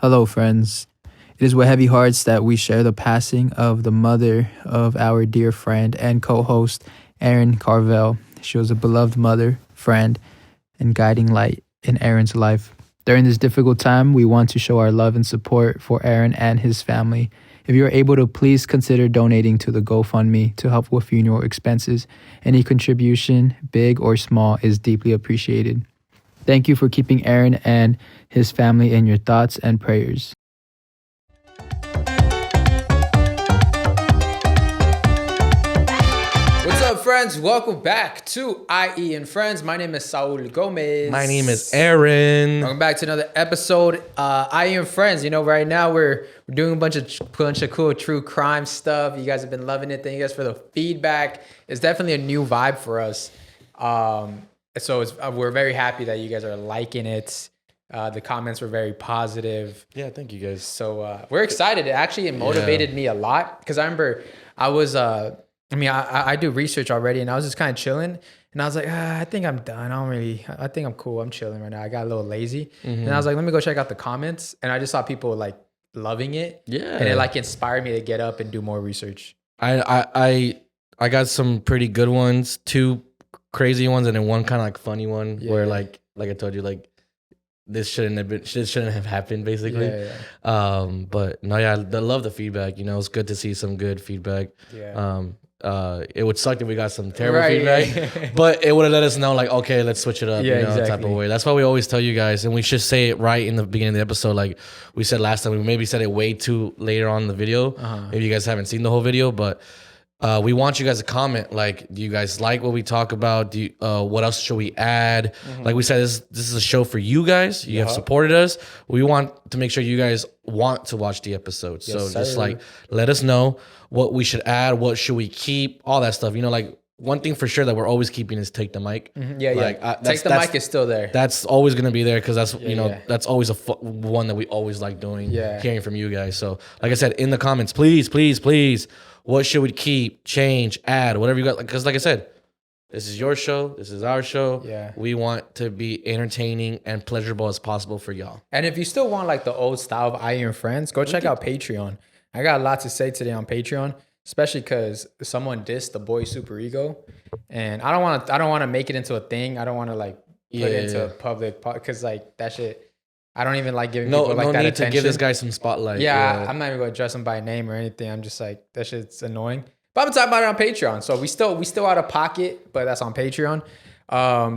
Hello, friends. It is with heavy hearts that we share the passing of the mother of our dear friend and co-host, Erin Carvel. She was a beloved mother, friend, and guiding light in Erin's life. During this difficult time, we want to show our love and support for Erin and his family. If you are able to, please consider donating to the GoFundMe to help with funeral expenses. Any contribution, big or small, is deeply appreciated. Thank you for keeping Erin and his family in your thoughts and prayers. What's up, friends? Welcome back to I.E In Friends. My name is Saul V Gomez. My name is Aaron. Welcome back to another episode. I.E In Friends. You know, right now we're doing a bunch of cool true crime stuff. You guys have been loving it. Thank you guys for the feedback. It's definitely a new vibe for us. So we're very happy that you guys are liking it. The comments were very positive. Yeah, thank you guys. So we're excited. It motivated me a lot because I remember I was I do research already, and I was just kind of chilling, and I was like, I think I'm done. I think I'm cool. I'm chilling right now. I got a little lazy, and I was like, let me go check out the comments, and I just saw people like loving it. Yeah, and it like inspired me to get up and do more research. I got some pretty good ones, two crazy ones, and then one kind of like funny one where like I told you, like this shouldn't have happened basically. But no, yeah, I love the feedback. You know, it's good to see some good feedback. It would suck if we got some terrible feedback, but it would have let us know, like, okay, let's switch it up, type of way. That's why we always tell you guys, and we should say it right in the beginning of the episode, like we said last time. We maybe said it way too later on in the video. If you guys haven't seen the whole video, but we want you guys to comment, like, do you guys like what we talk about? Do you, what else should we add? Like we said, this is a show for you guys. You have supported us. We want to make sure you guys want to watch the episodes. So just like let us know what we should add, what should we keep, all that stuff. You know, like one thing for sure that we're always keeping is take the mic. Take the mic is still there. That's always gonna be there because that's that's always one that we always like doing. Hearing from you guys. So like I said, in the comments, please. What should we keep, change, add, whatever you got? Because like I said, this is your show. This is our show. We want to be entertaining and pleasurable as possible for y'all. And if you still want like the old style of I.E In Friends, go check out Patreon. I got a lot to say today on Patreon, especially because someone dissed the boy Super Ego, and I don't want to make it into a thing. I don't want to like put it into a public because like that shit. I don't even like giving people like that attention. No need to give this guy some spotlight. I'm not even going to address him by name or anything. I'm just like, that shit's annoying. But I'm talking about it on Patreon. So we still out of pocket, but that's on Patreon.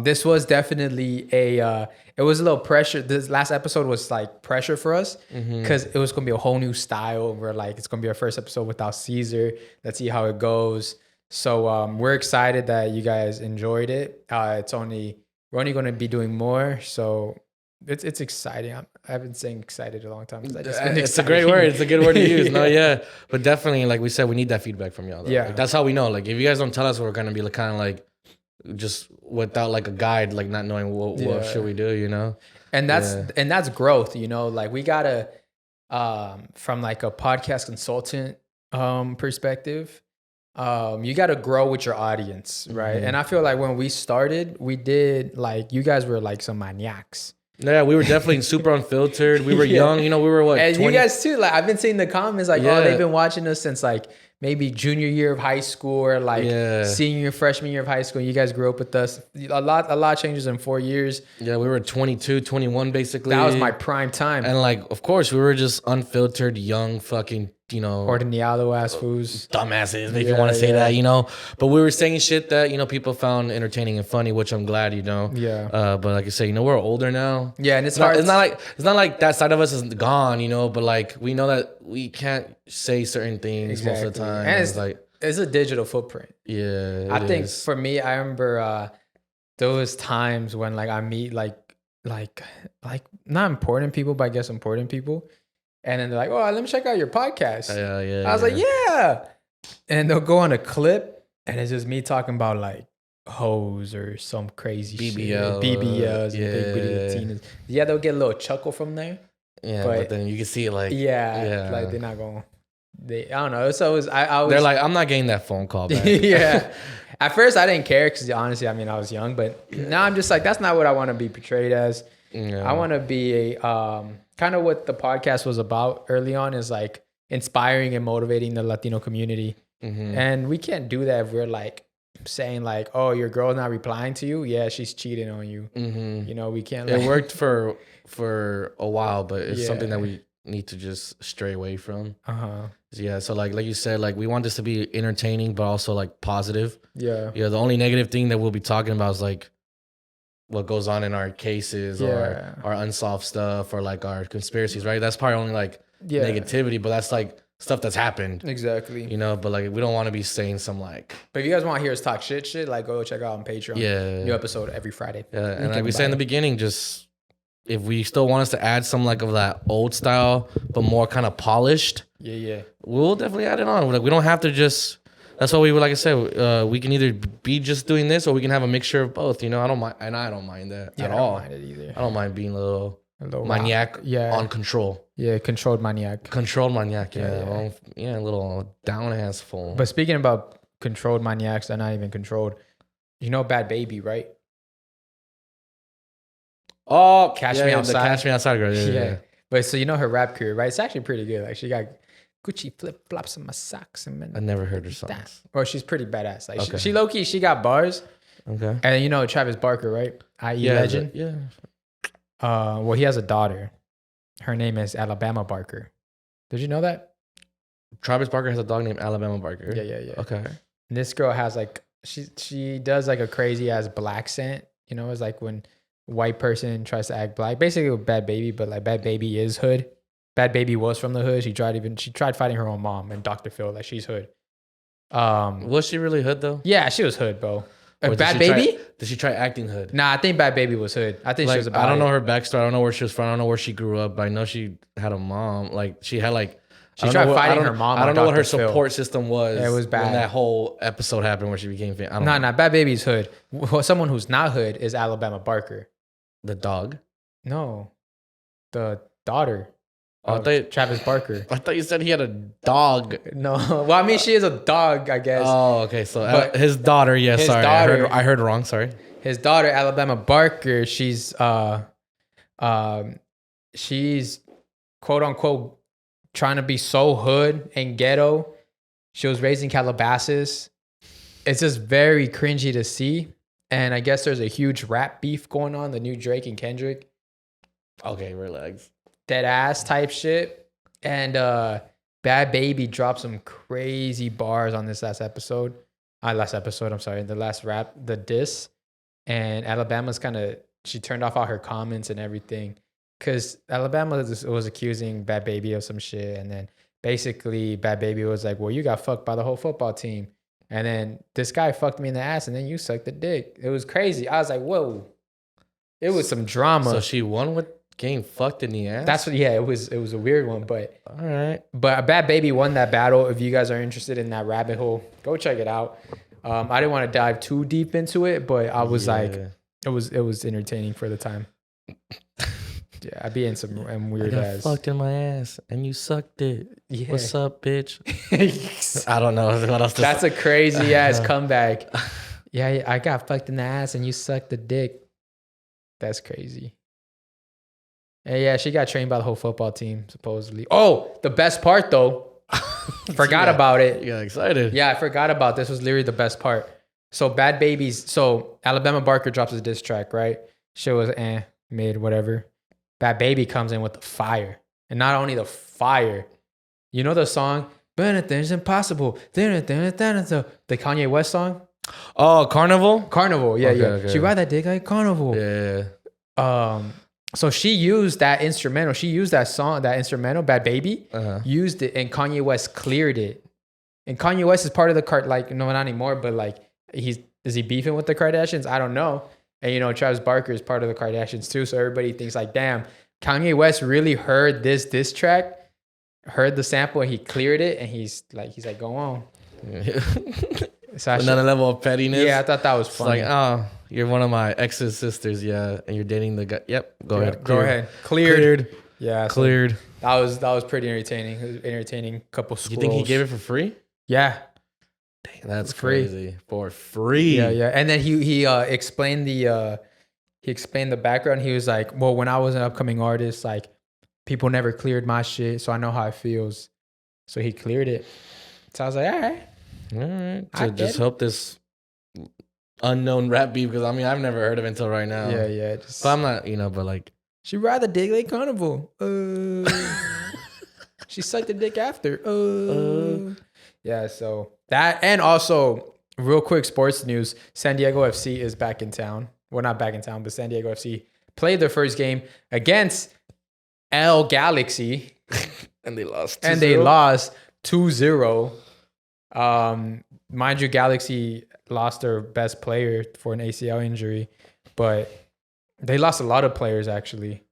This was definitely it was a little pressure. This last episode was like pressure for us because it was going to be a whole new style where like it's going to be our first episode without Caesar. Let's see how it goes. So we're excited that you guys enjoyed it. We're only going to be doing more. So it's exciting. I've been saying excited a long time. It's a great word. It's a good word to use. But definitely, like we said, we need that feedback from y'all. Though. Like, that's how we know. Like if you guys don't tell us, we're gonna be like, kind of like just without like a guide, like not knowing what should we do, you know. And that's growth, you know. Like we gotta from like a podcast consultant perspective. You got to grow with your audience, right? And I feel like when we started, we did like you guys were like some maniacs. Yeah, we were definitely super unfiltered. We were young, you know. We were what? And 20? You guys too. Like I've been seeing the comments, like, oh, they've been watching us since like maybe junior year of high school or like senior, freshman year of high school. You guys grew up with us. A lot of changes in 4 years. Yeah, we were 22, 21 basically. That was my prime time. And like, of course, we were just unfiltered, young, fucking, you know, Ordinado ass fools, dumbasses, if you want to say that, you know. But we were saying shit that, you know, people found entertaining and funny, which I'm glad, you know. But like I say, you know, we're older now. Yeah, and it's hard. It's not like that side of us is gone, you know. But like we know that we can't say certain things most of the time. And it's like it's a digital footprint. Yeah, I think for me, I remember there was times when like I meet like not important people, but I guess important people. And then they're like, oh, let me check out your podcast. I was like, yeah. And they'll go on a clip and it's just me talking about like hoes or some crazy BBL, shit. BBLs and big booty Latinas. Yeah, they'll get a little chuckle from there. Yeah, but then you can see it like, like they're not going, I don't know. So I always, they're like, I'm not getting that phone call back. At first I didn't care because honestly, I mean, I was young, but now I'm just like, that's not what I want to be portrayed as. I want to be a kind of what the podcast was about early on is like inspiring and motivating the Latino community. And we can't do that if we're like saying like, oh, your girl's not replying to you. Yeah, she's cheating on you. You know, we can't. It worked for a while, but it's something that we need to just stray away from. Yeah, so like you said, like we want this to be entertaining, but also like positive. Yeah. The only negative thing that we'll be talking about is like what goes on in our cases or our unsolved stuff or like our conspiracies, right? That's probably only like negativity, but that's like stuff that's happened. Exactly. You know, but like we don't want to be saying some like. But if you guys want to hear us talk shit, like go check out on Patreon. Yeah. New episode every Friday. Yeah, and like we said in the beginning, just if we still want us to add some like of that old style, but more kind of polished. We'll definitely add it on. Like we don't have to just. That's why we would, like I said, we can either be just doing this or we can have a mixture of both. You know, I don't mind, and I don't mind that at all. I don't mind it either. I don't mind being a little maniac on control. Yeah, controlled maniac. Controlled maniac, a little down ass fool. But speaking about controlled maniacs, they're not even controlled. You know Bhad Bhabie, right? Oh, Catch Me Outside. The Catch Me Outside girl. Yeah. But so you know her rap career, right? It's actually pretty good. Like she got Gucci flip flops in my socks. And I never heard her songs. Or she's pretty badass. Like she low key, she got bars. Okay. And you know Travis Barker, right? I.E. legend. Well, he has a daughter. Her name is Alabama Barker. Did you know that? Travis Barker has a dog named Alabama Barker. Yeah. Okay. And this girl has like she does like a crazy ass black scent. You know, it's like when a white person tries to act black. Basically with Bhad Bhabie, but like Bhad Bhabie is hood. Bhad Bhabie was from the hood. She tried fighting her own mom and Dr. Phil. Like she's hood. Was she really hood though? Yeah, she was hood, bro. Bhad Bhabie? Did she try acting hood? Nah, I think Bhad Bhabie was hood. I think she was about I don't know her backstory. I don't know where she was from. I don't know where she grew up. But I know she had a mom. Like she had like she tried fighting her mom. I don't know what her support system was. It was bad. When that whole episode happened where she became famous. Nah, Bhad Bhabie's hood. Well, someone who's not hood is Alabama Barker. The dog? No, the daughter. Travis Barker. I thought you said he had a dog. No, well, I mean, she is a dog, I guess. Oh, okay. So his daughter, I heard wrong. Sorry. His daughter, Alabama Barker, she's quote unquote trying to be so hood and ghetto. She was raised in Calabasas. It's just very cringy to see, and I guess there's a huge rap beef going on. The new Drake and Kendrick. Okay, relax. Dead ass type shit. And Bhad Bhabie dropped some crazy bars on this last episode. The last rap, the diss. And Alabama's she turned off all her comments and everything. Because Alabama was accusing Bhad Bhabie of some shit. And then basically Bhad Bhabie was like, well, you got fucked by the whole football team. And then this guy fucked me in the ass and then you sucked the dick. It was crazy. I was like, whoa. It was some drama. So she won with getting fucked in the ass? That's what, it was a weird one, but all right. But Bhad Bhabie won that battle. If you guys are interested in that rabbit hole, go check it out. I didn't want to dive too deep into it, but I was like, it was entertaining for the time. Yeah, I'd be in some weird ass. Fucked in my ass and you sucked it. Yeah. What's up, bitch? I don't know what else to That's a crazy ass comeback. Yeah, I got fucked in the ass and you sucked the dick. That's crazy. And yeah, she got trained by the whole football team, supposedly. Oh, the best part though. Forgot about it. You got excited. Yeah, I forgot about this. Was literally the best part. So Alabama Barker drops his diss track, right? Shit was mid, whatever. Bhad Bhabie comes in with the fire. And not only the fire, you know the song, "Anything's Impossible." The Kanye West song? Oh, Carnival? Carnival, yeah. Okay. She ride that dick like Carnival. Yeah. So she used that instrumental. She used that song, that instrumental, Bhad Bhabie, used it, and Kanye West cleared it. And Kanye West is part of the no, not anymore, but like is he beefing with the Kardashians? I don't know. And you know, Travis Barker is part of the Kardashians too. So everybody thinks like, damn, Kanye West really heard this track, heard the sample, and he cleared it, and he's like, go on. So another level of pettiness. Yeah, I thought that was funny. It's like, oh, you're one of my ex's sisters, yeah, and you're dating the guy. Yep, go ahead. Go ahead. Cleared. Yeah, cleared. So that was pretty entertaining. It was entertaining couple schools. You think he gave it for free? Yeah. Dang, that's crazy. For free. Yeah. And then he explained he explained the background. He was like, well, when I was an upcoming artist, like people never cleared my shit, so I know how it feels. So he cleared it. So I was like, all right. So just hope this unknown rap beef, because I mean I've never heard of it until right now. Yeah. But I'm not, but like she rather dig like carnival. She sucked the dick after. Yeah, so that, and also real quick sports news, San Diego FC is back in town. Well, not back in town, but San Diego FC played their first game against L Galaxy. and they lost 2-0. And they lost 2-0. Mind you, Galaxy lost their best player for an ACL injury, but they lost a lot of players actually.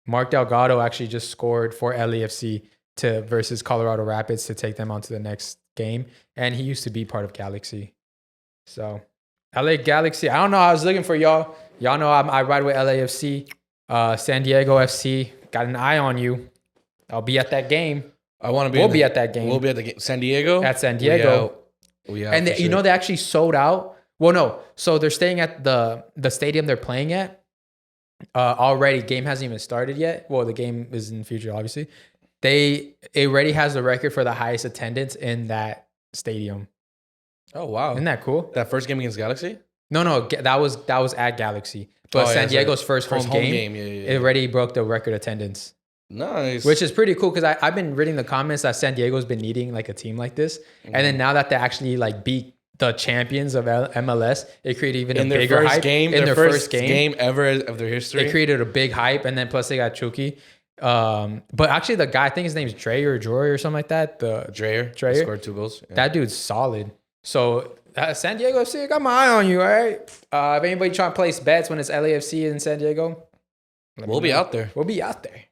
Mark Delgado actually just scored for LAFC versus Colorado Rapids to take them on to the next game, and he used to be part of Galaxy. So LA Galaxy, I don't know. I was looking for y'all. Y'all know I ride with LAFC. San Diego FC, got an eye on you. I'll be at that game. We'll be at that game. We'll be at the game. San Diego? At San Diego. We out and they actually sold out. Well, no. So they're staying at the stadium they're playing at. Already, game hasn't even started yet. Well, the game is in the future, obviously. It already has the record for the highest attendance in that stadium. Oh, wow. Isn't that cool? That first game against Galaxy? No, that was at Galaxy. But San Diego's first home game, it already broke the record attendance. Nice. Which is pretty cool, because I've been reading the comments that San Diego's been needing like a team like this. Mm-hmm. And then now that they actually like beat the champions of MLS, it created even a bigger hype. In their first game ever of their history. It created a big hype, and then plus they got Chucky. But actually the guy, I think his name's Dreyer or something like that. Dreyer scored 2 goals. Yeah. That dude's solid. So San Diego FC, I got my eye on you, all right? If anybody trying to place bets when it's LAFC in San Diego, we'll be out there. We'll be out there.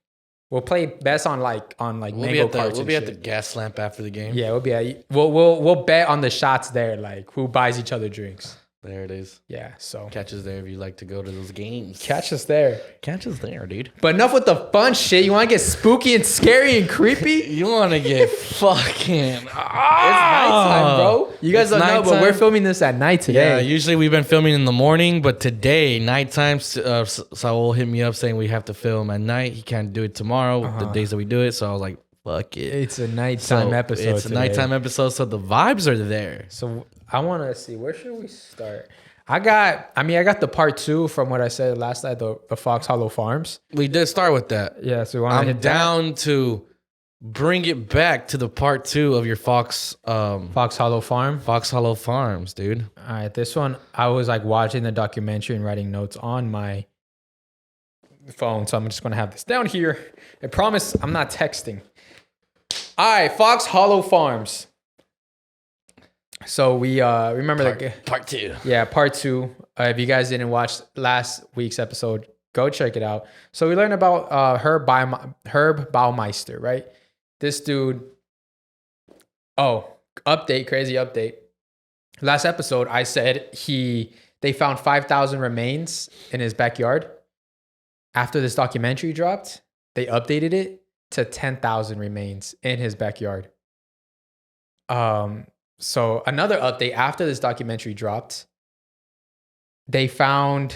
We'll play bets on mango carts. We'll be at the gas lamp after the game. Yeah, we'll bet on the shots there, like who buys each other drinks. There it is. Yeah, so catch us there if you like to go to those games. Catch us there, dude. But enough with the fun shit. You want to get spooky and scary and creepy? You want to get fucking? It's nighttime, bro. You guys don't know, but we're filming this at night today. Yeah, usually we've been filming in the morning, but today nighttime. Saul hit me up saying we have to film at night. He can't do it tomorrow. The days that we do it, so I was like, fuck it. It's a nighttime episode. It's a nighttime episode, so the vibes are there. So I want to see, where should we start? I got the part 2 from what I said last night, the Fox Hollow Farms. We did start with that. Yeah, so I'm down to bring it back to the part 2 of your Fox Hollow Farm. Fox Hollow Farms, dude. All right, this one I was like watching the documentary and writing notes on my phone, so I'm just gonna have this down here. I promise I'm not texting. All right, Fox Hollow Farms. So we remember part 2. Yeah, part 2. If you guys didn't watch last week's episode, go check it out. So we learned about Herb Baumeister, right? This dude. Oh, crazy update. Last episode, I said they found 5,000 remains in his backyard. After this documentary dropped, they updated it to 10,000 remains in his backyard. So another update after this documentary dropped, they found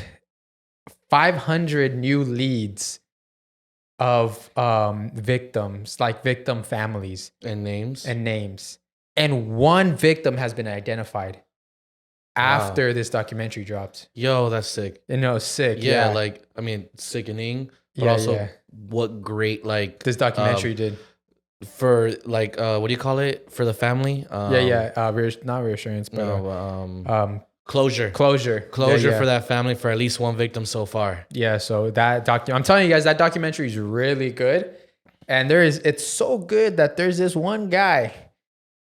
500 new leads of victims, like victim families and names. And one victim has been identified after this documentary dropped. Yo, that's sick. Sick. Yeah, like, I mean, sickening, but also what great, like, this documentary did. For like what do you call it, for the family? Not reassurance, but closure for that family, for at least one victim so far. Yeah, so that I'm telling you guys, that documentary is really good, and it's so good that there's this one guy,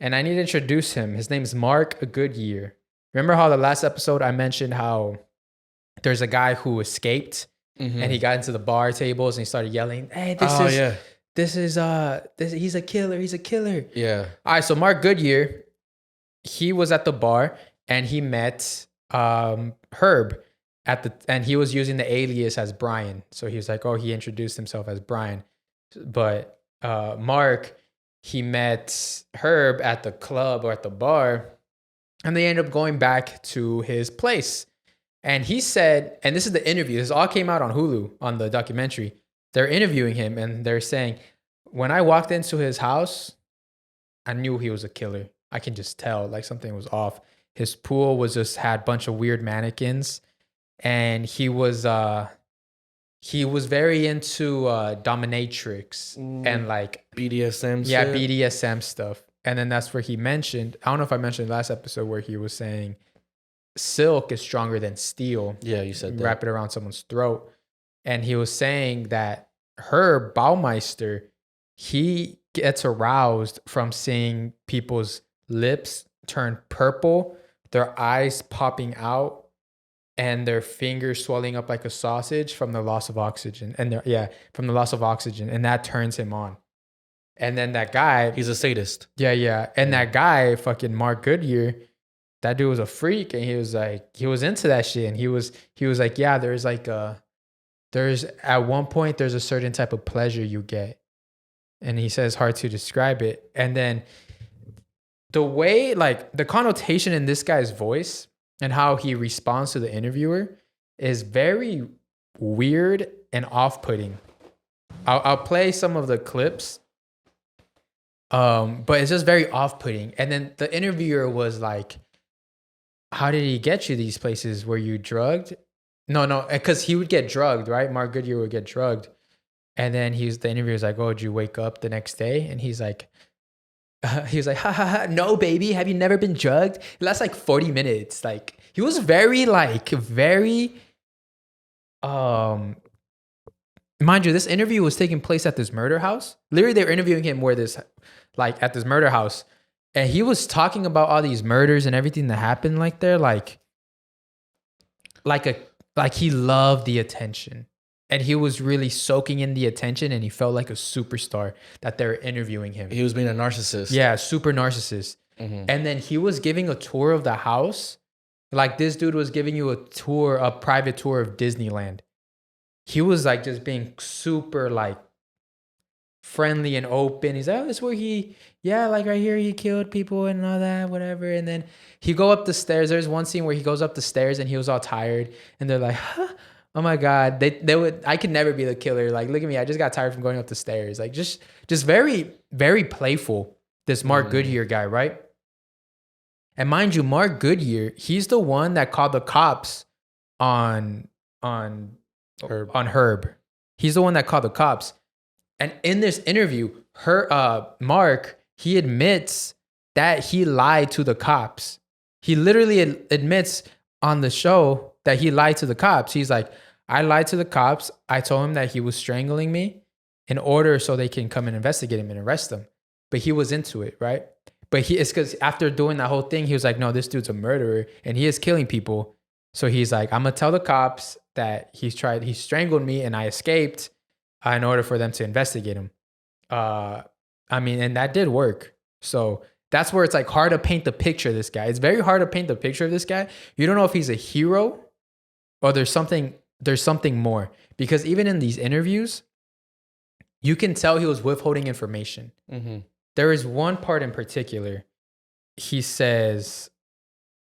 and I need to introduce him. His name is Mark Goodyear. Remember how the last episode I mentioned how there's a guy who escaped and he got into the bar tables and he started yelling, "Hey, he's a killer. He's a killer." Yeah. All right. So Mark Goodyear, he was at the bar and he met Herb and he was using the alias as Brian. So he was like, he introduced himself as Brian. But Mark, he met Herb at the club or at the bar, and they ended up going back to his place. And he said, and this is the interview. This all came out on Hulu on the documentary. They're interviewing him and they're saying, when I walked into his house, I knew he was a killer. I can just tell like something was off. His pool was just had a bunch of weird mannequins, and he was very into dominatrix and like BDSM. Yeah, shit. BDSM stuff. And then that's where he mentioned, I don't know if I mentioned last episode where he was saying silk is stronger than steel. Yeah, you said that. Wrap it around someone's throat. And he was saying that Herb Baumeister, he gets aroused from seeing people's lips turn purple, their eyes popping out, and their fingers swelling up like a sausage from the loss of oxygen. And from the loss of oxygen. And that turns him on. And then that guy, he's a sadist. Yeah. And that guy, fucking Mark Goodyear, that dude was a freak, and he was into that shit. And he was like, yeah, there's at one point there's a certain type of pleasure you get. And he says hard to describe it. And then the way, like, the connotation in this guy's voice and how he responds to the interviewer is very weird and off-putting. I'll play some of the clips. But it's just very off-putting. And then the interviewer was like, how did he get you these places? Were you drugged? No, because he would get drugged, right? Mark Goodyear would get drugged. And then the interviewer's like, oh, did you wake up the next day? And he's like, ha ha ha, no, baby, have you never been drugged? It lasts like 40 minutes. Like, he was very, mind you, this interview was taking place at this murder house. Literally, they were interviewing him at this murder house. And he was talking about all these murders and everything that happened there, like he loved the attention. And he was really soaking in the attention, and he felt like a superstar that they were interviewing him. He was being a narcissist. Yeah, super narcissist. Mm-hmm. And then he was giving a tour of the house. Like, this dude was giving you a private tour of Disneyland. He was like just being super like friendly and open. He's like, oh, this is where right here he killed people and all that, whatever. And then he go up the stairs. There's one scene where he goes up the stairs and he was all tired. And they're like, huh? Oh my God, I could never be the killer. Like, look at me. I just got tired from going up the stairs. Like, just very, very playful, this Mark Goodyear guy, right? And mind you, Mark Goodyear, he's the one that called the cops on Herb. He's the one that called the cops. And in this interview, Mark, he admits that he lied to the cops. He literally admits on the show that he lied to the cops. He's like, I lied to the cops. I told him that he was strangling me in order so they can come and investigate him and arrest him. But he was into it, right? But it's because after doing that whole thing, he was like, no, this dude's a murderer and he is killing people. So he's like, I'm going to tell the cops that he strangled me and I escaped in order for them to investigate him. And that did work. So that's where it's like hard to paint the picture of this guy. It's very hard to paint the picture of this guy. You don't know if he's a hero or there's something more. Because even in these interviews, you can tell he was withholding information. Mm-hmm. There is one part in particular. He says,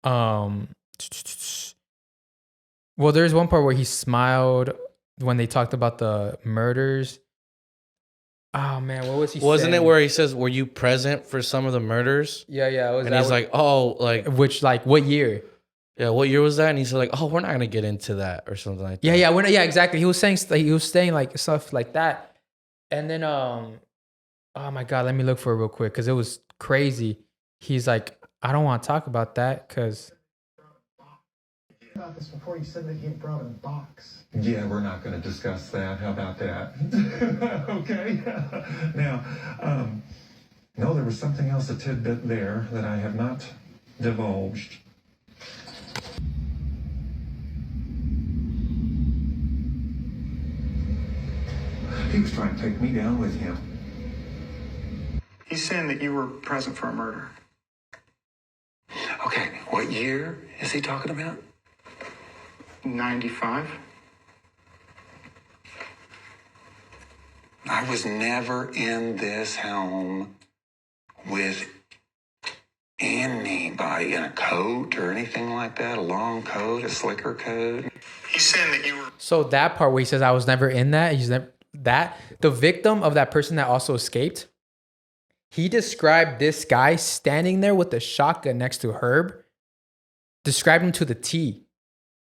there's one part where he smiled when they talked about the murders. Oh man, what was he saying? Wasn't it where he says, were you present for some of the murders? Yeah. And he's like, oh, like... Which, like, what year? Yeah, what year was that? And he said like, oh, we're not going to get into that or something like that. Yeah, exactly. He was saying like stuff like that. And then, oh my God, let me look for it real quick because it was crazy. He's like, I don't want to talk about that because... About this before, you said that he had brought a box. Yeah, we're not going to discuss that. How about that? Okay. Now, no, there was something else, a tidbit there that I have not divulged. He was trying to take me down with him. He's saying that you were present for a murder. Okay, what year is he talking about? 95. I was never in this home with anybody in a coat or anything like that, a long coat, a slicker coat. He's saying that you were. So that part where he says I was never in that, he's never that the victim of that person that also escaped. He described this guy standing there with the shotgun next to Herb. Described him to the T.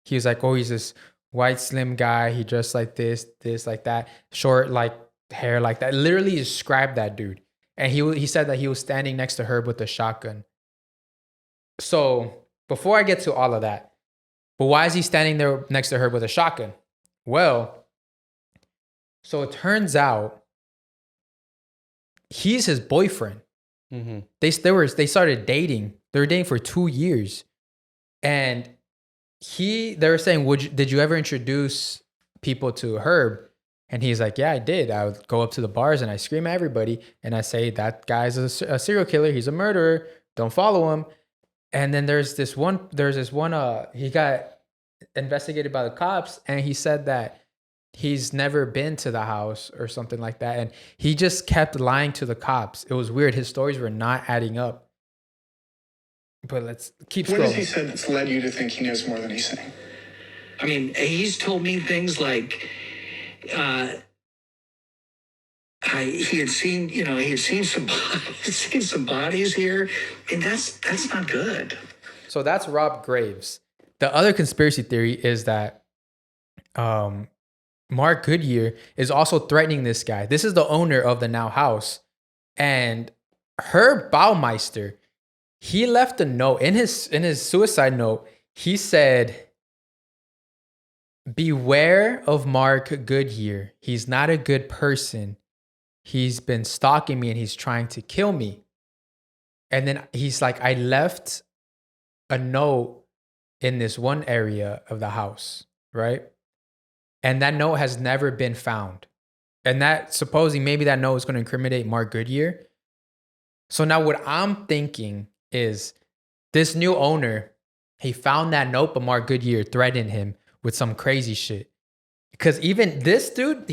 He was like, oh, he's this white slim guy. He dressed like this, like that, short like hair like that. Literally described that dude. And he said that he was standing next to Herb with a shotgun. So before I get to all of that, but why is he standing there next to Herb with a shotgun? Well, so it turns out he's his boyfriend. Mm-hmm. They started dating. They were dating for 2 years. And they were saying, did you ever introduce people to Herb? And he's like, yeah, I did. I would go up to the bars and I scream at everybody. And I say, that guy's a serial killer. He's a murderer. Don't follow him. And then there's this one, he got investigated by the cops. And he said that he's never been to the house or something like that. And he just kept lying to the cops. It was weird. His stories were not adding up. But let's keep scrolling. What has he said that's led you to think he knows more than he's saying? I mean, he's told me things like he had seen some bodies here, and that's not good. So that's Rob Graves. The other conspiracy theory is that Mark Goodyear is also threatening this guy. This is the owner of the now house. And Herb Baumeister, he left a note in his suicide note. He said, beware of Mark Goodyear. He's not a good person. He's been stalking me and he's trying to kill me. And then he's like, I left a note in this one area of the house, right? And that note has never been found. And that supposing maybe that note is going to incriminate Mark Goodyear. So now what I'm thinking is this new owner, he found that note, but Mark Goodyear threatened him with some crazy shit. Because even this dude,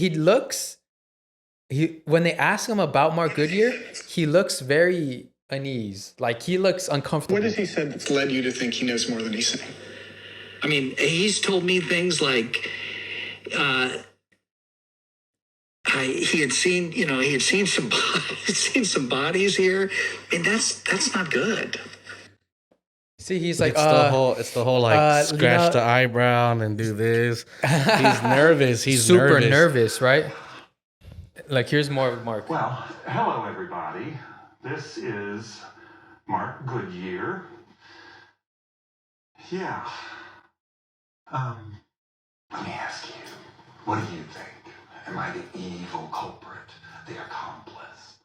when they ask him about Mark Goodyear, he looks very uneasy. Like he looks uncomfortable. What has he said that's led you to think he knows more than he's saying? I mean, he's told me things like he had seen some bodies here, and that's not good. See, he's like, it's the whole like scratch the eyebrow and do this. He's nervous. He's super nervous, right? Like, here's more of Mark. Well, hello, everybody. This is Mark Goodyear. Yeah. Let me ask you, what do you think? Am I the evil culprit, the accomplice?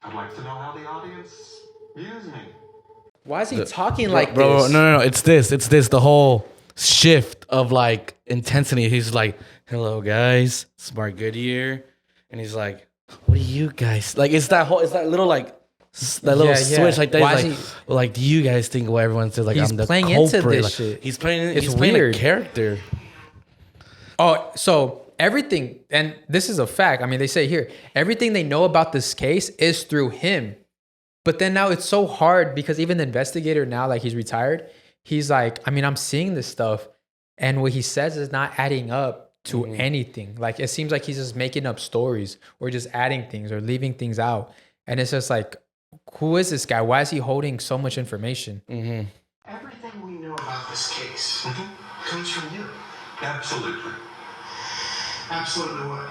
I'd like to know how the audience views me. Why is he talking like bro, this? No. It's this. The whole shift of like intensity. He's like, hello, guys. It's Mark Goodyear. And he's like, what do you guys like? It's that little like that little switch like that. Why he's like, do you guys think what everyone says? Like, he's I'm the playing culprit. into this like, shit. He's playing. It's He's playing weird. a character. Oh, so everything, and this is a fact. I mean, they say here, everything they know about this case is through him. But then now it's so hard because even the investigator now, like he's retired, he's like, I mean, I'm seeing this stuff and what he says is not adding up to anything. Like, it seems like he's just making up stories or just adding things or leaving things out. And it's just like, who is this guy? Why is he holding so much information? Everything we know about this case comes from you. Absolutely. Absolutely what?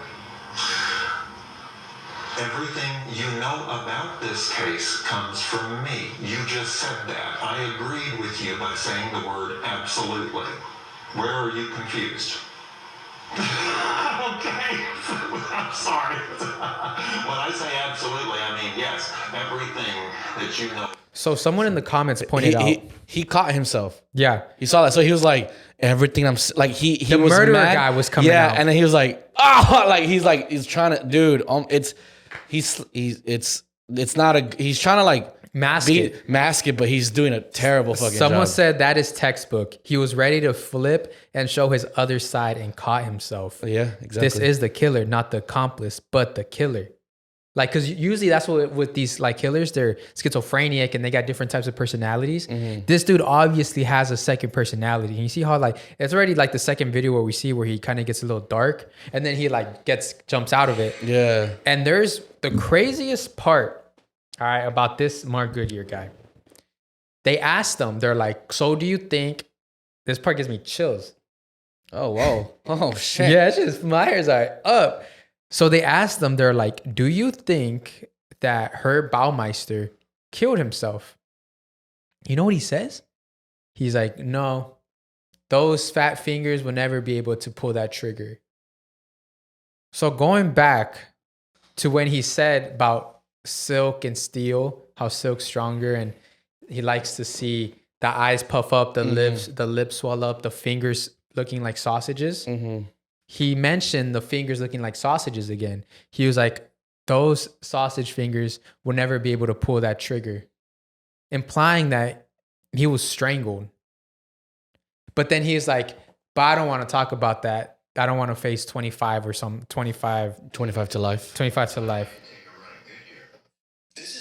Everything you know about this case comes from me. You just said that. I agreed with you by saying the word absolutely. Where are you confused? Okay. I'm sorry. When I say absolutely, I mean yes. Everything that you know. So someone in the comments pointed out. He caught himself. Yeah. He saw that. So he was like, everything I'm like, he The was murderer mad. guy was coming out. And then he was like, he's trying to, dude, it's not a, he's trying to like Mask it, but he's doing a terrible fucking Someone job. said that is textbook. He was ready to flip and show his other side and caught himself. Yeah, exactly. This is the killer, not the accomplice, but the killer. Like, because usually that's what with these like killers, they're schizophrenic and they got different types of personalities. This dude obviously has a second personality. And you see how like it's already like the second video where we see where he kind of gets a little dark and then he like jumps out of it. Yeah. And there's the craziest part, all right, about this Mark Goodyear guy. They asked him, they're like, so do you think, this part gives me chills. Oh, whoa. Oh, shit. Yeah, it's just my hairs are up. So they asked them, they're like, do you think that Herb Baumeister killed himself? You know what he says? He's like, no, those fat fingers will never be able to pull that trigger. So going back to when he said about Silk and Steel, how Silk's stronger and he likes to see the eyes puff up, the lips swell up, the fingers looking like sausages. He mentioned the fingers looking like sausages again. He was like, those sausage fingers will never be able to pull that trigger, implying that he was strangled. But then he's like, but I don't want to talk about that. I don't want to face 25 or some 25 to life. 25 to life.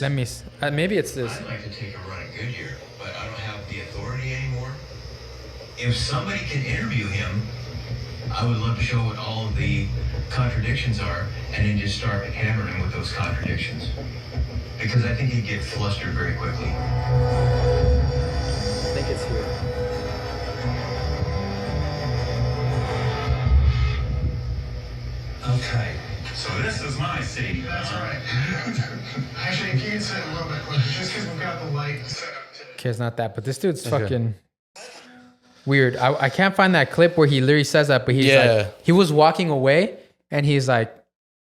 Let me, maybe it's this. I'd like to take a run at Goodyear, but I don't have the authority anymore. If somebody can interview him, I would love to show what all of the contradictions are and then just start hammering him with those contradictions. Because I think he'd get flustered very quickly. I think it's here. Okay. So this is my city. That's all right. Actually, if you can sit a little bit closer, just because we've got the light set up today. Okay, it's not that, but this dude's fucking weird. I can't find that clip where he literally says that, but he's like, he was walking away and he's like,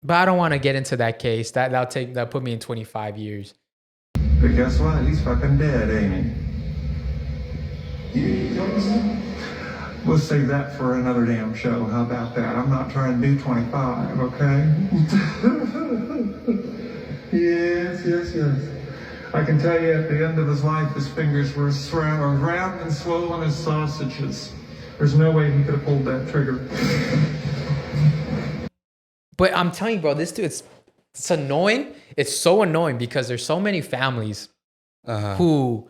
but I don't want to get into that case. That'll put me in 25 years. But guess what? He's fucking dead, ain't he? We'll save that for another damn show. How about that? I'm not trying to do 25, okay? Yes. I can tell you at the end of his life, his fingers were round and swollen as sausages. There's no way he could have pulled that trigger. But I'm telling you, bro, this dude, it's annoying. It's so annoying because there's so many families who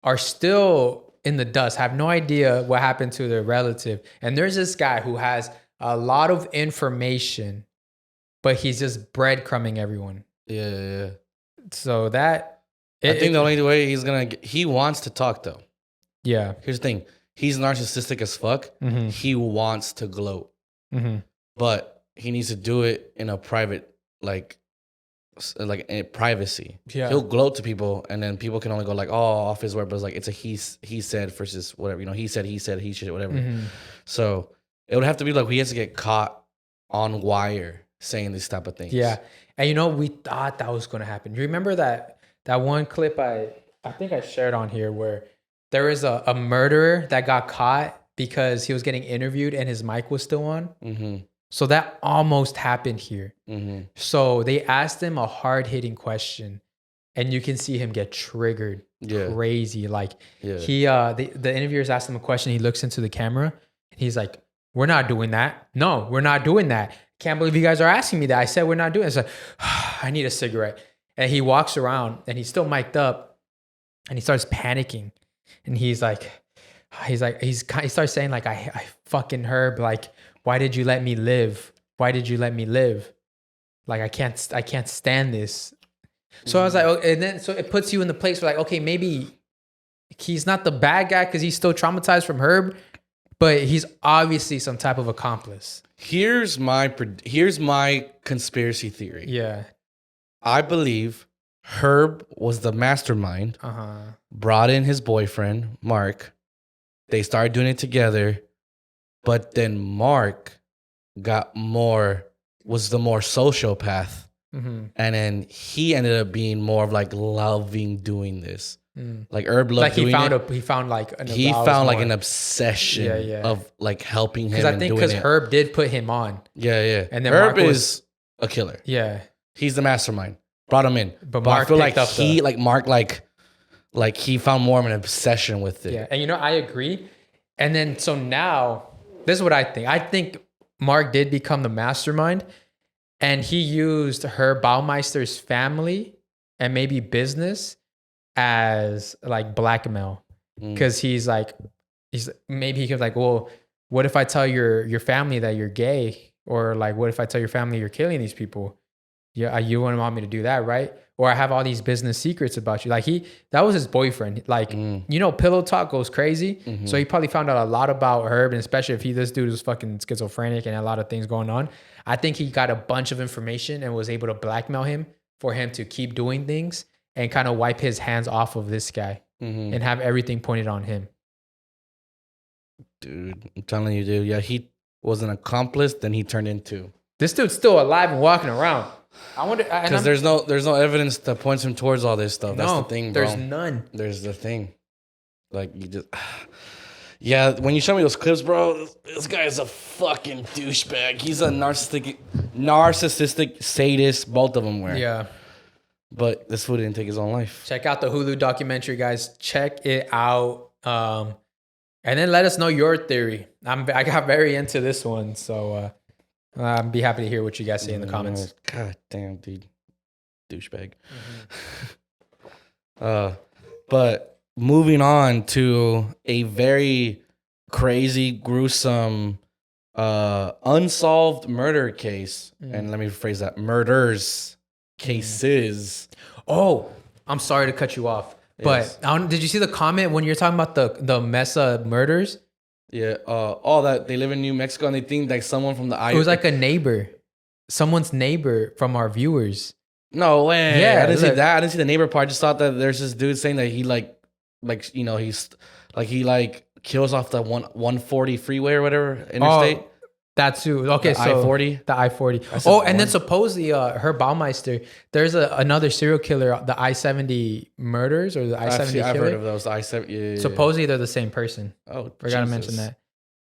are still in the dust, have no idea what happened to their relative. And there's this guy who has a lot of information, but he's just breadcrumbing everyone. Yeah. So that... I think the only way he wants to talk though. Yeah. Here's the thing. He's narcissistic as fuck. He wants to gloat. But he needs to do it in a private, like in privacy. Yeah. He'll gloat to people and then people can only go like, oh, off his word, but it's like, it's a he said versus whatever, he said, he should, whatever. So it would have to be like, he has to get caught on wire saying these type of things. Yeah. And we thought that was going to happen. You remember that one clip I think I shared on here where there was a murderer that got caught because he was getting interviewed and his mic was still on? So that almost happened here. So they asked him a hard-hitting question and you can see him get triggered crazy. Like the interviewers asked him a question. He looks into the camera and he's like, we're not doing that. No, we're not doing that. Can't believe you guys are asking me that. I said we're not doing it. It's like, I need a cigarette. And he walks around and he's still mic'd up and he starts panicking. And he starts saying like, I fucking Herb, like, why did you let me live? Why did you let me live? Like, I can't stand this. So I was like, oh, and then, so it puts you in the place where like, okay, maybe he's not the bad guy because he's still traumatized from Herb, but he's obviously some type of accomplice. Here's my conspiracy theory. Yeah. I believe Herb was the mastermind, brought in his boyfriend, Mark. They started doing it together, but then Mark was the more sociopath. And then he ended up being more of like loving doing this. Like Herb loved doing it. He found like an obsession of like helping him. Because I think because Herb did put him on. Yeah. And then Herb is a killer. Yeah. He's the mastermind. Brought him in. But Mark I feel like Mark he found more of an obsession with it. Yeah. And I agree. And then so now, this is what I think. I think Mark did become the mastermind. And he used her Baumeister's family and maybe business as like blackmail. Because he's maybe he could like, well, what if I tell your family that you're gay? Or like, what if I tell your family you're killing these people? Yeah, you wouldn't want me to do that, right? Or I have all these business secrets about you. Like that was his boyfriend. Like, pillow talk goes crazy. So he probably found out a lot about Herb, and especially if this dude was fucking schizophrenic and a lot of things going on. I think he got a bunch of information and was able to blackmail him for him to keep doing things and kind of wipe his hands off of this guy and have everything pointed on him. Dude, I'm telling you, dude. Yeah, he was an accomplice, then he turned into. This dude's still alive and walking around. I wonder because there's no evidence that points him towards all this stuff. That's the thing, bro. There's none. There's the thing. Like you just, yeah. When you show me those clips, bro, this guy is a fucking douchebag. He's a narcissistic sadist. Both of them were. Yeah. But this fool didn't take his own life. Check out the Hulu documentary, guys. Check it out. And then let us know your theory. I got very into this one, so. I'd be happy to hear what you guys say in the comments. God damn, dude. Douchebag. But moving on to a very crazy, gruesome, unsolved murder case. And let me rephrase that. Murders cases. Oh, I'm sorry to cut you off. Yes. But did you see the comment when you're talking about the Mesa murders? Yeah, all that they live in New Mexico and they think like someone from the It was like a neighbor, someone's neighbor from our viewers. No way. Yeah, I didn't see that. I didn't see the neighbor part. I just thought that there's this dude saying that he he's kills off the 140 freeway or whatever interstate. Oh, that's who. Okay, the so I-40. The I-40. Oh, and then supposedly Herb Baumeister, there's another serial killer, the I-70 murders or the I-70 killer. I've heard of those. I-70. Yeah. Supposedly they're the same person. Oh, forgot to mention that.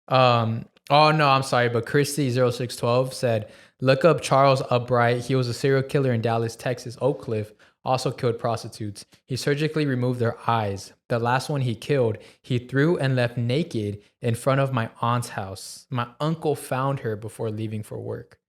Oh no, I'm sorry, but Christy0612 said, look up Charles Upright. He was a serial killer in Dallas, Texas. Oak Cliff also killed prostitutes. He surgically removed their eyes. The last one he killed, he threw and left naked in front of my aunt's house. My uncle found her before leaving for work.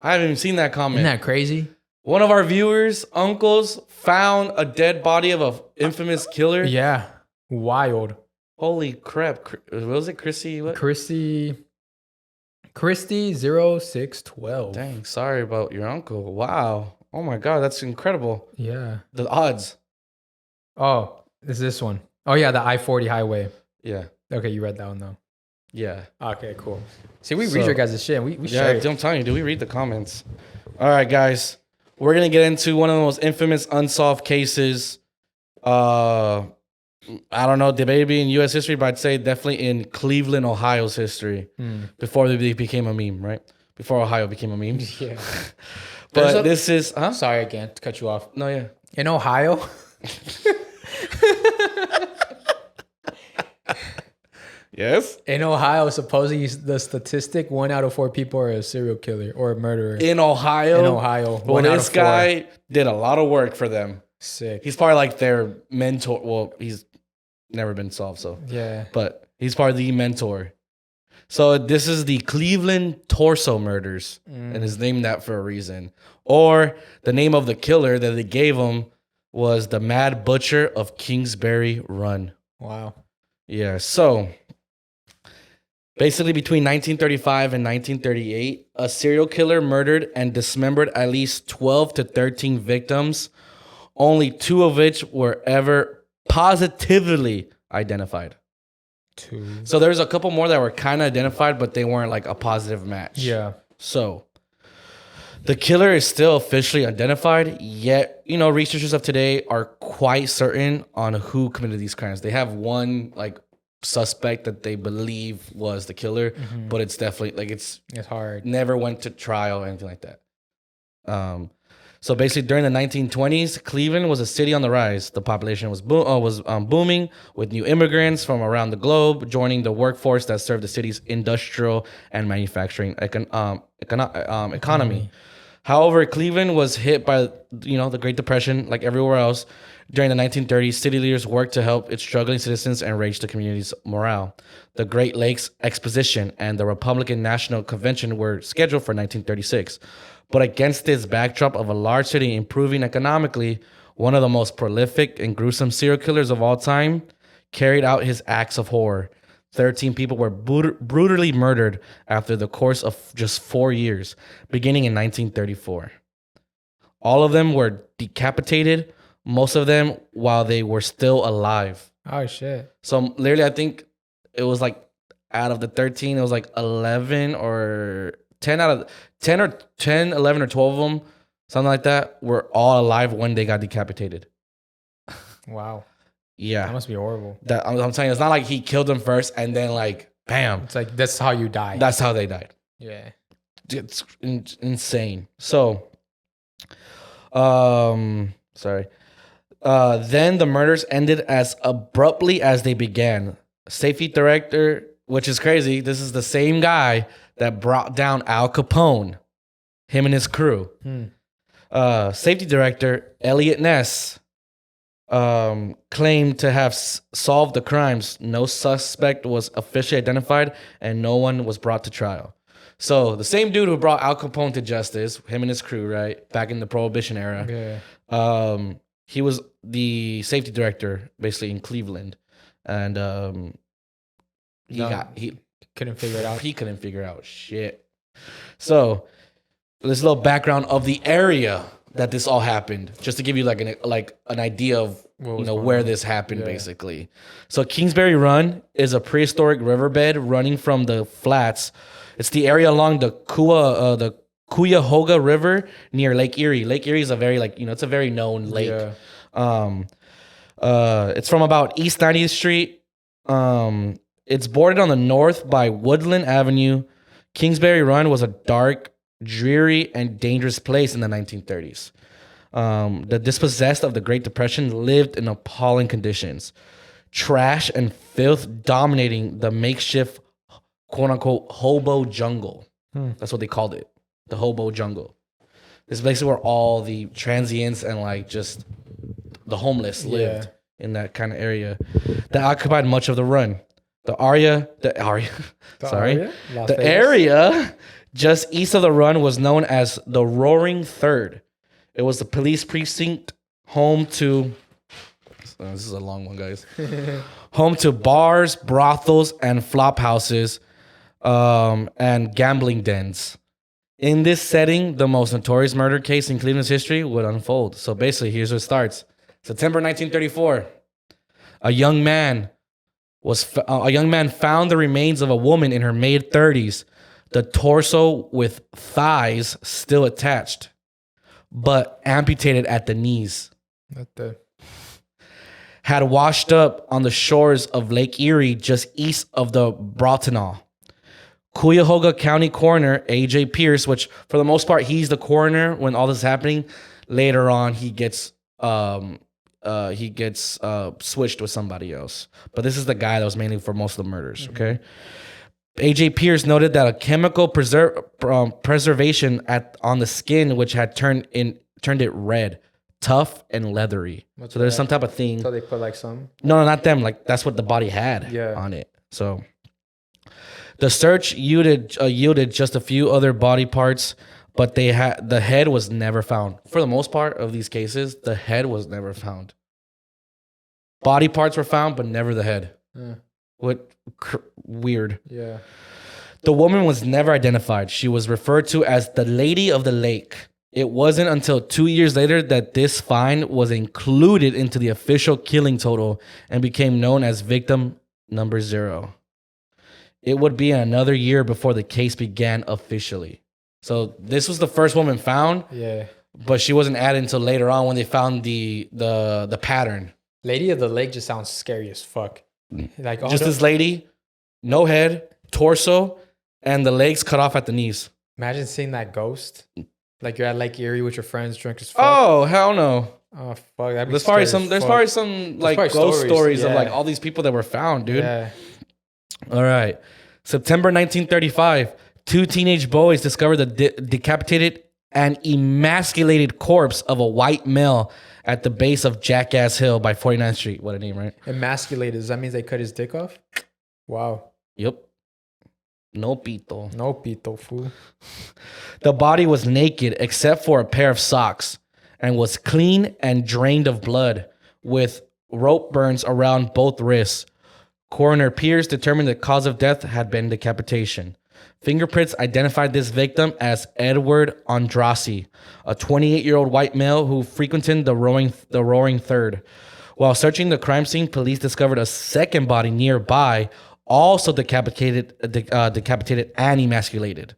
I haven't even seen that comment. Isn't that crazy? One of our viewers' uncles found a dead body of an infamous killer. Yeah. Wild. Holy crap. What was it? Christy? What? Christy0612. Dang, sorry about your uncle. Wow. Oh my God, that's incredible. Yeah. The odds. Oh, is this one? Oh yeah, the I-40 highway. Yeah. Okay, you read that one though. Yeah. Okay, cool. See, we read your guys' shit. We share it. I'm telling you, do we read the comments? All right, guys. We're going to get into one of the most infamous unsolved cases. I don't know, debatably in U.S. history, but I'd say definitely in Cleveland, Ohio's history. Before they became a meme, right? Before Ohio became a meme. Yeah. But this is... Huh? Sorry again to cut you off. No, yeah. In Ohio... Yes? In Ohio, supposedly the statistic, 1 out of 4 people are a serial killer or a murderer. In Ohio? In Ohio. Well, this guy did a lot of work for them. Sick. He's probably like their mentor. Well, he's never been solved, so. Yeah. But he's probably the mentor. So this is the Cleveland Torso Murders, and it's named that for a reason. Or the name of the killer that they gave him was the Mad Butcher of Kingsbury Run. Wow. Yeah, so basically between 1935 and 1938, a serial killer murdered and dismembered at least 12 to 13 victims, only 2 of which were ever positively identified. 2. So there's a couple more that were kind of identified, but they weren't like a positive match. Yeah. So the killer is still officially identified, yet, researchers of today are quite certain on who committed these crimes. They have one like suspect that they believe was the killer, but it's definitely like it's hard. Never went to trial or anything like that. So basically, during the 1920s, Cleveland was a city on the rise. The population was booming, with new immigrants from around the globe joining the workforce that served the city's industrial and manufacturing economy. However, Cleveland was hit by the Great Depression, like everywhere else. During the 1930s, city leaders worked to help its struggling citizens and raise the community's morale. The Great Lakes Exposition and the Republican National Convention were scheduled for 1936. But against this backdrop of a large city improving economically, one of the most prolific and gruesome serial killers of all time carried out his acts of horror. 13 people were brutally murdered after the course of just 4 years, beginning in 1934. All of them were decapitated, most of them while they were still alive. Oh, shit. So literally, I think it was like out of the 13, it was like 11 or 10 out of 10 or 10, 11 or 12 of them, something like that, were all alive when they got decapitated. Wow. Yeah. That must be horrible. That I'm saying, it's not like he killed them first and then like, bam. It's like, that's how you die. That's how they died. Yeah. It's insane. So, sorry. Then the murders ended as abruptly as they began. Safety director, which is crazy, this is the same guy that brought down Al Capone, him and his crew. Safety director Elliot Ness claimed to have solved the crimes. No suspect was officially identified, and no one was brought to trial. So the same dude who brought Al Capone to justice, him and his crew, right, back in the Prohibition era, he was the safety director basically in Cleveland, and he couldn't figure it out. He couldn't figure out shit. So this little background of the area that this all happened, just to give you like an idea of where this happened, basically. So Kingsbury Run is a prehistoric riverbed running from the flats. It's the area along the Cuyahoga River near Lake Erie. Lake Erie is a very it's a very known lake. It's from about East 90th Street. It's bordered on the north by Woodland Avenue. Kingsbury Run was a dark, dreary, and dangerous place in the 1930s. The dispossessed of the Great Depression lived in appalling conditions. Trash and filth dominating the makeshift, quote-unquote, hobo jungle. That's what they called it, the hobo jungle. This is basically where all the transients and like just the homeless lived in that kind of area that occupied much of the run. The area just east of the run was known as the Roaring Third. It was the police precinct home to, this is a long one, guys, home to bars, brothels, and flop houses, and gambling dens. In this setting, the most notorious murder case in Cleveland's history would unfold. So basically, here's where it starts. September 1934, a young man found the remains of a woman in her mid-30s, the torso with thighs still attached, but amputated at the knees. Had washed up on the shores of Lake Erie just east of the Broughtonal. Cuyahoga County Coroner A.J. Pierce, which for the most part, he's the coroner when all this is happening. Later on, he gets switched with somebody else. But this is the guy that was mainly for most of the murders, okay? A.J. Pierce noted that a chemical preservation on the skin which had turned it red, tough, and leathery. So there's some type of thing. So they put like some? No, not them. Like that's what the body had on it. So the search yielded just a few other body parts, but the head was never found. For the most part of these cases, the head was never found. Body parts were found, but never the head. Weird. Yeah. The woman was never identified. She was referred to as the Lady of the Lake. It wasn't until 2 years later that this find was included into the official killing total and became known as victim number 0. It would be another year before the case began officially. So this was the first woman found. Yeah. But she wasn't added until later on when they found the pattern. Lady of the Lake just sounds scary as fuck. Like just this lady, no head, torso, and the legs cut off at the knees. Imagine seeing that ghost. Like you're at Lake Erie with your friends, drunk as fuck. Oh, hell no. Oh fuck. That'd be there's probably some like ghost stories of like all these people that were found, dude. Yeah. All right. September 1935, 2 teenage boys discovered the decapitated and emasculated corpse of a white male at the base of Jackass Hill by 49th Street. What a name, right? Emasculated. Does that mean they cut his dick off? Wow. Yep. No pito. No pito, fool. The body was naked except for a pair of socks and was clean and drained of blood with rope burns around both wrists. Coroner Pierce determined the cause of death had been decapitation. Fingerprints identified this victim as Edward Andrassi, a 28-year-old white male who frequented the Roaring Third. While searching the crime scene, police discovered a second body nearby, also decapitated and emasculated.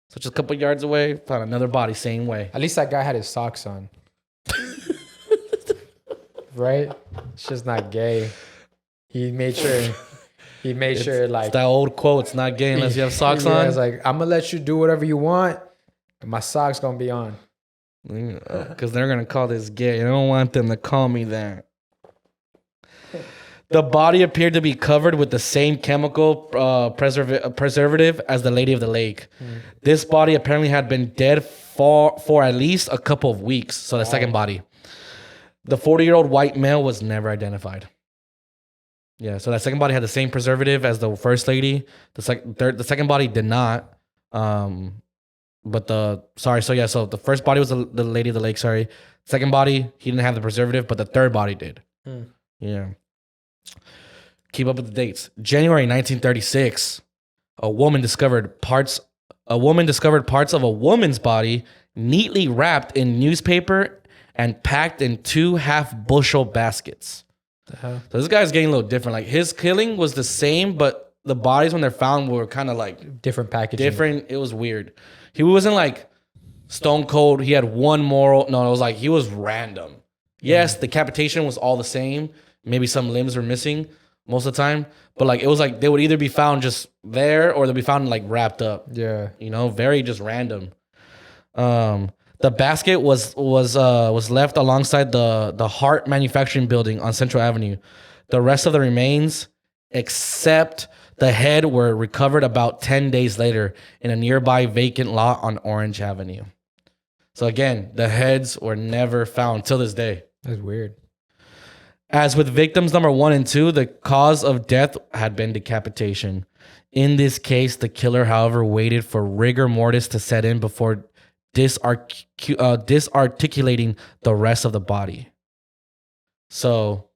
So just a couple yards away, found another body, same way. At least that guy had his socks on. Right? It's just not gay. He made sure like It's that old quote, it's not gay unless you have socks on. It's like, I'm gonna let you do whatever you want, and my socks gonna be on. Because they're going to call this gay. I don't want them to call me that. The body appeared to be covered with the same chemical preservative as the Lady of the Lake. This body apparently had been dead for at least a couple of weeks. So the second body. The 40-year-old white male was never identified. Yeah, so that second body had the same preservative as the first lady. The second body did not. So the first body was the Lady of the Lake, sorry. Second body, he didn't have the preservative, but the third body did. Yeah. Keep up with the dates. January 1936, a woman discovered parts of a woman's body neatly wrapped in newspaper and packed in 2 half-bushel baskets. So this guy's getting a little different. Like his killing was the same, but the bodies when they're found were kind of like different packaging. Different. It was weird. He wasn't like stone cold. He had one moral. No, it was like he was random. Yes, decapitation was all the same. Maybe some limbs were missing most of the time, but like it was like they would either be found just there or they'd be found like wrapped up. Yeah, very just random. The basket was left alongside the Hart Manufacturing Building on Central Avenue. The rest of the remains, except the head, were recovered about 10 days later in a nearby vacant lot on Orange Avenue. So again, the heads were never found till this day. That's weird. As with victims number 1 and 2, the cause of death had been decapitation. In this case, the killer, however, waited for rigor mortis to set in before disarticulating the rest of the body. So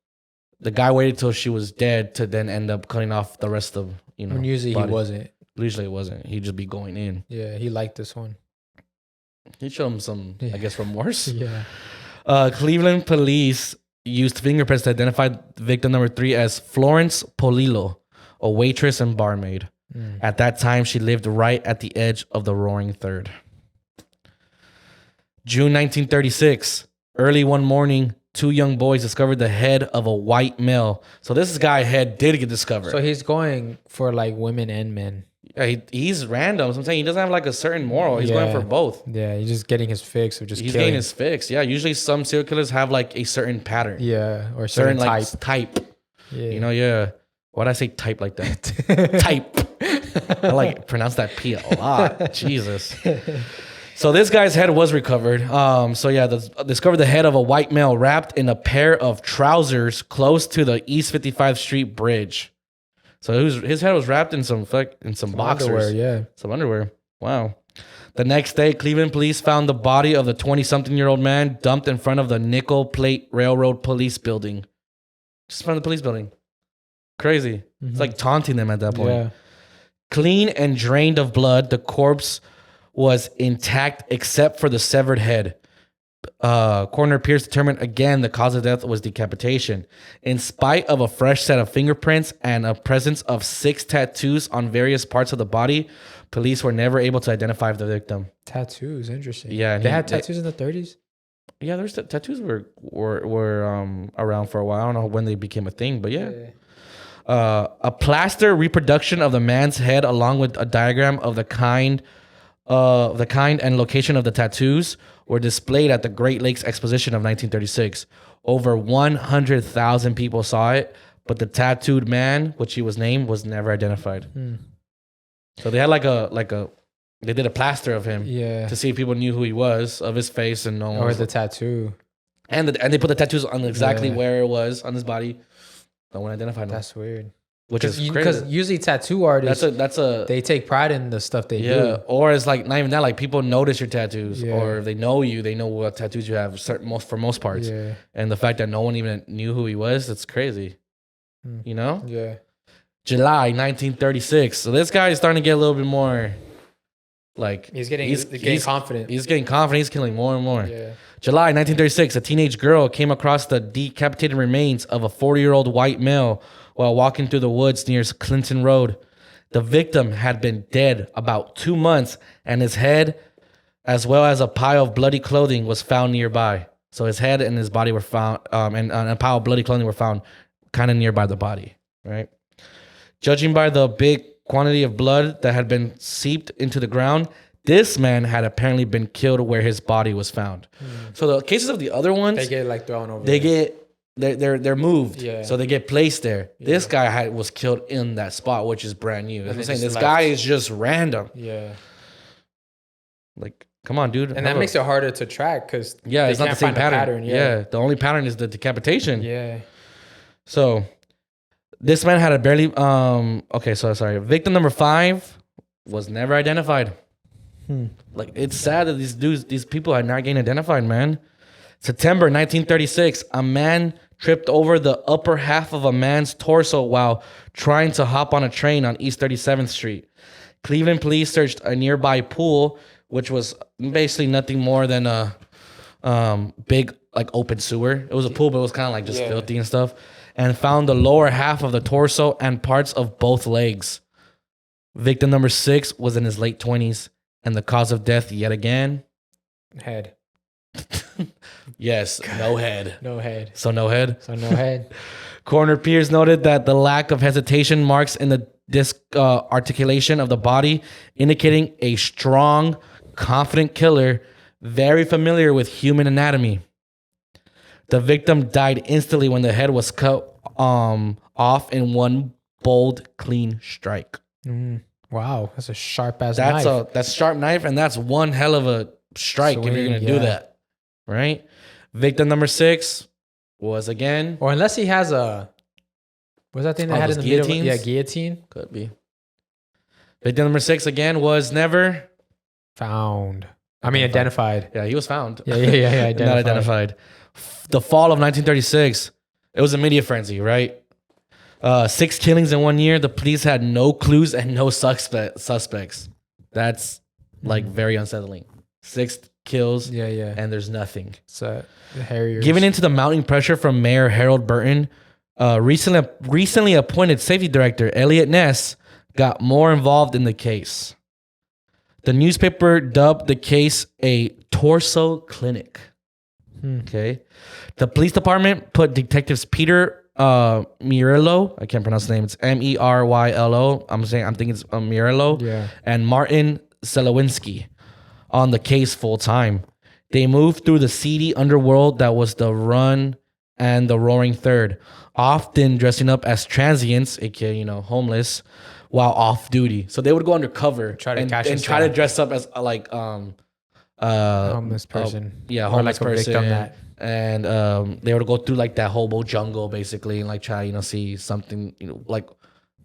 the guy waited till she was dead to then end up cutting off the rest of, And usually body. he wasn't. Usually it wasn't. He'd just be going in. Yeah, he liked this one. He showed him some, I guess, remorse. Yeah. Cleveland police used fingerprints to identify victim number 3 as Florence Polillo, a waitress and barmaid. At that time, she lived right at the edge of the Roaring Third. June 1936, early one morning, 2 young boys discovered the head of a white male. So this guy's head did get discovered. So he's going for like women and men. Yeah, he's random. So I'm saying he doesn't have like a certain moral. He's going for both. Yeah, he's just getting his fix of just He's killing. getting his fix. Yeah, usually some serial killers have like a certain pattern. Yeah, or certain type. Type. Yeah. Yeah. Why'd I say type like that? Type. I like pronounce that P a lot. Jesus. So this guy's head was recovered. Discovered the head of a white male wrapped in a pair of trousers close to the East 55th Street bridge. So his head was wrapped in some boxers. Underwear, yeah. Some underwear. Wow. The next day, Cleveland police found the body of the 20-something-year-old man dumped in front of the Nickel Plate Railroad Police Building. Just in front of the police building. Crazy. It's like taunting them at that point. Yeah. Clean and drained of blood, the corpse was intact except for the severed head. Coroner Pierce determined again the cause of death was decapitation. In spite of a fresh set of fingerprints and a presence of 6 tattoos on various parts of the body, police were never able to identify the victim. Tattoos, interesting. Yeah, they had tattoos in the 30s. Yeah, there's tattoos were around for a while. I don't know when they became a thing, but yeah. A plaster reproduction of the man's head, along with a diagram of the kind and location of the tattoos, were displayed at the Great Lakes Exposition of 1936. Over 100,000 people saw it, but the tattooed man, which he was named, was never identified. So they had they did a plaster of him, to see if people knew who he was, of his face, and no one. Or the tattoo, and they put the tattoos on exactly where it was on his body. No one identified him. That's weird. which is crazy. Because usually tattoo artists, That's a they take pride in the stuff they do. Or it's like not even that. Like people notice your tattoos, Yeah. or if they know you, they know what tattoos you have. For most parts, Yeah. and the fact that no one even knew who he was, it's crazy. You know? Yeah. July 1936. So this guy is starting to get a little bit more, like He's getting confident. He's getting confident. He's killing more and more. Yeah. July 1936, a teenage girl came across the decapitated remains of a 40-year-old white male while walking through the woods near Clinton Road. The victim had been dead about 2 months, and his head, as well as a pile of bloody clothing, was found nearby. So his head and his body were found, and a pile of bloody clothing were found kind of nearby the body, right? Judging by the big quantity of blood that had been seeped into the ground, this man had apparently been killed where his body was found. So the cases of the other ones, They get like thrown over. they're moved, Yeah. so they get placed there. This guy was killed in that spot, which is brand new. That's what I'm saying. This just guy left. is just random. Yeah. Like, come on, dude. And that makes it harder to track because it's not the same pattern. Yeah. The only pattern is the decapitation. Yeah. So this man had a barely okay, so sorry. Victim number 5 was never identified. Like, it's sad that these people are not getting identified, man. September 1936, a man tripped over the upper half of a man's torso while trying to hop on a train on East 37th Street. Cleveland police searched a nearby pool, which was basically nothing more than a big like open sewer. It was a pool, but it was kind of like just filthy and stuff, and found the lower half of the torso and parts of both legs. Victim number 6 was in his late 20s, and the cause of death yet again, Head. yes, no head. No head. So no head. So no head. Coroner Pierce noted that the lack of hesitation marks in the disc articulation of the body, indicating a strong, confident killer, very familiar with human anatomy. The victim died instantly when the head was cut off in one bold, clean strike. Wow, that's a sharp ass knife. That's a sharp knife, and that's one hell of a strike if you're gonna do that, right? Victim number 6 was again, or unless he has a, what's that thing that had in the guillotines? middle? Yeah, guillotine. Could be. Victim number 6 again was never Found. I mean, identified. Yeah, he was found. Yeah. Identified. Not identified. The fall of 1936. It was a media frenzy, right? 6 killings in 1 year. The police had no clues and no suspects. That's like very unsettling. 6 kills. Yeah. And there's nothing. So the Harriers. Giving into the mounting pressure from Mayor Harold Burton, recently appointed safety director Elliot Ness got more involved in the case. The newspaper dubbed the case a torso clinic. Okay. The police department put detectives Peter Murillo, I can't pronounce the name, it's Meryllo. I'm thinking it's Murillo. Yeah. And Martin Selowinski on the case full time. They moved through the seedy underworld that was the Run and the Roaring Third, often dressing up as transients, aka homeless, while off duty. So they would go undercover and try to dress up as homeless person. Homeless or like person. A victim that. And they would go through like that hobo jungle basically and like try see something, like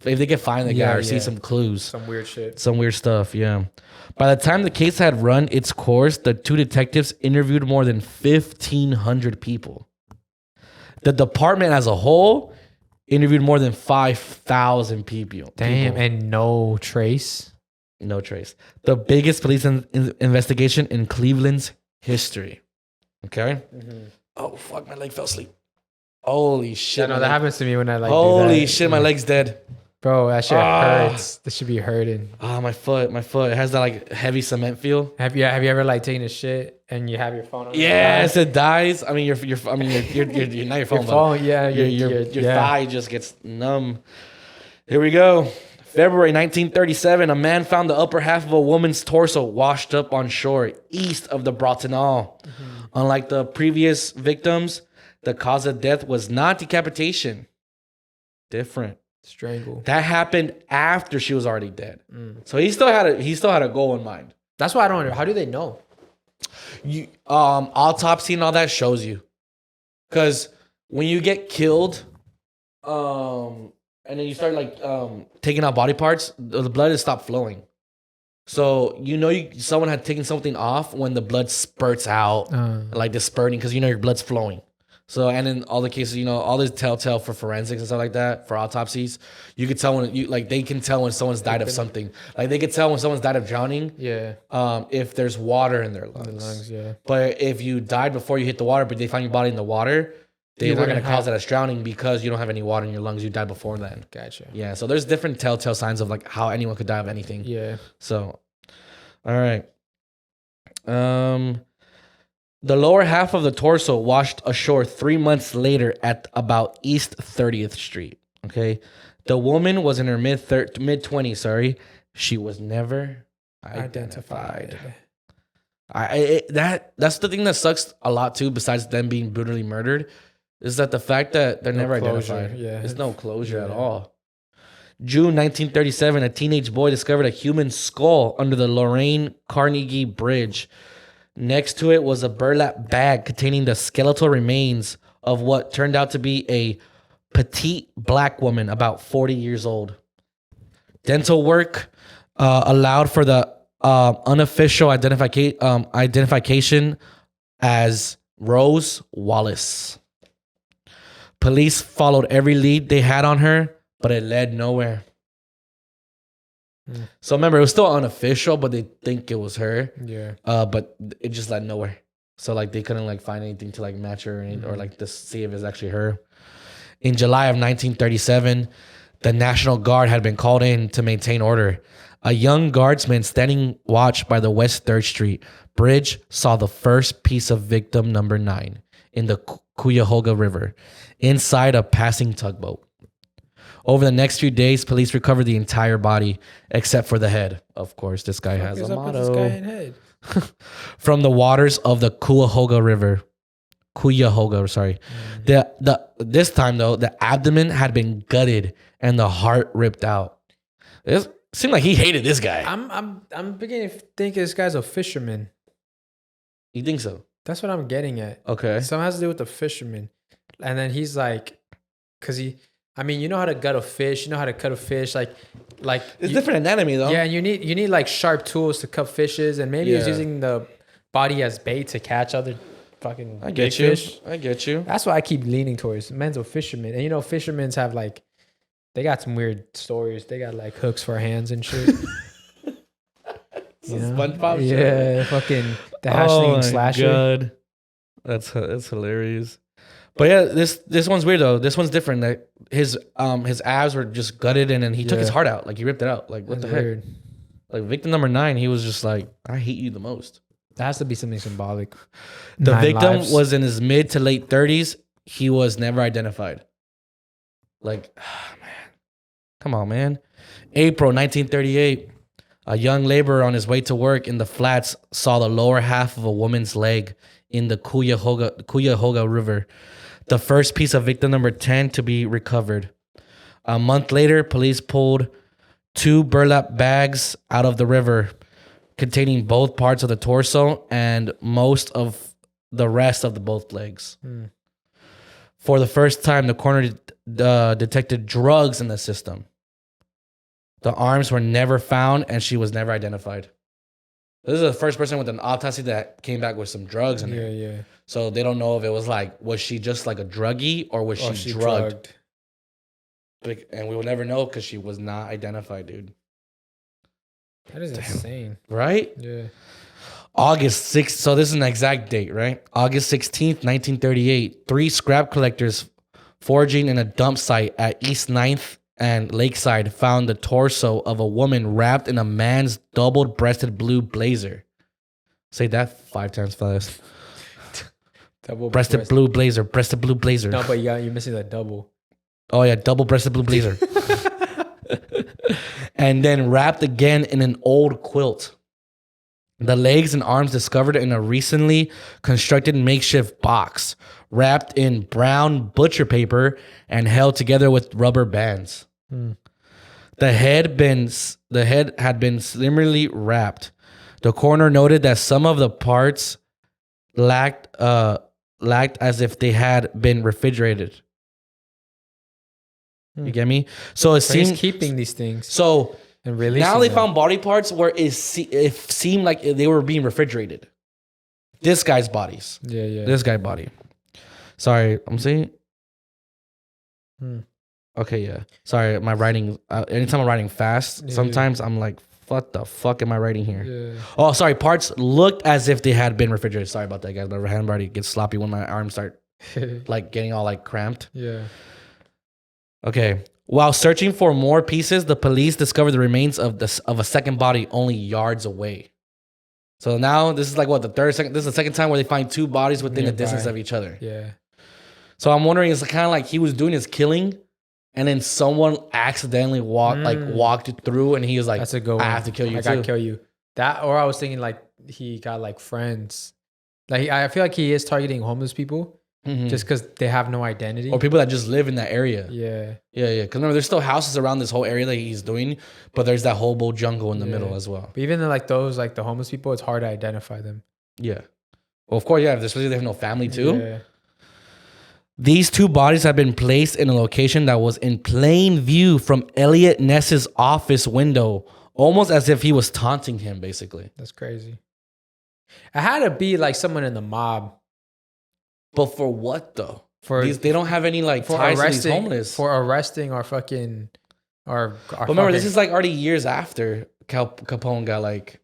if they could find the guy or see some clues. Some weird shit. Some weird stuff, yeah. By the time the case had run its course, the 2 detectives interviewed more than 1,500 people. The department as a whole interviewed more than 5,000 people. Damn, and no trace? No trace. The biggest police investigation in Cleveland's history. Okay? Oh, fuck, my leg fell asleep. Holy shit. Yeah, no, that happens to me when I like Holy do that. shit, my leg's dead. Bro, that shit hurts. This should be hurting. Ah, my foot. It has that like heavy cement feel. Have you ever like taken a shit and you have your phone on? Yes, it dies. I mean, you're not your phone. Your phone, yeah. Your thigh just gets numb. Here we go. February 1937, a man found the upper half of a woman's torso washed up on shore east of the Bratenal. Unlike the previous victims, the cause of death was not decapitation. Different. Strangle. That happened after she was already dead. So he still had a goal in mind. That's why I don't understand. How do they know? Autopsy and all that shows you. Because when you get killed, and then you start like taking out body parts, the blood has stopped flowing. So someone had taken something off when the blood spurts out, like the spurting, because your blood's flowing. So, and in all the cases, all this telltale for forensics and stuff like that, for autopsies, you could tell they can tell when someone's died of something. Like they could tell when someone's died of drowning. Yeah. If there's water in their lungs. Yeah. But if you died before you hit the water, but they find your body in the water, they're not going to cause that as drowning because you don't have any water in your lungs. You died before then. Gotcha. Yeah. So there's different telltale signs of like how anyone could die of anything. Yeah. So, all right. The lower half of the torso washed ashore 3 months later at about East 30th Street. Okay. The woman was in her mid 20s, sorry. She was never identified. That's the thing that sucks a lot too, besides them being brutally murdered, is that the fact that they're never identified. Yeah. There's no closure at all. June 1937, a teenage boy discovered a human skull under the Lorraine Carnegie Bridge. Next to it was a burlap bag containing the skeletal remains of what turned out to be a petite black woman about 40 years old. Dental work allowed for the unofficial identification as Rose Wallace. Police followed every lead they had on her, but it led nowhere. So remember, it was still unofficial, but they think it was her. Yeah. But it just led nowhere. So like they couldn't like find anything to like match her or like to see if it's actually her. In July of 1937, the National Guard had been called in to maintain order. A young guardsman standing watch by the West 3rd Street bridge saw the first piece of victim number 9 in the Cuyahoga River inside a passing tugboat. Over the next few days, police recovered the entire body except for the head. Of course, this guy has a motto. From the waters of the Cuyahoga River. This time though, the abdomen had been gutted and the heart ripped out. It seemed like he hated this guy. I'm beginning to think this guy's a fisherman. You think so? That's what I'm getting at. Okay. Something has to do with the fisherman. And then he's like, you know how to gut a fish, you know how to cut a fish, like it's different anatomy though. Yeah, and you need like sharp tools to cut fishes, and maybe he's using the body as bait to catch other fucking fish. I get you. That's what I keep leaning towards. Man's a fisherman, and fishermen's have like, they got some weird stories. They got like hooks for hands and shit. SpongeBob shit. Yeah, fucking the hashling slasher. God. That's hilarious. But yeah, this one's weird though. This one's different. Like his abs were just gutted and then he took his heart out. Like he ripped it out. Like what the heck? Like victim number 9, he was just like, I hate you the most. That has to be something symbolic. The 9 victim lives. was in his mid to late 30s. He was never identified. Like, man. Come on, man. April 1938. A young laborer on his way to work in the flats saw the lower half of a woman's leg in the Cuyahoga River. The first piece of victim number 10 to be recovered. A month later, police pulled 2 burlap bags out of the river containing both parts of the torso and most of the rest of the both legs. For the first time, the coroner detected drugs in the system. The arms were never found and she was never identified. This is the first person with an autopsy that came back with some drugs in her. Yeah. So they don't know if it was like, was she just like a druggie or was she drugged? And we will never know because she was not identified, dude. That is insane. Right? Yeah. August 6th. So this is an exact date, right? August 16th, 1938. 3 scrap collectors foraging in a dump site at East 9th and Lakeside found the torso of a woman wrapped in a man's double-breasted blue blazer. Say that 5 times fast. Breasted blue blazer. Breasted blue blazer. No, but you're missing that double. Oh yeah, double-breasted blue blazer. And then wrapped again in an old quilt. The legs and arms discovered in a recently constructed makeshift box, wrapped in brown butcher paper and held together with rubber bands. The head had been similarly wrapped. The coroner noted that some of the parts lacked as if they had been refrigerated. You get me? So it So he's seemed keeping these things so and releasing now they them. found body parts where it seemed like they were being refrigerated. This guy's bodies. Yeah. This guy's body. Sorry, I'm saying. Hmm. Okay, yeah. Sorry, my writing. Anytime I'm writing fast, sometimes I'm like, "What the fuck am I writing here?" Yeah. Oh, sorry. Parts looked as if they had been refrigerated. Sorry about that, guys. My handwriting gets sloppy when my arms start like getting all like cramped. Yeah. Okay. While searching for more pieces, the police discovered the remains of a second body only yards away. So now this is like what this is the second time where they find two bodies within a distance of each other. Yeah. So I'm wondering, it's kind of like he was doing his killing, and then someone accidentally walked through, and he was like, That's a good one. I have to kill you I too. gotta kill you. That, or I was thinking like he got like friends. Like I feel like he is targeting homeless people just because they have no identity. Or people that just live in that area. Yeah. Yeah. Because remember, there's still houses around this whole area that he's doing, but there's that hobo jungle in the middle as well. But even like those, like the homeless people, it's hard to identify them. Yeah. Well, of course, yeah. Especially if they have no family too. Yeah. These two bodies have been placed in a location that was in plain view from Elliot Ness's office window, almost as if he was taunting him, basically. That's crazy. It had to be like someone in the mob. But for what though? For they don't have any like ties to these homeless. For arresting our fucking our But remember, this is like already years after Capone got like.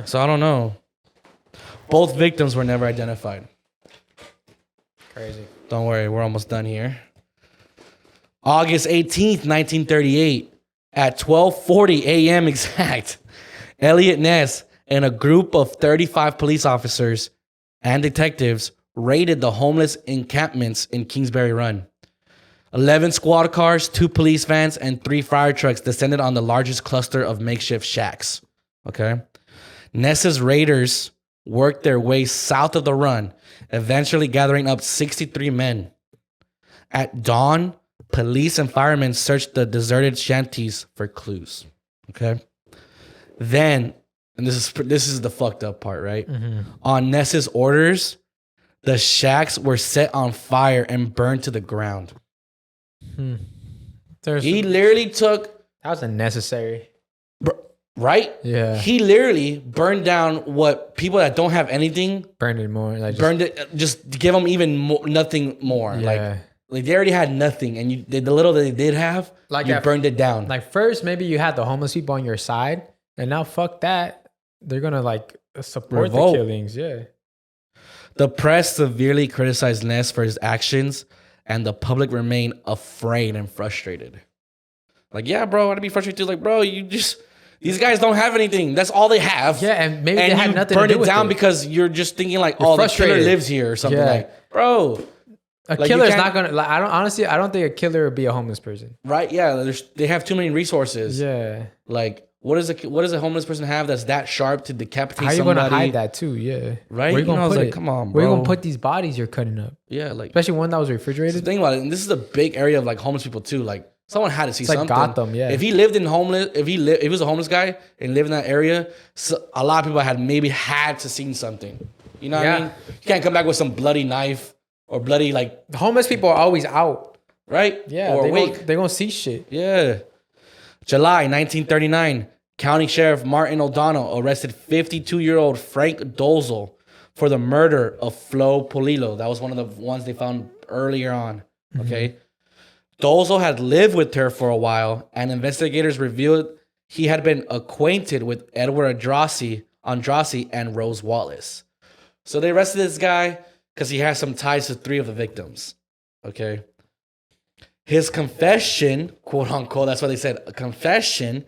So I don't know. Both victims were never identified. Crazy. Don't worry, we're almost done here. August 18th, 1938, at 12:40 a.m. exact, Elliot Ness and a group of 35 police officers and detectives raided the homeless encampments in Kingsbury Run. 11 squad cars, 2 police vans, and 3 fire trucks descended on the largest cluster of makeshift shacks. Okay? Ness's raiders worked their way south of the run, eventually gathering up 63 men. At dawn, police and firemen searched the deserted shanties for clues. Okay? Then, and this is the fucked up part, right? On Ness's orders, the shacks were set on fire and burned to the ground. He literally took... That was unnecessary. Right? Yeah. He literally burned down what people that don't have anything... Burned it more. Like burned it, just to give them even more, nothing more. Yeah. Like they already had nothing, and the little that they did have, Like you burned it down. Like first, maybe you had the homeless people on your side, and now fuck that. They're gonna like support Revolt. the killings. Yeah. The press severely criticized Ness for his actions, and the public remained afraid and frustrated. Like, yeah, bro, I'd be frustrated too. Like, bro, these guys don't have anything. That's all they have. Yeah, and maybe they had nothing to burned do it with down it. because you're just thinking like, You're oh, frustrated. the killer lives here or something. Yeah. Like, bro, A like, killer's you not can't- gonna. Like, I don't think a killer would be a homeless person. right? Yeah, they have too many resources. Yeah. Like, what does a homeless person have that's that sharp to decapitate How you somebody? gonna hide that too? Yeah. Right? Where you gonna I was put like, it? come on, Where you bro. gonna put these bodies you're cutting up? Yeah, like Especially one that was just refrigerated. think about it. And this is a big area of like homeless people too. Like someone had to see It's like something. Gotham, yeah. If he lived in homeless, if he was a homeless guy and lived in that area, a lot of people had to seen something. You know what I Yeah. mean? You can't come back with some bloody knife or bloody like The homeless people are always out. right? Yeah. Or They awake. gonna see shit. Yeah. July 1939, County Sheriff Martin O'Donnell arrested 52-year-old Frank Dolzel for the murder of Flo Polillo. That was one of the ones they found earlier on. Okay. Dolzel had lived with her for a while, and investigators revealed he had been acquainted with Edward Andrassi and Rose Wallace. So they arrested this guy because he has some ties to 3 of the victims. Okay. His confession, quote unquote, that's what they said, a confession,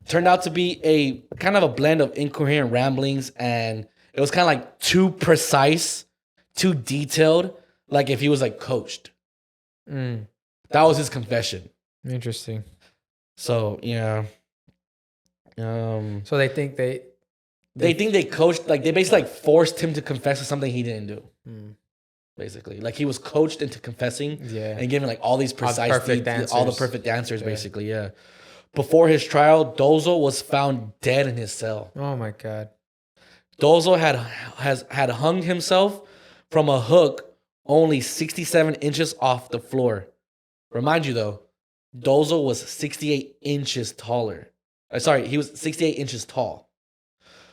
turned out to be a kind of a blend of incoherent ramblings, and it was kind of like too precise, too detailed, like if he was like coached. That was his confession. Interesting. So, yeah. So they think They think they coached, like they basically like forced him to confess to something he didn't do. Basically, like he was coached into confessing, Yeah. and given like all these precise, perfect all the answers. perfect answers, basically, yeah. Before his trial, Dolzel was found dead in his cell. Oh my god. Dolzel had hung himself from a hook only 67 inches off the floor. Remind you though, Dozel was 68 inches taller. Sorry, he was 68 inches tall.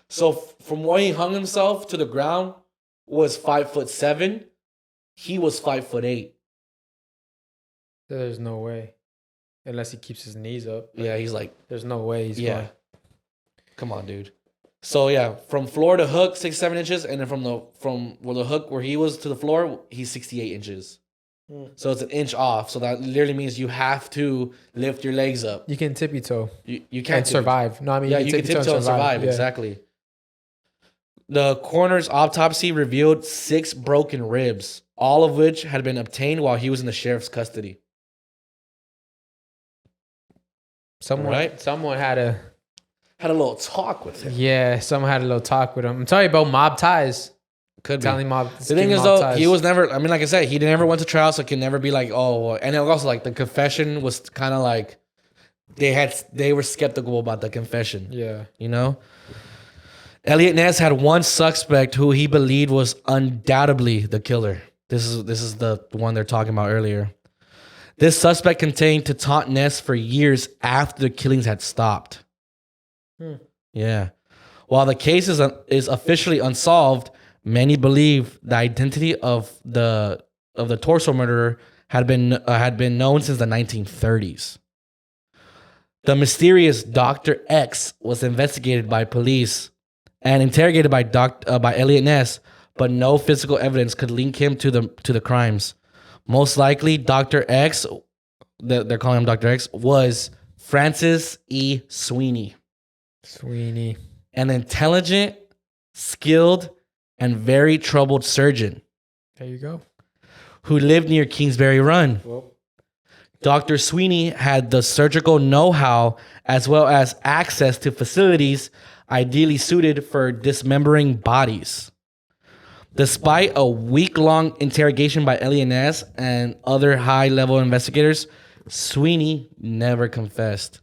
So from where he hung himself to the ground was 5'7". He was 5'8". There's no way. Unless he keeps his knees up. Yeah, he's like, there's no way he's going. Come on, dude. So yeah, from floor to hook, 6-7 inches, and then from where the hook where he was to the floor, he's 68 inches. So it's an inch off. So that literally means you have to lift your legs up. You can tippy toe. You can't survive. No, I mean, you can tiptoe and survive. Yeah. Exactly. The coroner's autopsy revealed 6 broken ribs, all of which had been obtained while he was in the sheriff's custody. Someone had a little talk with him. Yeah, someone had a little talk with him. I'm telling you about mob ties. Could be. The thing is, though, he was never, I mean, like I said, he never went to trial, so it can never be like, oh, and it also, like, the confession was kind of like, they were skeptical about the confession. Yeah. You know? Elliot Ness had one suspect who he believed was undoubtedly the killer. This is the one they're talking about earlier. This suspect continued to taunt Ness for years after the killings had stopped. Yeah. While the case is officially unsolved, many believe the identity of the torso murderer had been known since the 1930s. The mysterious Dr. X was investigated by police and interrogated by Elliot Ness, but no physical evidence could link him to the crimes. Most likely, Dr. X, they're calling him Dr. X, was Francis E. Sweeney. An intelligent, skilled, and very troubled surgeon. There you go. Who lived near Kingsbury Run. Well. Dr. Sweeney had the surgical know-how as well as access to facilities ideally suited for dismembering bodies. Despite a week-long interrogation by Elliot Ness and other high-level investigators, Sweeney never confessed.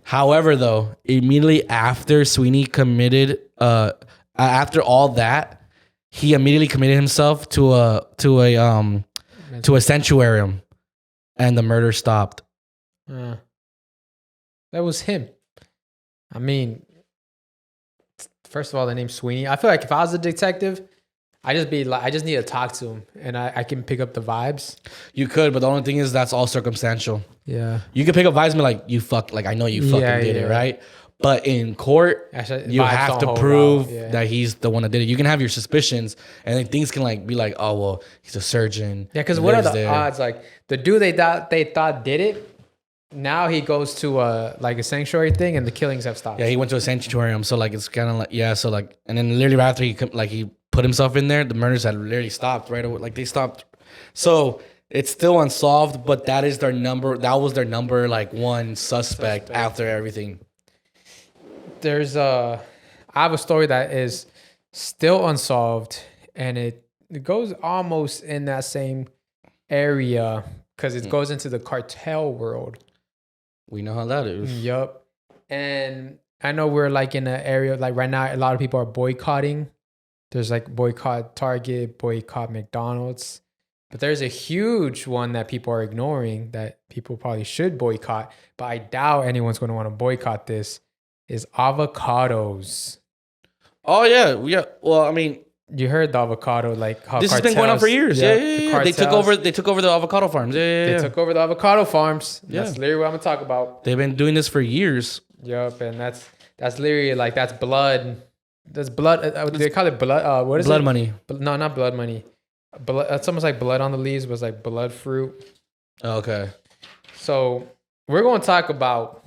However, though, immediately after Sweeney committed, after all that, he immediately committed himself to a sanctuarium, and the murder stopped. That was him. I mean, first of all, the name's Sweeney. I feel like if I was a detective, I just need to talk to him, and I can pick up the vibes. You could, but the only thing is that's all circumstantial. Yeah, you could pick up vibes and be like, you fuck, like I know you fucking did it, right? But in court, you have to prove that he's the one that did it. You can have your suspicions, and then things can like be like, oh well, he's a surgeon. Yeah, because what are the odds? Like the dude they thought did it. Now he goes to like a sanctuary thing, and the killings have stopped. Yeah, he went to a sanctuarium, so like it's kind of like so like, and then literally after he put himself in there, the murders had literally stopped right away. Like they stopped. So it's still unsolved, but that is their number. That was their number like one suspect after everything. I have a story that is still unsolved, and it goes almost in that same area because it goes into the cartel world. We know how that is. Yup. And I know we're like in an area like right now, a lot of people are boycotting. There's like boycott Target, boycott McDonald's. But there's a huge one that people are ignoring that people probably should boycott. But I doubt anyone's going to want to boycott this. Is avocados. Oh yeah. Well, I mean, you heard the avocado, like how this has been going on for years. Yeah. They took over the avocado farms. They took over the avocado farms. Yeah. That's literally what I'm gonna talk about. They've been doing this for years. Yup, and that's literally like that's blood. That's blood. They call it blood. What is blood it? Money. No, not blood money. Blood. It's almost like blood on the leaves. Was like blood fruit. Okay. So we're gonna talk about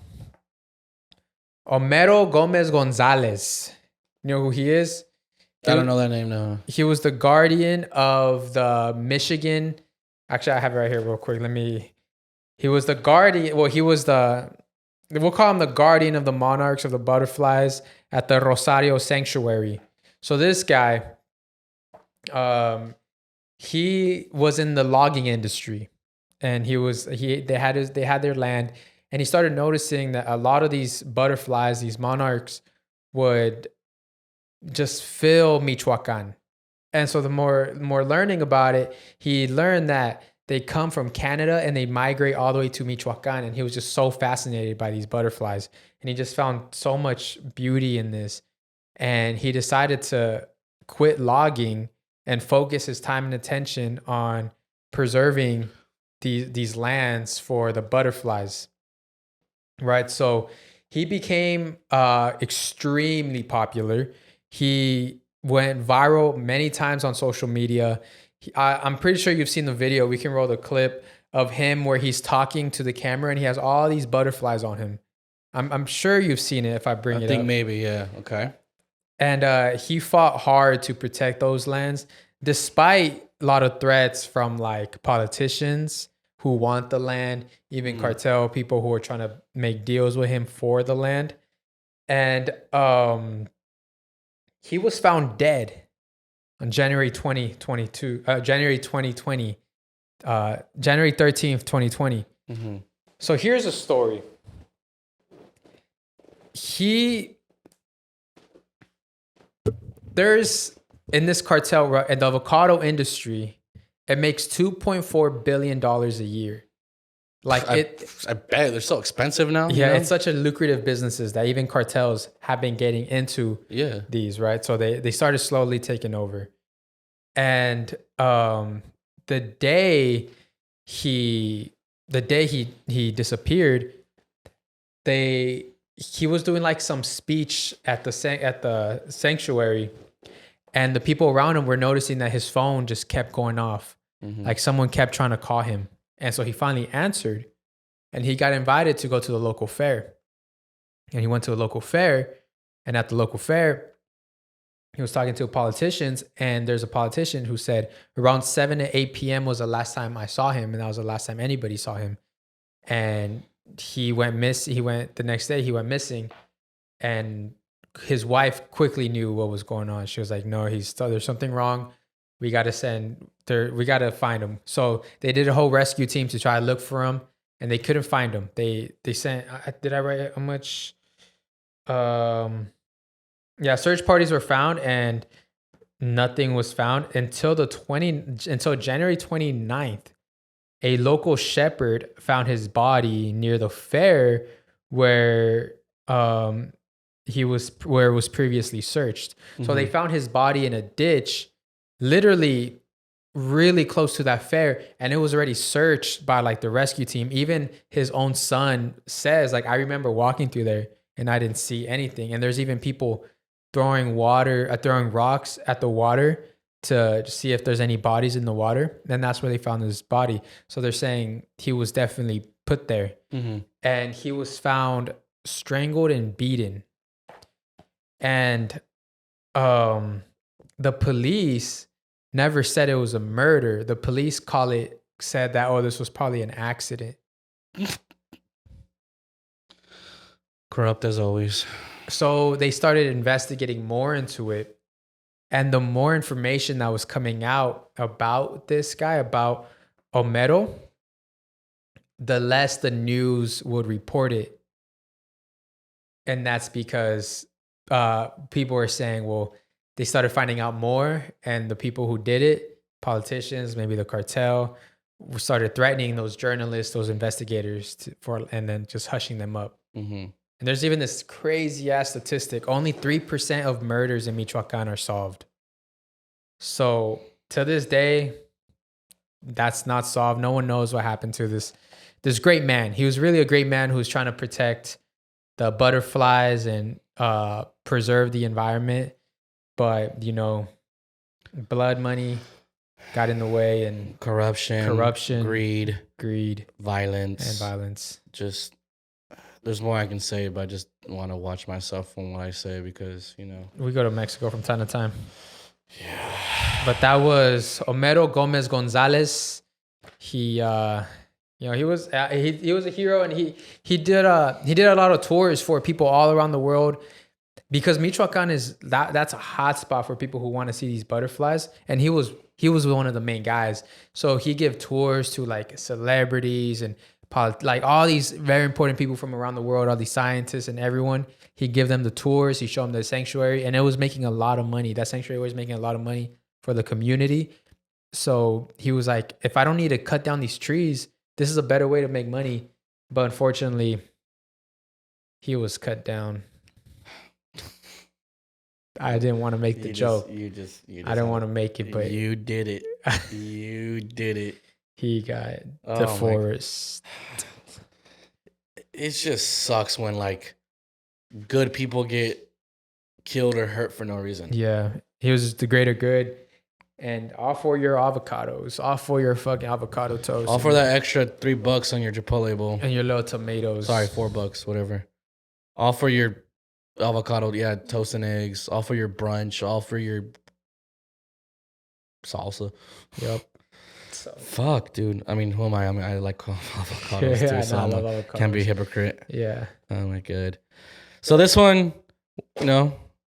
Homero Gomez Gonzalez. You know who he is? I don't know that name, no. He was the guardian of the Michigan. Actually, I have it right here real quick. He was the guardian. Well, we'll call him the guardian of the monarchs of the butterflies at the Rosario Sanctuary. So this guy, he was in the logging industry, and they had their land, and he started noticing that a lot of these butterflies, these monarchs, would just fill Michoacan. And so the more learning about it, he learned that they come from Canada and they migrate all the way to Michoacan. And he was just so fascinated by these butterflies. And he just found so much beauty in this. And he decided to quit logging and focus his time and attention on preserving these lands for the butterflies. Right. So he became extremely popular. He went viral many times on social media. I'm pretty sure you've seen the video. We can roll the clip of him where he's talking to the camera and he has all these butterflies on him. I'm sure you've seen it if I bring it up. I think maybe, yeah. Okay. And he fought hard to protect those lands, despite a lot of threats from like politicians who want the land, even cartel people who are trying to make deals with him for the land. And he was found dead on January 2020, January 13th, 2020. So here's a story. There's in this cartel, in the avocado industry, it makes $2.4 billion a year. Like I bet they're so expensive now. Yeah, it's such a lucrative businesses that even cartels have been getting into these, right? So they started slowly taking over. And the day he disappeared, he was doing like some speech at the sanctuary, and the people around him were noticing that his phone just kept going off. Like someone kept trying to call him. And so he finally answered, and he got invited to go to the local fair. And he went to a local fair, and at the local fair, he was talking to politicians, and there's a politician who said around 7 to 8 p.m. was the last time I saw him, and that was the last time anybody saw him. And the next day he went missing, and his wife quickly knew what was going on. She was like, no, there's something wrong. We got to find him. So they did a whole rescue team to try to look for him, and they couldn't find him. They sent, did I write how much? Search parties were found and nothing was found until January 29th. A local shepherd found his body near the fair where it was previously searched. So they found his body in a ditch, literally really close to that fair, and it was already searched by like the rescue team. Even his own son says, like, I remember walking through there and I didn't see anything. And there's even people throwing rocks at the water to see if there's any bodies in the water. And that's where they found his body. So they're saying he was definitely put there. And he was found strangled and beaten. And the police never said it was a murder. The police said that, this was probably an accident. Corrupt as always. So they started investigating more into it. And the more information that was coming out about this guy, about Homero, the less the news would report it. And that's because people were saying, well, they started finding out more, and the people who did it, politicians, maybe the cartel, started threatening those journalists, those investigators, and then just hushing them up. And there's even this crazy ass statistic: only 3% of murders in Michoacan are solved. So to this day, that's not solved. No one knows what happened to this great man. He was really a great man who was trying to protect the butterflies and preserve the environment. But, blood money got in the way, and corruption, greed, violence. Just, there's more I can say, but I just want to watch myself from what I say because, we go to Mexico from time to time. Yeah. But that was Homero Gomez Gonzalez. He was a hero, and he did a lot of tours for people all around the world, because Michoacan that's a hot spot for people who want to see these butterflies. And he was one of the main guys. So he gave tours to like celebrities and like all these very important people from around the world, all these scientists and everyone. He'd give them the tours. He showed them the sanctuary, and it was making a lot of money. That sanctuary was making a lot of money for the community. So he was like, if I don't need to cut down these trees, this is a better way to make money. But unfortunately, he was cut down. I didn't want to make the joke. You just I didn't want to make it, but you did it. You did it. He got the forest. It just sucks when like good people get killed or hurt for no reason. Yeah, he was the greater good. And all for your avocados, all for your fucking avocado toast, all for that extra $3 on your Chipotle bowl and your little tomatoes. Sorry, $4, whatever. All for your avocado, toast and eggs. All for your brunch. All for your salsa. Yep. So. Fuck, dude. I mean, who am I? I mean, I like avocados too, so I love avocados. Can't be a hypocrite. Yeah. Oh my god. So this one,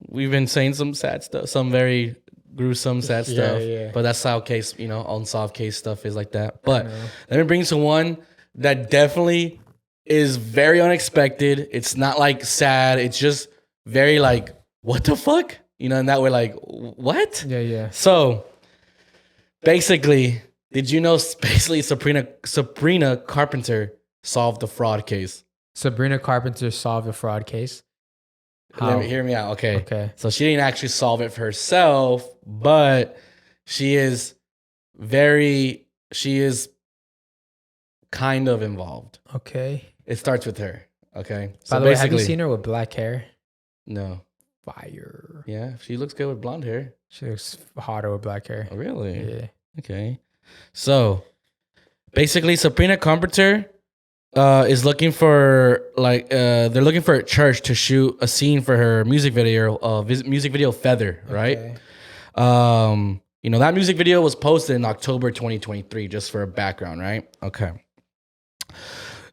we've been saying some sad stuff, some very gruesome, sad stuff. Yeah. But that's how case, unsolved case stuff is like that. But let me bring you to one that definitely is very unexpected. It's not like sad. It's just very like, what the fuck? And that we're like, what? Yeah. So basically, did you know basically Sabrina Carpenter solved the fraud case? Sabrina Carpenter solved the fraud case? Hear me out. Okay. So she didn't actually solve it for herself, but she is kind of involved. Okay. It starts with her. Okay. So by the way, have you seen her with black hair? No. Fire. Yeah, she looks good with blonde hair. She looks hotter with black hair. Oh, really? Yeah. Okay. So basically, Sabrina Carpenter is looking for they're looking for a church to shoot a scene for her music video, Feather, right? Okay. That music video was posted in October 2023, just for a background, right? Okay.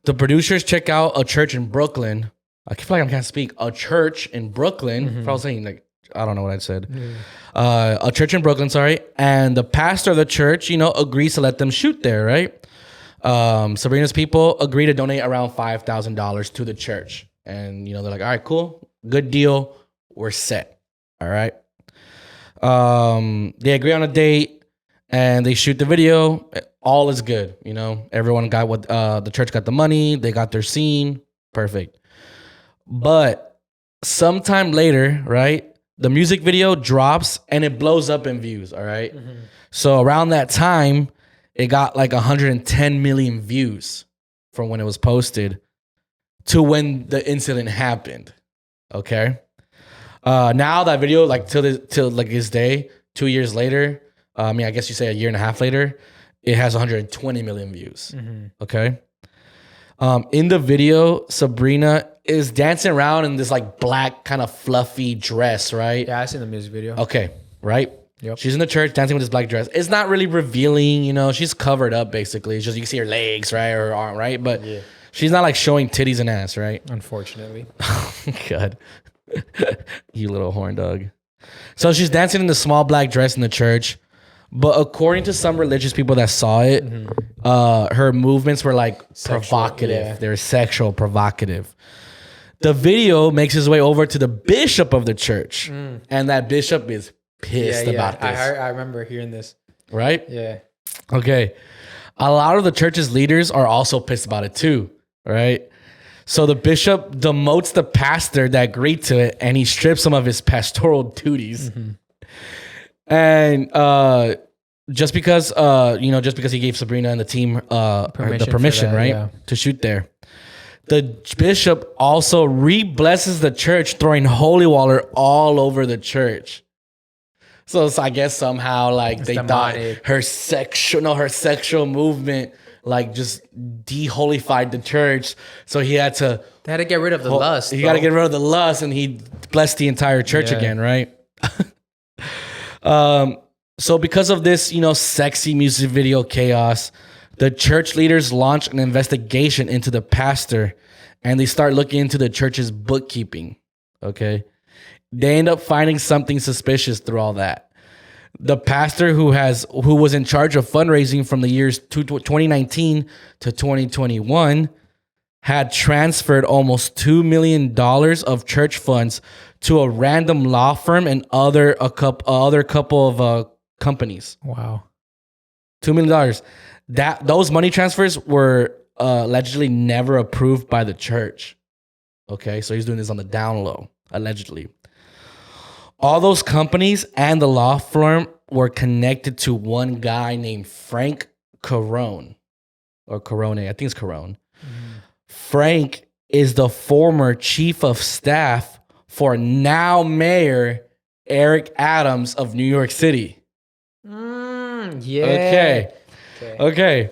The producers check out a church in Brooklyn. I feel like I can't speak. A church in Brooklyn. Mm-hmm. If I was saying I don't know what I said. A church in Brooklyn, sorry. And the pastor of the church, agrees to let them shoot there, right? Sabrina's people agree to donate around $5,000 to the church. And, they're like, all right, cool. Good deal. We're set. All right. They agree on a date and they shoot the video. All is good. Everyone got what, the church got the money. They got their scene. Perfect. But sometime later, right, the music video drops and it blows up in views. All right. Mm-hmm. So around that time, it got like 110 million views from when it was posted to when the incident happened. Okay. Now that video, till this day, 2 years later, I guess you say a year and a half later, it has 120 million views. Mm-hmm. Okay. In the video, Sabrina is dancing around in this like black kind of fluffy dress, right? Yeah, I seen the music video. Okay, right? Yep. She's in the church dancing with this black dress. It's not really revealing, she's covered up basically. It's just you can see her legs, right? Or her arm, right? But she's not like showing titties and ass, right? Unfortunately. God. You little horn dog. So she's dancing in the small black dress in the church. But according to some religious people that saw it, her movements were like sexual, provocative. Yeah. They're sexual, provocative. The video makes its way over to the bishop of the church. And that bishop is pissed about this. I remember hearing this. Right? Yeah. Okay. A lot of the church's leaders are also pissed about it too. Right? So the bishop demotes the pastor that agreed to it and he strips some of his pastoral duties. Mm-hmm. And just because he gave Sabrina and the team the permission, right? Yeah. To shoot there. The bishop also re-blesses the church, throwing holy water all over the church. So I guess somehow they demonic. Thought her sexual movement just de-holified the church. So they had to get rid of the lust. He got to get rid of the lust, and he blessed the entire church again, right? So because of this, sexy music video chaos, the church leaders launch an investigation into the pastor and they start looking into the church's bookkeeping. Okay. They end up finding something suspicious through all that. The pastor who was in charge of fundraising from the years 2019 to 2021 had transferred almost $2 million of church funds to a random law firm and other couple of companies. Wow. $2 million. Those money transfers were allegedly never approved by the church. Okay, so he's doing this on the down low, allegedly. All those companies and the law firm were connected to one guy named Frank Carone. Or Carone, I think it's Carone. Frank is the former chief of staff for now Mayor Eric Adams of New York City. Yeah. Okay.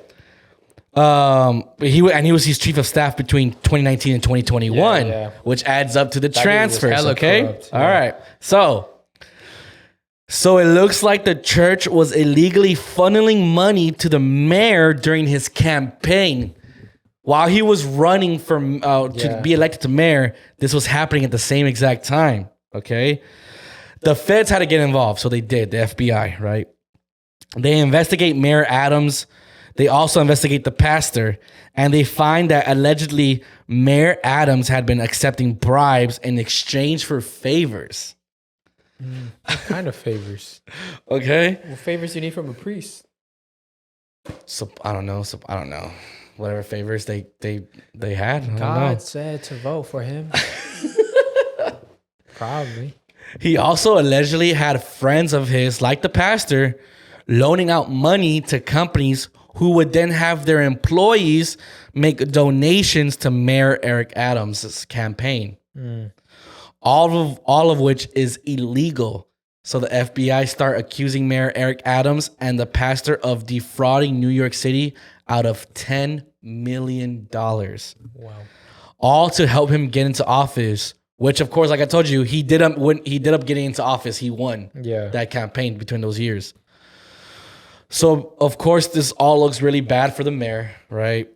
He was his chief of staff between 2019 and 2021, which adds up to the transfers. Okay. Corrupt, All right. So it looks like the church was illegally funneling money to the mayor during his campaign. While he was running to be elected to mayor, this was happening at the same exact time. Okay. The feds had to get involved. So they did, the FBI, right? They investigate Mayor Adams. They also investigate the pastor, and they find that allegedly Mayor Adams had been accepting bribes in exchange for favors. What kind of favors? Okay. What favors do you need from a priest? So I don't know. Whatever favors they had. God said to vote for him. Probably. He also allegedly had friends of his, like the pastor, loaning out money to companies who would then have their employees make donations to Mayor Eric Adams' campaign. All of which is illegal. So the FBI start accusing Mayor Eric Adams and the pastor of defrauding New York City out of $10 million. Wow. All to help him get into office, which of course, like I told you, he did up getting into office. He won that campaign between those years. So, of course, this all looks really bad for the mayor, right?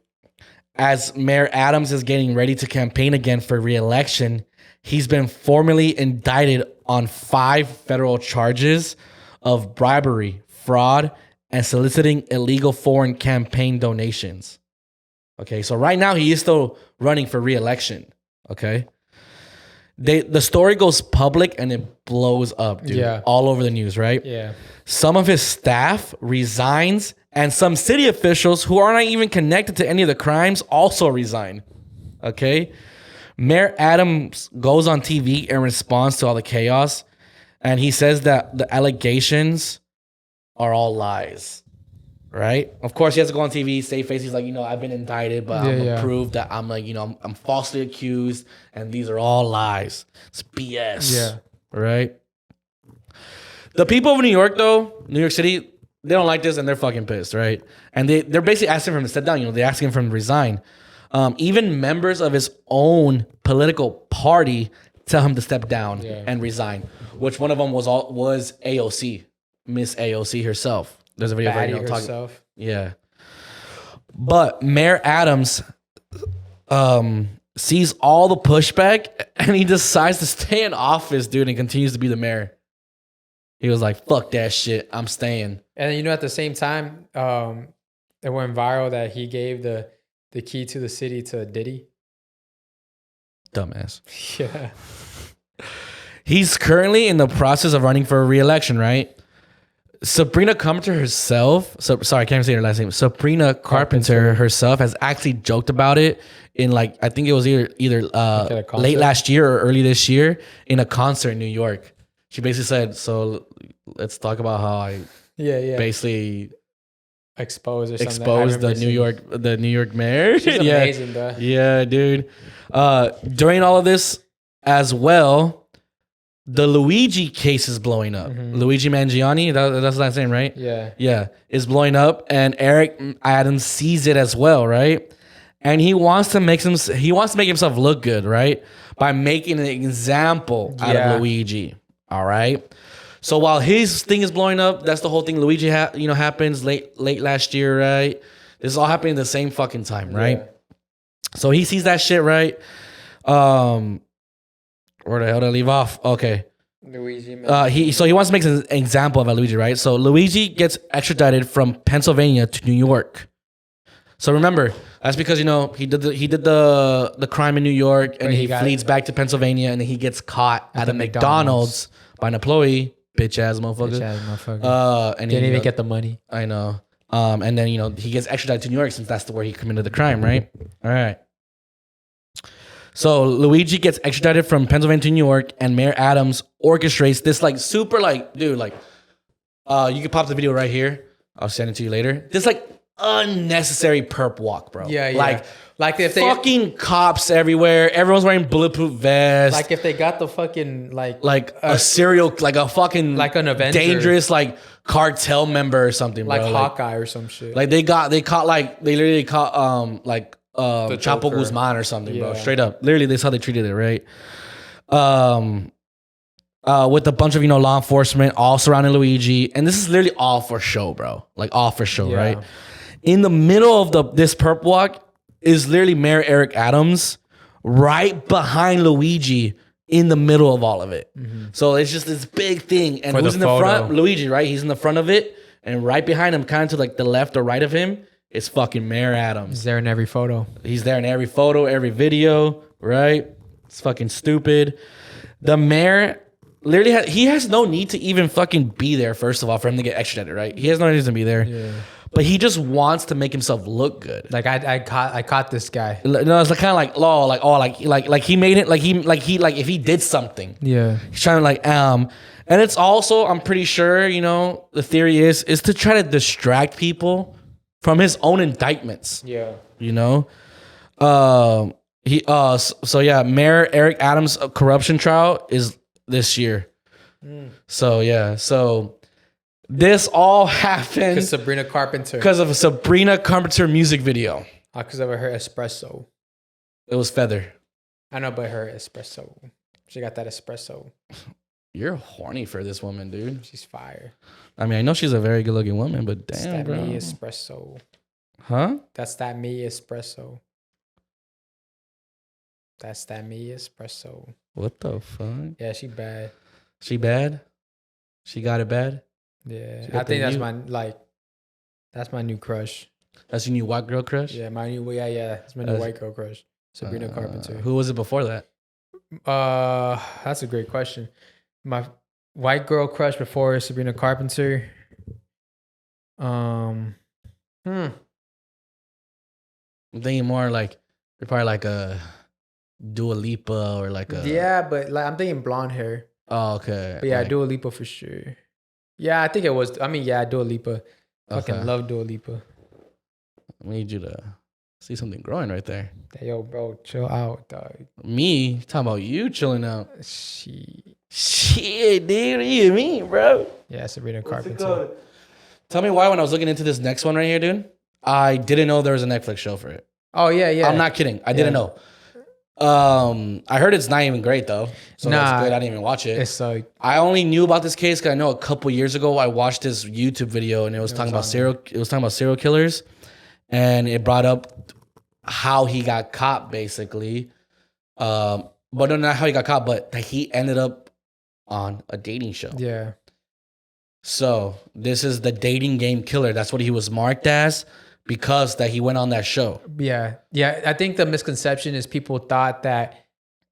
As Mayor Adams is getting ready to campaign again for re-election, he's been formally indicted on 5 federal charges of bribery, fraud, and soliciting illegal foreign campaign donations. Okay, so right now he is still running for re-election, okay? The story goes public and it blows up, dude. Yeah. All over the news, right? Yeah. Some of his staff resigns, and some city officials who are not even connected to any of the crimes also resign. Okay? Mayor Adams goes on TV in response to all the chaos, and he says that the allegations are all lies. Right? Of course, he has to go on TV, save face. He's like, I've been indicted, but I'm proved that I'm like, I'm falsely accused, and these are all lies. It's BS. Yeah. Right? The people of New York, though, New York City, they don't like this, and they're fucking pissed, right? And they're basically asking for him to step down. They're asking for him to resign. Even members of his own political party tell him to step down and resign, which one of them was AOC, Miss AOC herself. There's a video right now talking. Yeah. But Mayor Adams sees all the pushback, and he decides to stay in office, dude, and continues to be the mayor. He was like, fuck that shit. I'm staying. And at the same time, it went viral that he gave the key to the city to Diddy. Dumbass. Yeah. He's currently in the process of running for a re-election, right? Sabrina Carpenter herself, sorry, I can't even say her last name. Sabrina Carpenter herself has actually joked about it in I think it was either late last year or early this year in a concert in New York. She basically said, so let's talk about how I basically expose the New York mayor. She's amazing, bro. Yeah, dude. During all of this as well, the Luigi case is blowing up. Luigi Mangione, that's the last name, right? Yeah. Yeah, is blowing up, and Eric Adams sees it as well, right? And he wants to make himself look good, right? By making an example out of Luigi. All right. So while his thing is blowing up, that's the whole thing. Luigi happens late last year, right? This is all happening at the same fucking time, right? Yeah. So he sees that shit, right? Where the hell did I leave off? Okay. Luigi. He wants to make an example of Luigi, right? So Luigi gets extradited from Pennsylvania to New York. So remember, that's because he did the crime in New York, and he flees back to Pennsylvania, and then he gets caught at a McDonald's by an employee, bitch ass motherfucker. And he didn't even get the money. I know. And then, he gets extradited to New York since that's where he committed the crime, right? All right. So Luigi gets extradited from Pennsylvania to New York, and Mayor Adams orchestrates this like super like, dude, like, you can pop the video right here. I'll send it to you later. This like unnecessary perp walk, bro. Yeah. Like if they fucking cops everywhere. Everyone's wearing bulletproof vests. like if they got the fucking like a serial, like a fucking like an Avenger. dangerous like cartel member or something, like bro. Hawkeye or some shit. Like they literally caught Chapo Joker. Guzman or something, bro. Yeah. Straight up. Literally, that's how they treated it, right? With a bunch of, law enforcement all surrounding Luigi. And this is literally all for show, bro. Like all for show, right? In the middle of this perp walk is literally Mayor Eric Adams right behind Luigi in the middle of all of it. So it's just this big thing. And For who's the in the photo. front? Luigi, right? He's in the front of it. And right behind him, kind of to like the left or right of him, is fucking Mayor Adams. He's there in every photo. He's there in every photo, every video, right? It's fucking stupid. The mayor literally he has no need to even fucking be there, first of all, for him to get extradited, right? He has no reason to be there. Yeah. But he just wants to make himself look good. Like I caught this guy. No, it's like kind of like law, like he made it like if he did something. Yeah. He's trying to and it's also, I'm pretty sure, the theory is to try to distract people from his own indictments. Yeah. So yeah, Mayor Eric Adams' corruption trial is this year. So yeah, this all happened Because Sabrina Carpenter. because of a Sabrina Carpenter music video. Because of her espresso. It was Feather. I know, but her espresso. She got that espresso. You're horny for this woman, dude. She's fire. I mean, I know she's a very good-looking woman, but That's damn, that bro. me espresso. Huh? That's that me espresso. That's that me espresso. What the fuck? Yeah, she bad. She bad? She got it bad? Yeah, She I got think the that's U? that's my new crush. That's your new white girl crush? Yeah, that's my new white girl crush. Sabrina Carpenter. Who was it before that? That's a great question. My white girl crush before Sabrina Carpenter. I'm thinking more like you're probably like a Dua Lipa or like a Yeah, but like I'm thinking blonde hair. Oh, okay. But yeah, like, Dua Lipa for sure. Yeah, I think it was. I mean, yeah, Dua Lipa. Fucking Okay. love Dua Lipa. I need you to see something growing right there. Hey, yo, bro, chill out, dog. Me talking about you chilling out. Shit, dude, what do you mean, bro? Yeah, Sabrina Carpenter. Tell me why when I was looking into this next one right here, dude, I didn't know there was a Netflix show for it. Oh yeah, yeah. I'm not kidding. I didn't know. I heard it's not even great though. So Nah, that's good. I didn't even watch it. It's I only knew about this case because I know a couple years ago I watched this YouTube video and it was talking about serial killers, and it brought up how he got caught basically. But no, not how he got caught, but that he ended up on a dating show. yeah. So this is the dating game killer. That's what he was marked as because that he went on that show. Yeah. Yeah. I think the misconception is people thought that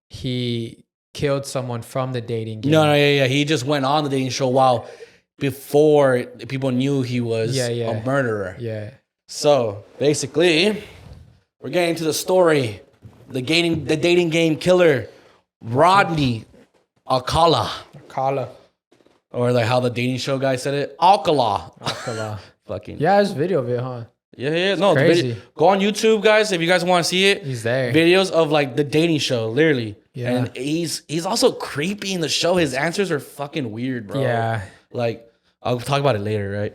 he killed someone from the dating game. No, yeah. He just went on the dating show while before people knew he was a murderer. Yeah. So basically, we're getting to the story. The dating game killer, Rodney Alcala. Kala. Or like how the dating show guy said it, Alcala. Alcala. Fucking Yeah, there's video of it, huh? yeah. No, the crazy. video, go on YouTube, guys, if you guys want to see it. He's there. Videos of like the dating show, literally. Yeah. And he's also creepy in the show. His answers are fucking weird, bro. Yeah. Like, I'll talk about it later, right?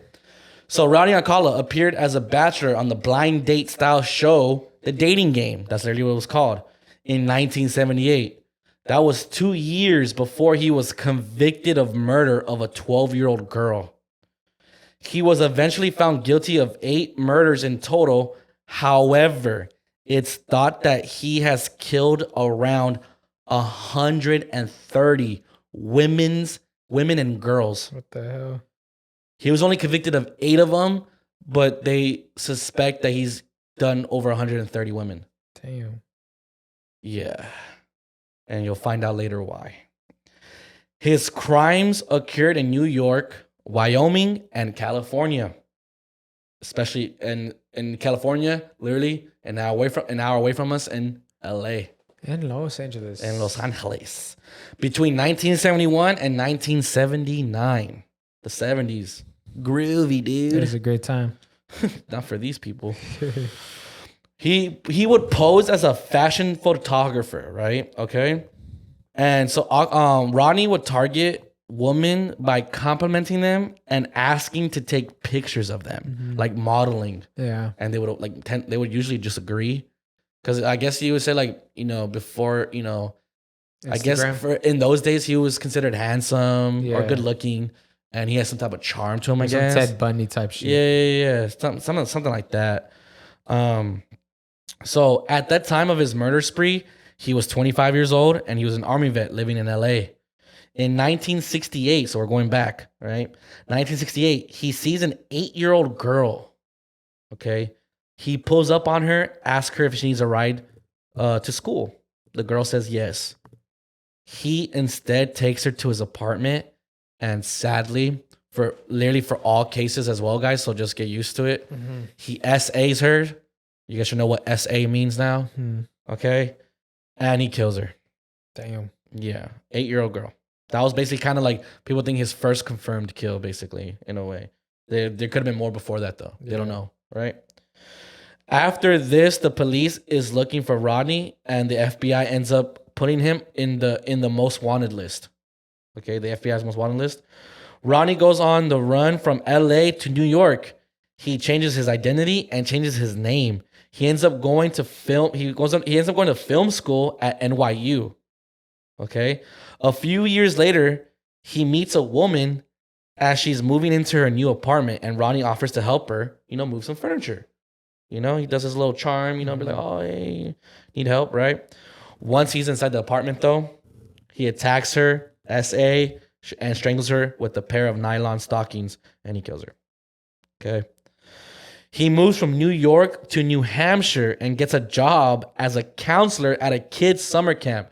So Rodney Alcala appeared as a bachelor on the blind date style show, The Dating Game. That's literally what it was called. In 1978. That was 2 years before he was convicted of murder of a 12-year-old girl. He was eventually found guilty of 8 murders in total. However, it's thought that he has killed around 130 women and girls. What the hell? He was only convicted of 8 of them, but they suspect that he's done over 130 women. Damn. Yeah. And you'll find out later why. His crimes occurred in New York, Wyoming, and California. especially in California, literally an hour away from us in LA. In Los Angeles. In Los Angeles. Between 1971 and 1979. The 70s. Groovy, dude. It was a great time. Not for these people. He would pose as a fashion photographer, right? Okay. And so Ronnie would target women by complimenting them and asking to take pictures of them, like modeling. Yeah. And they would they would usually just agree. Because I guess he would say, like, you know, before, you know, Instagram. I guess in those days he was considered handsome or good looking, and he has some type of charm to him. I guess Ted Bundy type shit. Yeah. Something like that. So at that time of his murder spree, he was 25 years old, and he was an army vet living in LA. In 1968, so we're going back, right? 1968, he sees an 8-year-old girl. Okay. He pulls up on her, asks her if she needs a ride to school. The girl says yes. He instead takes her to his apartment, and sadly, for all cases as well, guys, so just get used to it. He SAs her. You guys should know what SA means now. Okay? And he kills her. Damn. Yeah. 8-year-old girl. That was basically kind of like, people think his first confirmed kill, basically, in a way. There could have been more before that, though. They don't know, right? After this, the police is looking for Rodney, and the FBI ends up putting him in the most wanted list. Okay, the FBI's most wanted list. Rodney goes on the run from LA to New York. He changes his identity and changes his name. He ends up going to film. He ends up going to film school at NYU. Okay, a few years later, he meets a woman as she's moving into her new apartment, and Rodney offers to help her, move some furniture. He does his little charm, be like, oh, hey, need help, right? Once he's inside the apartment, though, he attacks her, SA, and strangles her with a pair of nylon stockings, and he kills her. Okay. He moves from New York to New Hampshire and gets a job as a counselor at a kid's summer camp.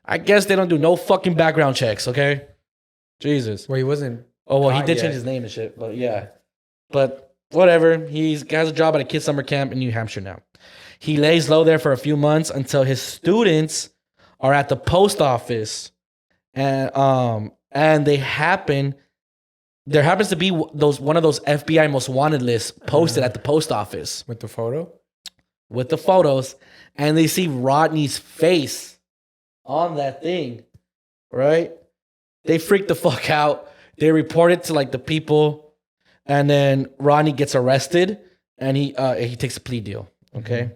I guess they don't do no fucking background checks, okay? Jesus. Well, he wasn't. Oh, well, he did change his name and shit, but yeah. But whatever. He has a job at a kid's summer camp in New Hampshire now. He lays low there for a few months until his students are at the post office, and there happens to be one of those FBI most wanted lists posted at the post office With the photo? with the photos, and they see Rodney's face on that thing, right? They freak the fuck out. They report it to like the people, and then Rodney gets arrested, and he takes a plea deal. Okay,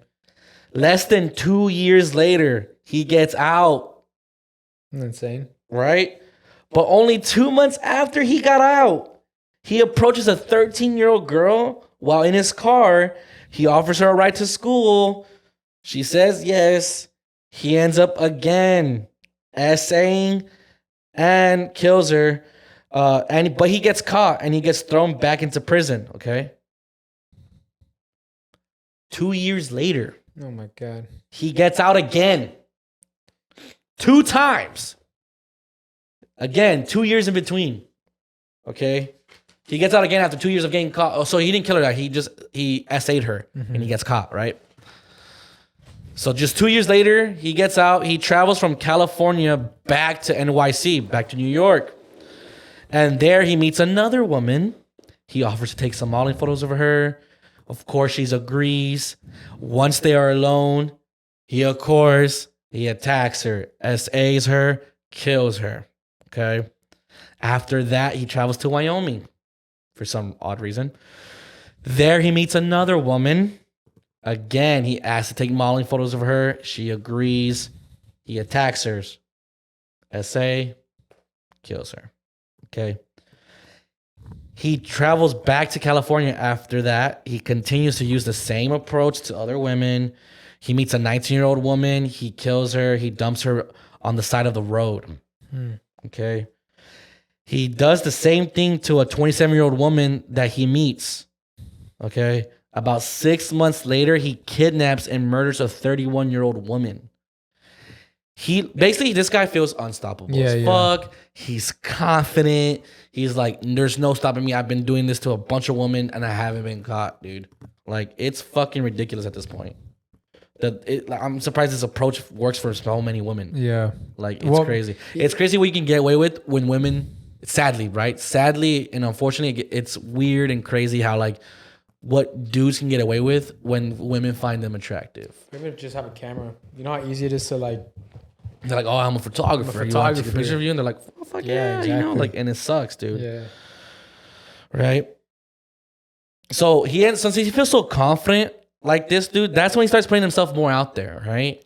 less than 2 years later, he gets out. Insane, right? But only 2 months after he got out, he approaches a 13-year-old girl while in his car. He offers her a ride to school. She says yes. He ends up again essaying and kills her. But he gets caught and he gets thrown back into prison. Okay. 2 years later. Oh my God. He gets out again. 2 times. Again, 2 years in between. Okay. He gets out again after 2 years of getting caught. Oh, so he didn't kill her. He essayed her and he gets caught, right? So just 2 years later, he gets out. He travels from California back to NYC, back to New York. And there he meets another woman. He offers to take some modeling photos of her. Of course, she agrees. Once they are alone, he attacks her, SAs her, kills her. Okay. After that, he travels to Wyoming for some odd reason. There he meets another woman. Again, he asks to take modeling photos of her. She agrees. He attacks her. SA, kills her. Okay. He travels back to California after that. He continues to use the same approach to other women. He meets a 19-year-old woman. He kills her. He dumps her on the side of the road. Okay. He does the same thing to a 27-year-old woman that he meets. Okay. About 6 months later, he kidnaps and murders a 31-year-old woman. this guy feels unstoppable as fuck. He's confident. He's like, there's no stopping me. I've been doing this to a bunch of women and I haven't been caught, dude. Like, it's fucking ridiculous at this point. I'm surprised this approach works for so many women. Yeah. Like, it's crazy. It's crazy what you can get away with when women, sadly, right? Sadly and unfortunately, it's weird and crazy how, like, what dudes can get away with when women find them attractive. Maybe just have a camera. You know how easy it is to, like... They're like, oh, I'm a photographer. You want to take a picture of you? And they're like, oh, fuck yeah, exactly. You know? Like, and it sucks, dude. Yeah. Right? So, since he feels so confident like this, dude, that's when he starts putting himself more out there, right?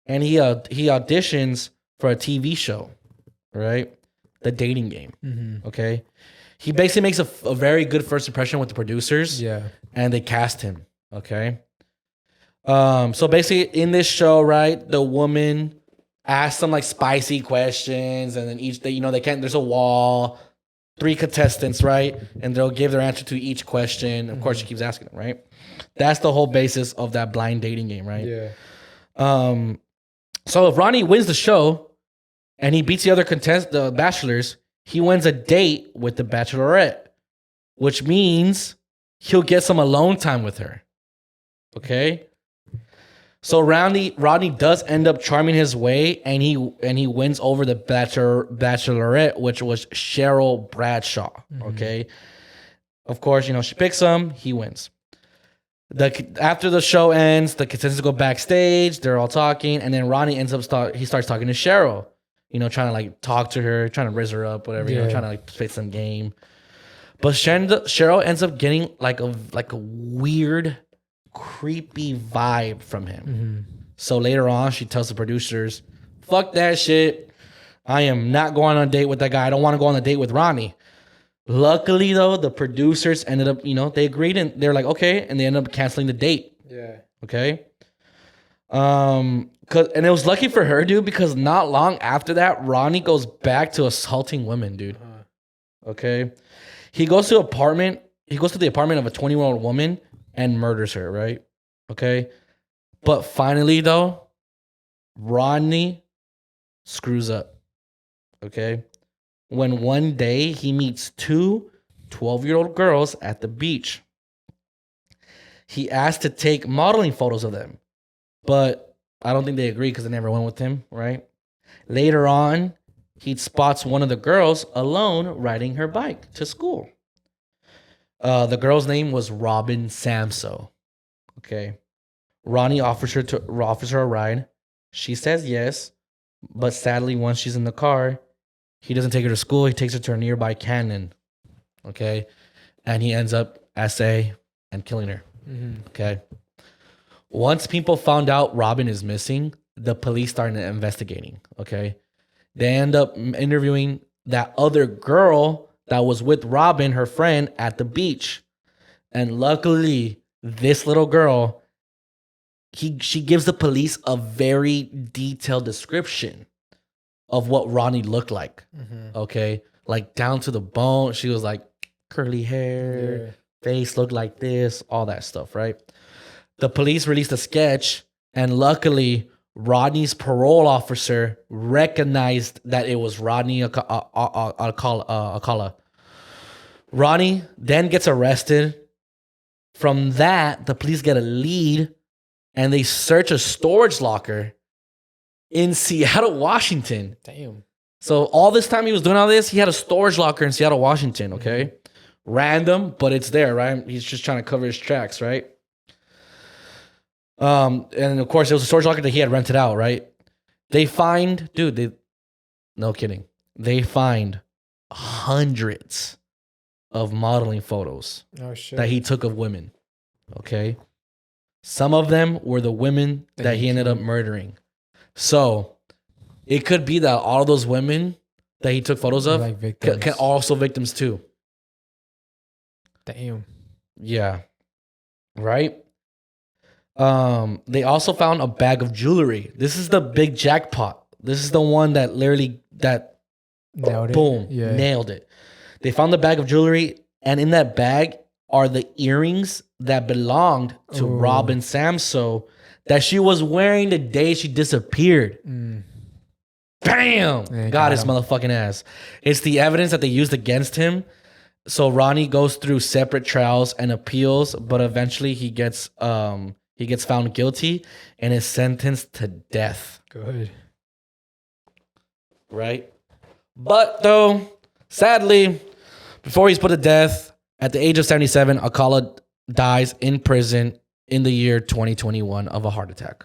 And he auditions for a TV show, right? The Dating Game, okay? He basically makes a very good first impression with the producers. Yeah. And they cast him, okay? So basically in this show, right, the woman asks some like spicy questions and then there's a wall, 3 contestants, right? And they'll give their answer to each question. Of course, she keeps asking them, right? That's the whole basis of that blind dating game, right? Yeah. So if Ronnie wins the show and he beats the bachelors, he wins a date with the bachelorette, which means he'll get some alone time with her. Okay? So Rodney does end up charming his way, and he wins over the bachelorette, which was Cheryl Bradshaw. Okay? Of course, she picks him, he wins. After the show ends, the contestants go backstage, they're all talking, and then Ronnie starts talking to Cheryl. Trying to like talk to her, trying to raise her up, whatever. Trying to like play some game. But Cheryl ends up getting like a weird, creepy vibe from him. So later on, she tells the producers, "Fuck that shit. I am not going on a date with that guy. I don't want to go on a date with Ronnie." Luckily, though, the producers ended up, they agreed and they're like, okay, and they ended up canceling the date. Yeah. Okay. And it was lucky for her, dude, because not long after that, Ronnie goes back to assaulting women, dude. Okay. He goes to the apartment of a 20-year-old woman and murders her, right? Okay. But finally, though, Ronnie screws up. Okay. When one day he meets 2 12-year-old girls at the beach. He asked to take modeling photos of them, but I don't think they agreed because they never went with him, right? Later on, he spots one of the girls alone riding her bike to school. The girl's name was Robin Samso. Okay. Ronnie offers her a ride. She says yes, but sadly, once she's in the car, he doesn't take her to school. He takes her to a nearby canyon. Okay. And he ends up SA and killing her. Okay. Once people found out Robin is missing, the police started investigating, okay? They end up interviewing that other girl that was with Robin, her friend, at the beach. And luckily, this little girl, she gives the police a very detailed description of what Ronnie looked like, okay? Like down to the bone. She was like curly hair, face looked like this, all that stuff, right? The police released a sketch, and luckily, Rodney's parole officer recognized that it was Rodney Alcala. Ronnie then gets arrested. From that, the police get a lead, and they search a storage locker in Seattle, Washington. Damn. So all this time he was doing all this, he had a storage locker in Seattle, Washington, okay? Random, but it's there, right? He's just trying to cover his tracks, right? And of course, it was a storage locker that he had rented out, right? They find, no kidding. They find hundreds of modeling photos that he took of women, okay? Some of them were the women that he ended up murdering. So it could be that all of those women that he took photos of can also victims too. Damn. Yeah. Right? They also found a bag of jewelry. This is the big jackpot. This is the one that literally nailed it. They found the bag of jewelry, and in that bag are the earrings that belonged to Robin Samso that she was wearing the day she disappeared. Bam! Yeah, got his him. motherfucking ass. It's the evidence that they used against him. So Ronnie goes through separate trials and appeals, but eventually he gets found guilty and is sentenced to death. Good. Right? But though, sadly, before he's put to death, at the age of 77, Alcala dies in prison in the year 2021 of a heart attack.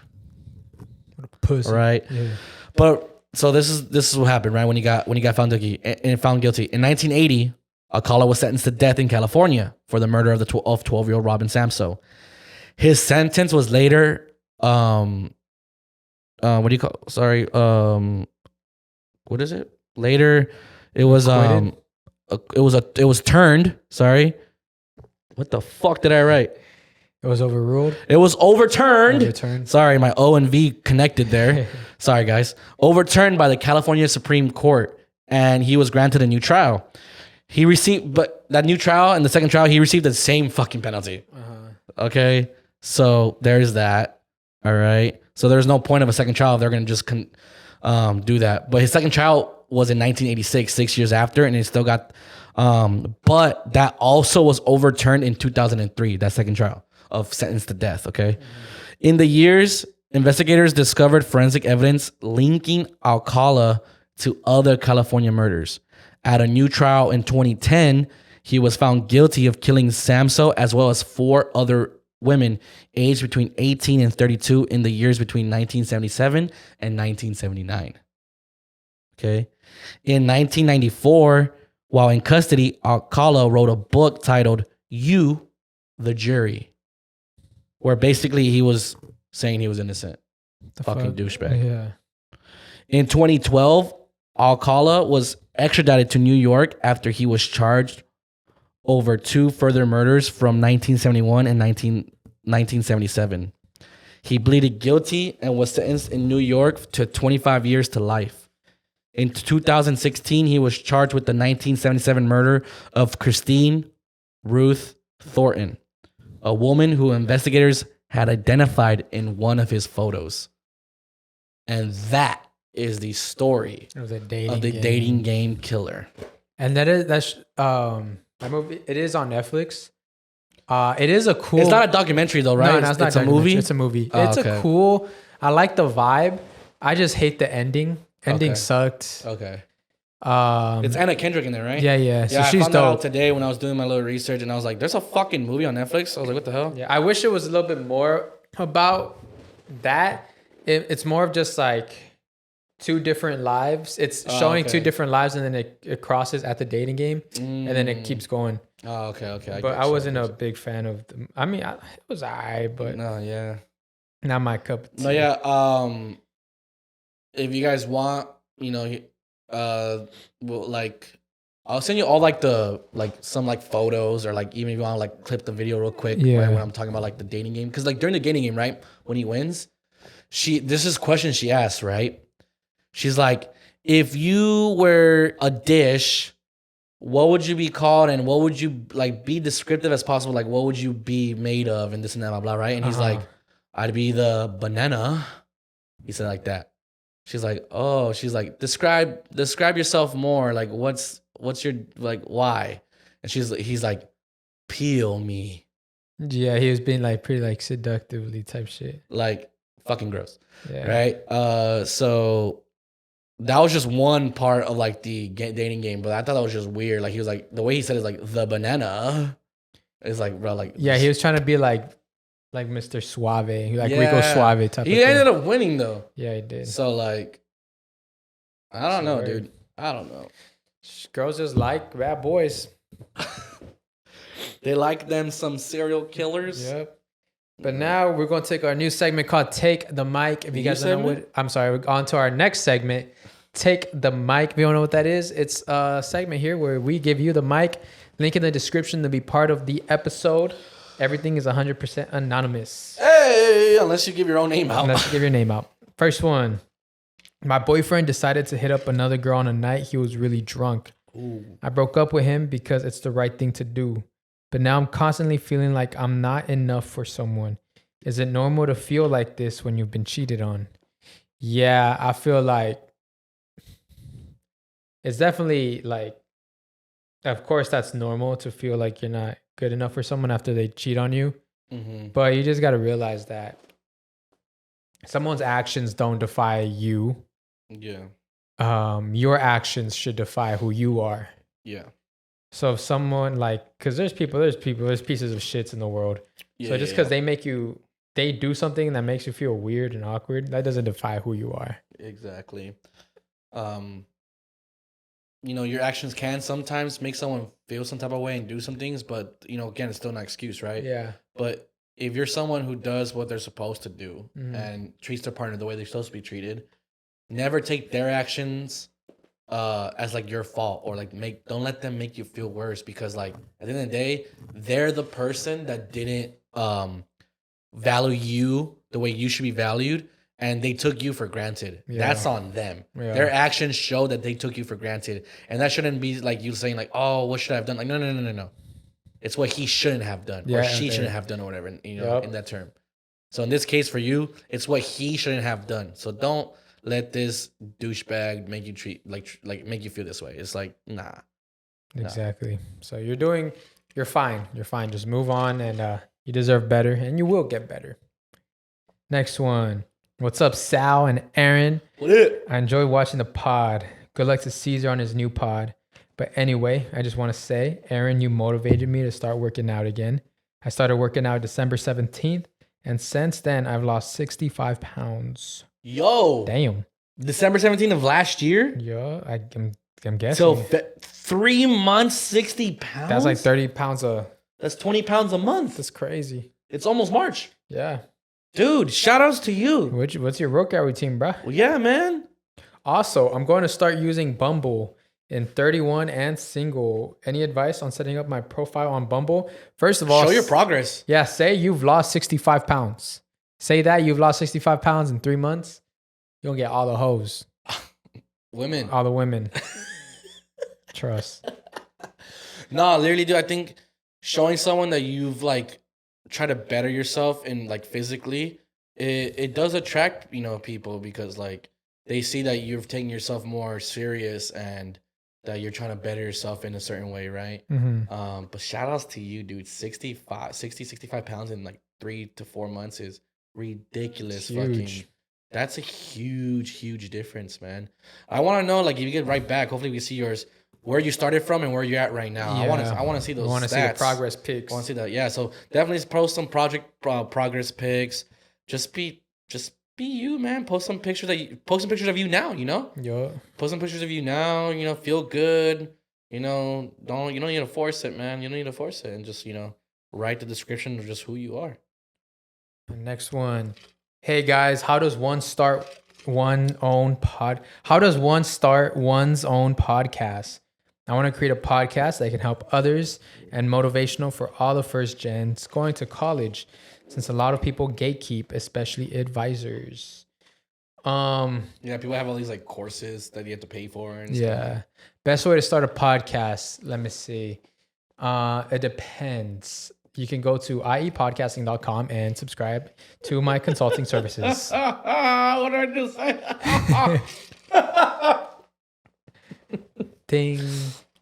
Pussy. Right? Yeah. But so this is what happened, right? When he got found guilty. In 1980, Alcala was sentenced to death in California for the murder of 12-year-old Robin Samso. His sentence was later what do you call? Sorry, what is it? Later, it was it was turned. Sorry, what the fuck did I write? It was overruled. It was overturned. Overturned. Sorry, my O and V connected there. Sorry, guys. Overturned by the California Supreme Court, and he was granted a new trial. He received, but that new trial and the second trial, he received the same fucking penalty. Okay, so there's that. All right. So there's no point of a second trial if they're gonna just do that. But his second trial was in 1986, 6 years after, and it still got. But that also was overturned in 2003. That second trial of sentence to death. Okay. In the years, investigators discovered forensic evidence linking Alcala to other California murders. At a new trial in 2010, he was found guilty of killing Samso as well as 4 other women aged between 18 and 32 in the years between 1977 and 1979. Okay. In 1994, while in custody, Alcala wrote a book titled You, the Jury, where basically he was saying he was innocent. Fucking douchebag. Yeah. In 2012, Alcala was extradited to New York after he was charged over 2 further murders from 1971 and 1977. He pleaded guilty and was sentenced in New York to 25 years to life. In 2016, he was charged with the 1977 murder of Christine Ruth Thornton, a woman who investigators had identified in one of his photos. And that is the story It was a of dating the game. dating game killer. And that's that movie. It is on Netflix. It is a cool. It's not a documentary though, right? No, it's not a movie. It's a movie. Oh, It's okay. a cool. I like the vibe. I just hate the ending. Ending Okay. sucked. Okay. Um, It's Anna Kendrick in there, right? yeah. So Yeah, I she's found that out dope. today when I was doing my little research, and I was like, "There's a fucking movie on Netflix." I was like, "What the hell?" Yeah, I wish it was a little bit more about that. It's more of just like 2 different lives. It's showing okay. 2 different lives, and then it crosses at the dating game, and then it keeps going. Oh, okay. But I wasn't a big fan of. I mean, it was alright, but No, yeah. not my cup of tea. No, yeah. If you guys want, well, like, I'll send you all some photos, or like even if you want to like clip the video real quick, Yeah. right, when I'm talking about like the dating game, because like during the dating game, right, when he wins, this is question she asks, right? She's like, if you were a dish, what would you be called, and what would you like be descriptive as possible? Like, what would you be made of, and this and that, blah blah, right? And he's like, I'd be the banana. He said like that. She's like, oh, she's like, describe yourself more. Like, what's your like why? And he's like, peel me. Yeah, he was being like pretty like seductively type shit. Like fucking gross. Yeah. Right. So that was just one part of like the dating game, but I thought that was just weird. Like he was like, the way he said it is like the banana. It's like, bro, like, Yeah, he was trying to be like Mr. Suave, like Rico Suave type. He of ended thing. up winning though. Yeah, he did. So like, I don't know, Word. dude. I don't know. Girls just like bad boys. They like them some serial killers. Yep. But now we're going to take our new segment called Take the Mic. If you guys don't know what, I'm sorry, we're on to our next segment, Take the Mic. If you don't know what that is, it's a segment here where we give you the mic. Link in the description to be part of the episode. Everything is 100% anonymous. Hey, unless you give your own name out. Unless you give your name out. First one. My boyfriend decided to hit up another girl on a night he was really drunk. Ooh. I broke up with him because it's the right thing to do. But now I'm constantly feeling like I'm not enough for someone. Is it normal to feel like this when you've been cheated on? Yeah, I feel like it's definitely like, of course, that's normal to feel like you're not good enough for someone after they cheat on you. Mm-hmm. But you just got to realize that someone's actions don't defy you. Yeah. Your actions should defy who you are. Yeah. So if someone like, because there's pieces of shits in the world. Yeah, so just because they do something that makes you feel weird and awkward, that doesn't defy who you are. Exactly. Your actions can sometimes make someone feel some type of way and do some things, but again, it's still not an excuse, right? Yeah. But if you're someone who does what they're supposed to do and treats their partner the way they're supposed to be treated, never take their actions as like your fault, or like don't let them make you feel worse, because like at the end of the day, they're the person that didn't value you the way you should be valued, and they took you for granted. Yeah. That's on them. Yeah. Their actions show that they took you for granted, and that shouldn't be like you saying like, oh, what should I have done? Like, no. It's what he shouldn't have done, or she shouldn't have done, or whatever, in that term. So in this case for you, it's what he shouldn't have done. So don't let this douchebag make you make you feel this way. It's like, nah. Exactly. So you're fine. You're fine. Just move on, and you deserve better, and you will get better. Next one. What's up, Sal and Aaron? I enjoy watching the pod. Good luck to Caesar on his new pod. But anyway, I just want to say, Aaron, you motivated me to start working out again. I started working out December 17th, and since then, I've lost 65 pounds. Yo. Damn. December 17th of last year? Yeah, I'm guessing. So 3 months, 60 pounds? That's like 30 pounds That's 20 pounds a month. That's crazy. It's almost March. Yeah. Dude, shout outs to you. What's your workout routine, bro? Well, yeah, man. Also, I'm going to start using Bumble in 31 and single. Any advice on setting up my profile on Bumble? First of all, show your progress. Yeah, say you've lost 65 pounds. Say that you've lost 65 pounds in 3 months. You'll get all the hoes. Women. All the women. Trust. No, literally, dude, I think showing someone that you've like tried to better yourself in like physically, it does attract, people, because like they see that you're taking yourself more serious and that you're trying to better yourself in a certain way, right? Mm-hmm. But shout outs to you, dude. 65 pounds in like 3 to 4 months is ridiculous. That's a huge difference, man. I want to know, like, if you get right back, hopefully we see yours, where you started from and where you're at right now. Yeah. I want to see those stats. I want to see the progress pics. I want to see that. Yeah, so definitely post some progress pics. Just be you, man. Post some pictures of you now, Yeah. Post some pictures of you now, feel good. You don't need to force it, man. You don't need to force it, and just, write the description of just who you are. Next one. Hey guys, how does one start one's own podcast? I want to create a podcast that can help others and motivational for all the first gens going to college, since a lot of people gatekeep, especially advisors. Yeah, people have all these like courses that you have to pay for and stuff. Best way to start a podcast, let me see. It depends. You can go to iepodcasting.com and subscribe to my consulting services. What did I just say? Ding.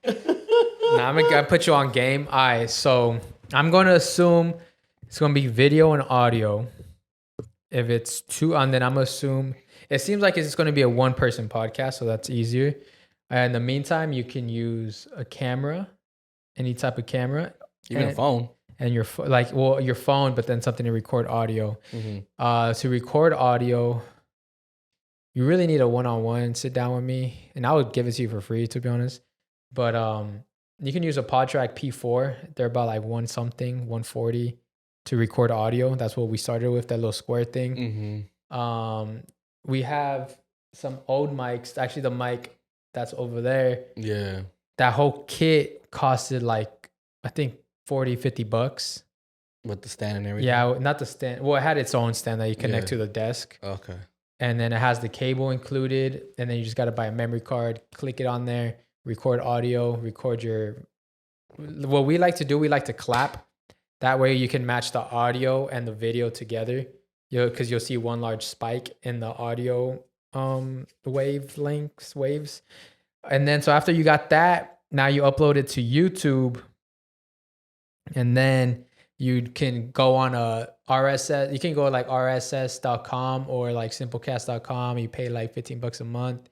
Now I'm gonna put you on game. All right, so I'm going to assume it's going to be video and audio. If it's two, and then I'm going to assume it seems like it's going to be a one-person podcast, so that's easier. In the meantime, you can use a camera, any type of camera, even a phone, and your phone, but then something to record audio. Mm-hmm. To record audio, you really need a one-on-one sit down with me, and I would give it to you for free, to be honest. But you can use a PodTrack P4. They're about like 140 to record audio. That's what we started with, that little square thing. Mm-hmm. We have some old mics. Actually, the mic that's over there. Yeah. That whole kit costed like, I think $40-$50. With the stand and everything? Yeah, not the stand. Well, it had its own stand that you connect to the desk. Okay. And then it has the cable included. And then you just got to buy a memory card, click it on there, record audio, record your... What we like to do, we like to clap. That way you can match the audio and the video together. Because you'll see one large spike in the audio waves. And then so after you got that, now you upload it to YouTube, and then you can go on a RSS. You can go like rss.com or like simplecast.com. You pay like $15 a month,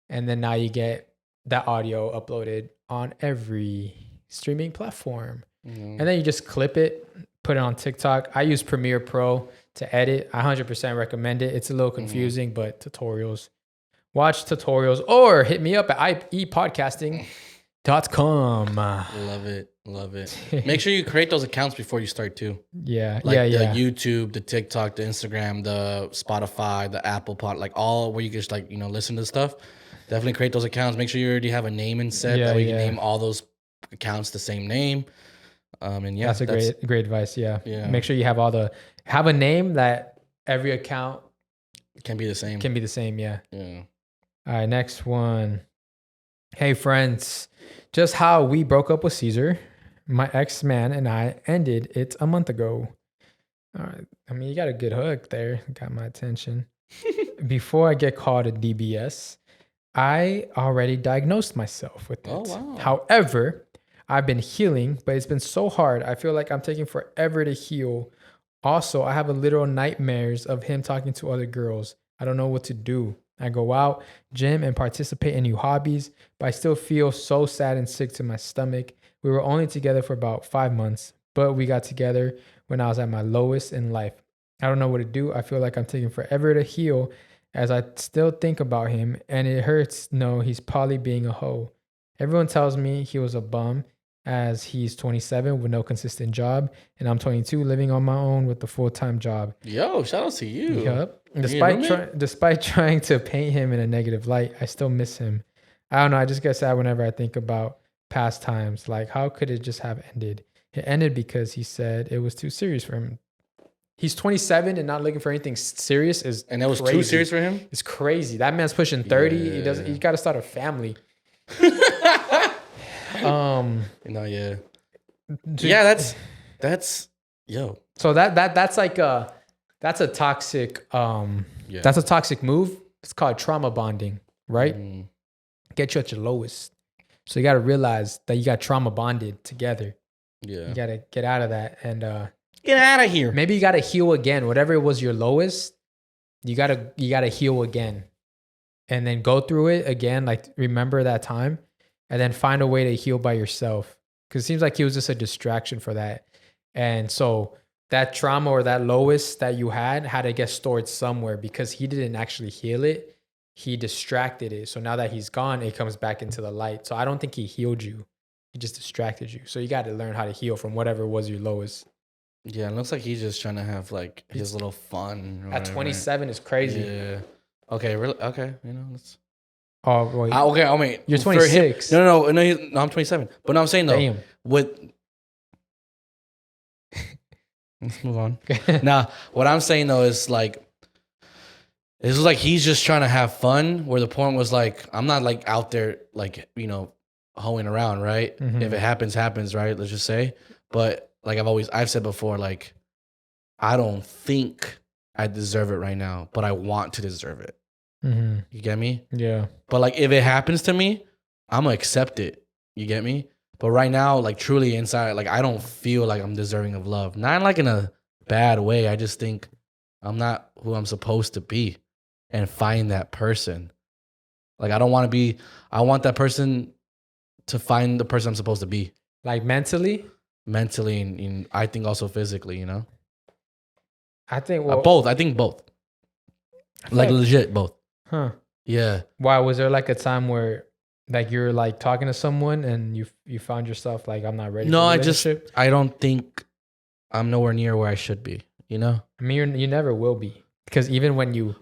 and then now you get that audio uploaded on every streaming platform. And then you just clip it, put it on TikTok. I use Premiere Pro to edit. I 100% recommend it. It's a little confusing, but tutorials. Watch tutorials or hit me up at iepodcasting.com. Love it. Love it. Make sure you create those accounts before you start too. Yeah. Like the yeah. YouTube, the TikTok, the Instagram, the Spotify, the Apple Pod, like all where you just like, listen to stuff. Definitely create those accounts. Make sure you already have a name and set. That way you can name all those accounts the same name. And yeah, that's great advice. Yeah. Yeah. Make sure you have a name that every account can be the same. Yeah. Yeah. All right, next one. Hey friends, just how we broke up with Caesar. My ex-man and I ended it a month ago. All right. I mean, you got a good hook there. Got my attention. Before I get called a DBS, I already diagnosed myself with it. Oh, wow. However, I've been healing, but it's been so hard. I feel like I'm taking forever to heal. Also, I have a literal nightmares of him talking to other girls. I don't know what to do. I go out, gym, and participate in new hobbies, but I still feel so sad and sick to my stomach. We were only together for about 5 months, but we got together when I was at my lowest in life. I don't know what to do. I feel like I'm taking forever to heal as I still think about him, and it hurts. No, he's probably being a hoe. Everyone tells me he was a bum as he's 27 with no consistent job, and I'm 22 living on my own with a full-time job. Yo, shout out to you. Yep. Despite trying to paint him in a negative light, I still miss him. I don't know. I just get sad whenever I think about past times. Like, how could it just have ended? It ended because he said it was too serious for him. He's 27 and not looking for anything serious and that was crazy. Too serious for him? It's crazy. That man's pushing 30. Yeah. He got to start a family. Yeah. Yeah, that's yo. So that's like that's a toxic that's a toxic move. It's called trauma bonding, right? Get you at your lowest. So you got to realize that you got trauma bonded together. Yeah. You got to get out of that and get out of here. Maybe you got to heal again. Whatever it was your lowest, you got to heal again. And then go through it again, like remember that time and then find a way to heal by yourself. Cuz it seems like he was just a distraction for that. And so that trauma or that lowest that you had to get stored somewhere because he didn't actually heal it. He distracted it. So now that he's gone, it comes back into the light. So I don't think he healed you. He just distracted you. So you got to learn how to heal from whatever was your lowest. Yeah, it looks like he's just trying to have like his little fun. At 27 is crazy. Yeah. Okay, really? Okay, let's... Oh, wait. Okay, I mean... You're 26. No, I'm 27. But no, I'm saying though... Damn. Let's move on. Now, what I'm saying though is like... This is like he's just trying to have fun, where the point was like, I'm not like out there like, hoeing around, right? Mm-hmm. If it happens, right? Let's just say. But like I've said before, like, I don't think I deserve it right now, but I want to deserve it. Mm-hmm. You get me? Yeah. But like, if it happens to me, I'm gonna accept it. You get me? But right now, like truly inside, like I don't feel like I'm deserving of love. Not like in a bad way. I just think I'm not who I'm supposed to be. And find that person. Like I don't want to be. I want that person to find the person I'm supposed to be. Like mentally, and I think also physically. I think both. I think both. Like legit both. Huh? Yeah. Why was there like a time where like you're like talking to someone and you found yourself like I'm not ready? No, for I don't think I'm nowhere near where I should be. I mean, you never will be because even when you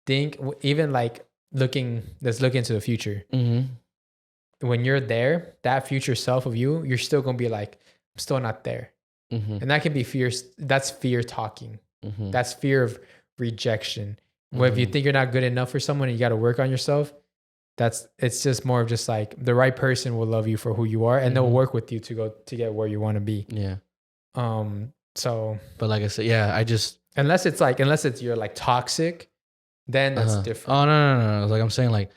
think, even like let's look into the future. Mm-hmm. When you're there, that future self of you're still gonna be like, I'm still not there, and that can be fear. That's fear talking. Mm-hmm. That's fear of rejection. Where if you think you're not good enough for someone and you got to work on yourself, it's just more of just like the right person will love you for who you are and they'll work with you to get where you want to be. Yeah. So. But like I said, yeah, unless it's you're like toxic. Then that's different. Oh no! Like I'm saying, like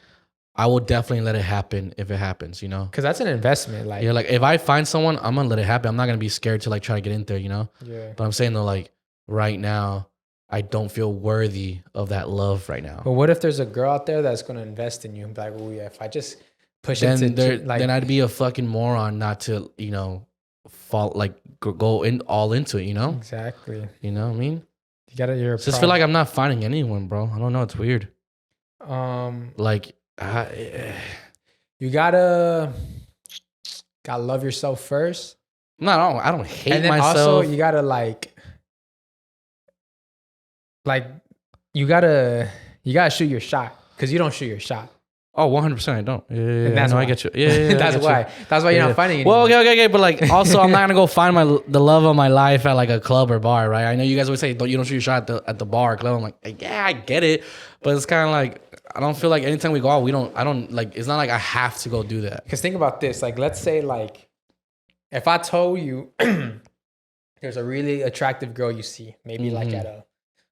I will definitely let it happen if it happens, you know? Because that's an investment. Like, Yeah, like if I find someone, I'm gonna let it happen. I'm not gonna be scared to like try to get in there, you know? yeah. But I'm saying though, like right now, I don't feel worthy of that love right now. But what if there's a girl out there that's going to invest in you and be like, oh, yeah, if I just push Then into like, then I'd be a fucking moron not to, you know, fall like go in all into it, you know? exactly. You know what I mean? You got to, you're a Just feel like I'm not finding anyone, bro. I don't know. It's weird. Like, you gotta love yourself first. no, I don't hate And then myself. also you gotta like you gotta shoot your shot because you don't shoot your shot. Oh, 100%. I don't. Yeah, And that's no, why. I get you. Yeah, I that's get why. you. That's why you're Yeah. not finding anyone. Well, okay. But like, also, I'm not gonna go find the love of my life at like a club or bar, right? I know you guys always say you don't shoot your shot at the bar or club. I'm like, yeah, I get it, but it's kind of like I don't feel like anytime we go out, I don't like. It's not like I have to go do that. Because think about this. Like, let's say like if I told you there's a really attractive girl you see, maybe like at a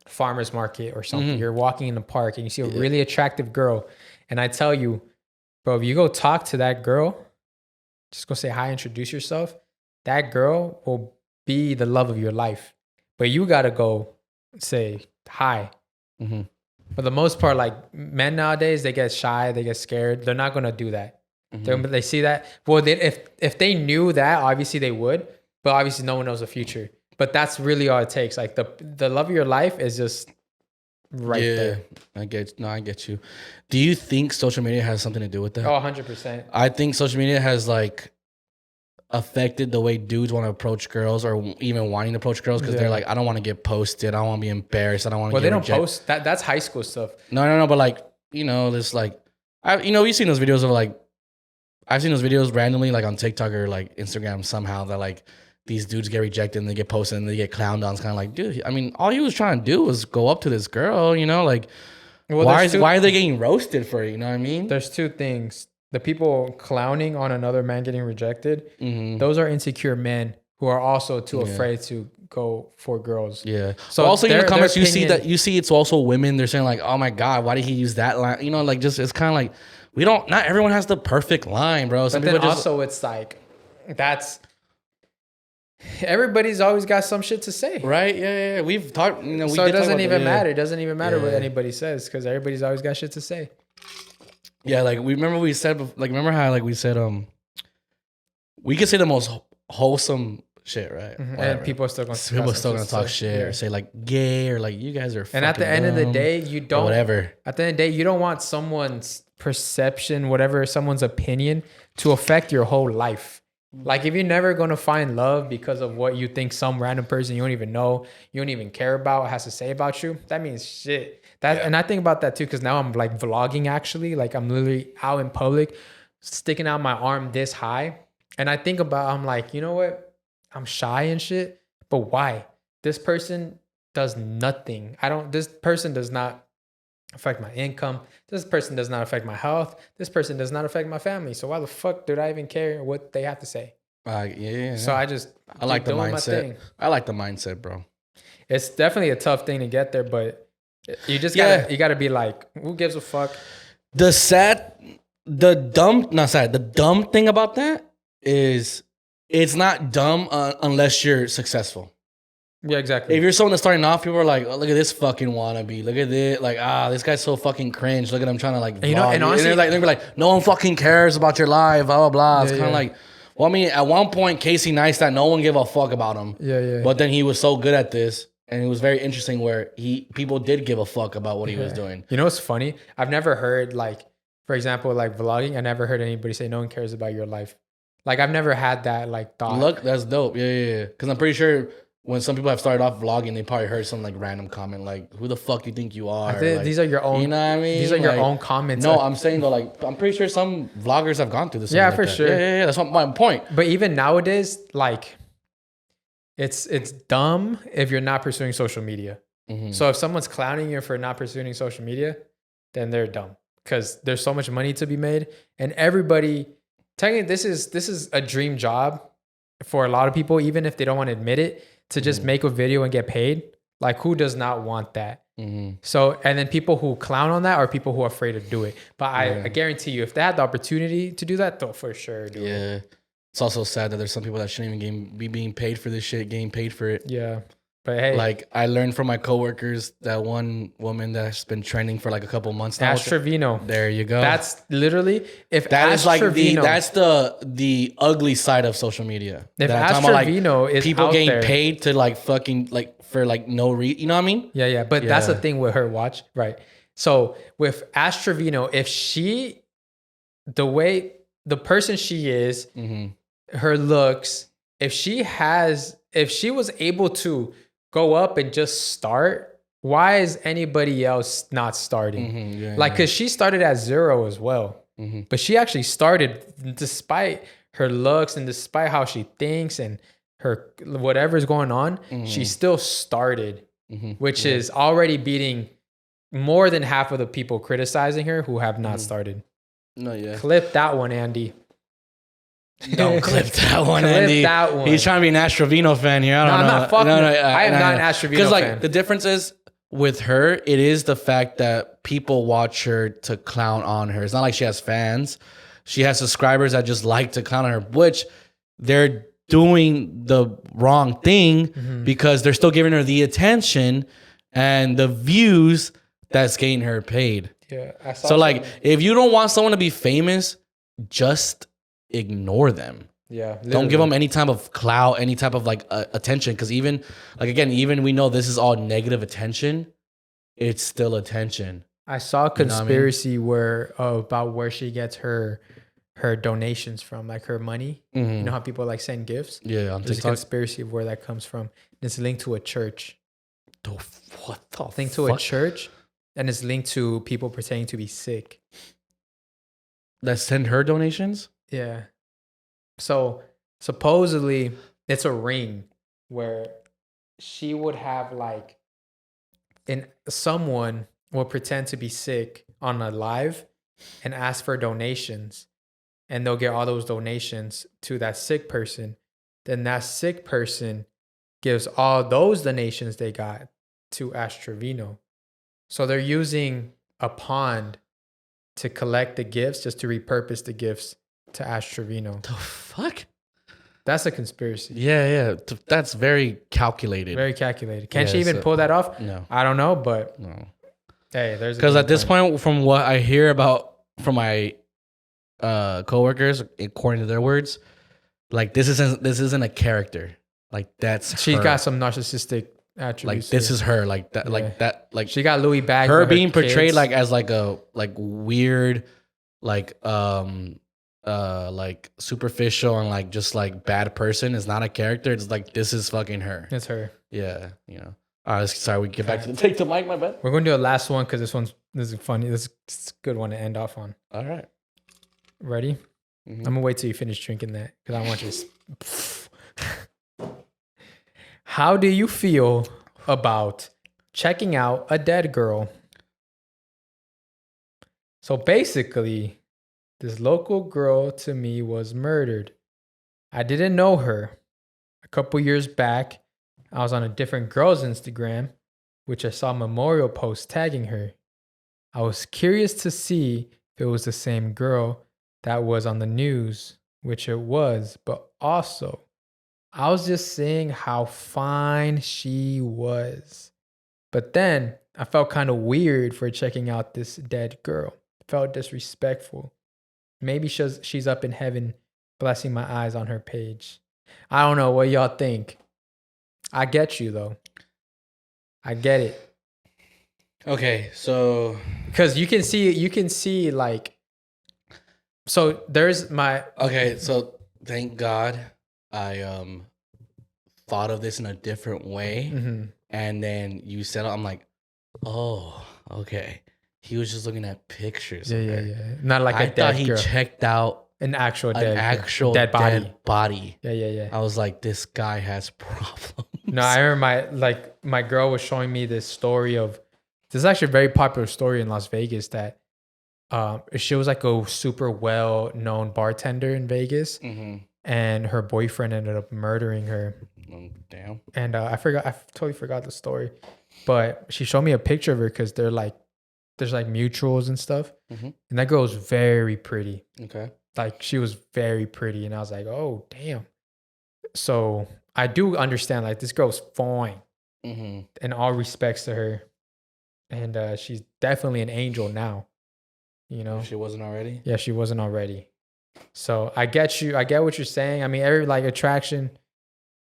farmer's market or something. You're walking in the park and you see a really attractive girl, and I tell you, bro, if you go talk to that girl, just go say hi, introduce yourself. That girl will be the love of your life. But you got to go say hi. For the most part, like men nowadays, they get shy, they get scared. They're not going to do that. They see that. Well, if they knew that, obviously they would. But obviously no one knows the future. But that's really all it takes. Like the love of your life is just right there. I get you. Do you think social media has something to do with that? Oh, 100%. I think social media has like affected the way dudes want to approach girls or even wanting to approach girls because they're like, I don't want to get posted. I don't want to be embarrassed. I don't want to get rejected. Well, they don't post. That's high school stuff. No. But like, you know, this like, we've seen those videos of like, I've seen those videos randomly like on TikTok or like Instagram somehow that like these dudes get rejected and they get posted and they get clowned on. It's kind of like, dude, I mean, all he was trying to do was go up to this girl, you know, like, Well, why are they getting roasted for it? You know what I mean? There's two things. The people clowning on another man getting rejected, those are insecure men who are also too afraid to go for girls. Yeah. So but also in the comments, opinion, you see it's also women. They're saying like, oh my God, why did he use that line? You know, like just, it's kind of like, not everyone has the perfect line, bro. But then also it's like, everybody's always got some shit to say. Right? Yeah. We've talked, So it doesn't even matter. It doesn't even matter what anybody says because everybody's always got shit to say. Yeah, like we said, like remember how like we said we could say the most wholesome shit, right? And people are still gonna talk shit or say like gay or like you guys are. And at the end of the day, you don't whatever. At the end of the day, you don't want someone's perception, whatever, someone's opinion to affect your whole life. Like if you're never gonna find love because of what you think some random person you don't even know, you don't even care about has to say about you, that means shit. And I think about that too, because now I'm like vlogging actually. Like I'm literally out in public, sticking out my arm this high. And I think about, I'm like, you know what? I'm shy and shit, but why? This person does nothing. This person does not affect my income. This person does not affect my health. This person does not affect my family. So why the fuck do I even care what they have to say? So I like the mindset. I like the mindset, bro. It's definitely a tough thing to get there, but you just gotta be like, who gives a fuck? The dumb thing about that is it's not dumb unless you're successful. Yeah, exactly. If you're someone that's starting off, people are like, oh, look at this fucking wannabe. Look at this. Like, this guy's so fucking cringe. Look at him trying to like, and honestly, they're like, no one fucking cares about your life, blah, blah, blah. It's kind of like, well, I mean, at one point, Casey Neistat, no one gave a fuck about him. Yeah. But then he was so good at this. And it was very interesting where people did give a fuck about what he was doing. You know what's funny? I've never heard like, for example, like vlogging. I never heard anybody say no one cares about your life. Like I've never had that like thought. Look, that's dope. Yeah. Because I'm pretty sure when some people have started off vlogging, they probably heard some like random comment like, "Who the fuck you think you are?" Like, these are your own. You know what I mean? These are your own comments. No, I'm saying though, like I'm pretty sure some vloggers have gone through this. Yeah, like for that. sure. Yeah. That's my point. But even nowadays, like. It's dumb if you're not pursuing social media. So if someone's clowning you for not pursuing social media, then they're dumb because there's so much money to be made, and everybody. Technically, this is a dream job for a lot of people, even if they don't want to admit it. To just make a video and get paid, like who does not want that? So, and then people who clown on that are people who are afraid to do it. But I guarantee you, if they had the opportunity to do that, they'll for sure do it. Yeah. It's also sad that there's some people that shouldn't even be being paid for this shit, getting paid for it. Yeah. But hey, Like, I learned from my coworkers that one woman that's been trending for like a couple months now. Ash Trevino. There you go. That's literally, if That Ash is like Trevino, that's the ugly side of social media. If That I'm Ash talking about, Trevino is people out getting there- paid to like fucking like for like no reason. You know what I mean? Yeah. But that's the Yeah. thing with her, watch. Right. So with Ash Trevino, if she, the person she is, her looks, if she was able to go up and just start, why is anybody else not starting? Because she started at 0 as well. But she actually started despite her looks and despite how she thinks and her whatever's going on, she still started, which is already beating more than half of the people criticizing her who have not started. No, yeah. Clip that one, Andy. Don't clip that one, Clip Andy. that one. He's trying to be an Ash Trevino fan here. I don't know. I'm not fucking. I am not an Ash Trevino Because like fan. the difference is with her, it is the fact that people watch her to clown on her. It's not like she has fans. She has subscribers that just like to clown on her, which they're doing the wrong thing because they're still giving her the attention and the views that's getting her paid. Yeah. I saw So like, something. if you don't want someone to be famous, just ignore them. Yeah. Don't give them any type of clout, any type of like attention. Because even like, again, even we know this is all negative attention. It's still attention. I saw a conspiracy about where she gets her donations from, like her money. You know how people like send gifts? Yeah, on There's a TikTok. conspiracy of where that comes from. It's linked to a church. What the Linked to a church, and it's linked to people pretending to be sick. That send her donations? Yeah. So supposedly it's a ring where she would have like, someone will pretend to be sick on a live and ask for donations, and they'll get all those donations to that sick person. Then that sick person gives all those donations they got to Ash Trevino. So they're using a pond to collect the gifts, just to repurpose the gifts to Ash Trevino. The fuck? That's a conspiracy. Yeah. That's very calculated. Very calculated. Can Yeah, she even so- pull that off? No. I don't know, but No. hey, there's a Because game at this plan. point, from what I hear about from my coworkers, according to their words, like this isn't a character. Like that's She her. got some narcissistic like attributes. this here. is her. Like that. Yeah. Like that. Like She got Louis bag. her with being portrayed kids. like as like a weird, like like superficial and like just like bad person is not a character. It's like this is fucking her. It's her. Yeah, you know. All right, sorry, we get back to take the mic. My bad. We're going to do a last one because this is funny. This is a good one to end off on. All right. Ready? Mhm. I'm gonna wait till you finish drinking that because I want you to. How do you feel about checking out a dead girl? So basically, this local girl to me was murdered. I didn't know her. A couple years back, I was on a different girl's Instagram, which I saw a memorial post tagging her. I was curious to see if it was the same girl that was on the news, which it was, but also I was just seeing how fine she was. But then I felt kind of weird for checking out this dead girl. It felt disrespectful. Maybe she's up in heaven blessing my eyes on her page. I don't know what y'all think. I get you though. I get it. Okay, so Because you can see like, so there's my, okay, so thank God I thought of this in a different way, and then you said I'm like, oh, okay. He was just looking at pictures. of her. yeah. Not like I a thought dead he girl. checked out An actual an dead actual dead body. body. Yeah. I was like, this guy has problems. No, I remember my girl was showing me this story of, this is actually a very popular story in Las Vegas that she was like a super well known bartender in Vegas, and her boyfriend ended up murdering her. Damn. And I totally forgot the story. But she showed me a picture of her because there's like mutuals and stuff. Mm-hmm. And that girl was very pretty. Okay. Like she was very pretty. And I was like, oh, damn. So I do understand like this girl's fine in all respects to her. And she's definitely an angel now. You know? She wasn't already? Yeah, she wasn't already. So I get you. I get what you're saying. I mean, every like attraction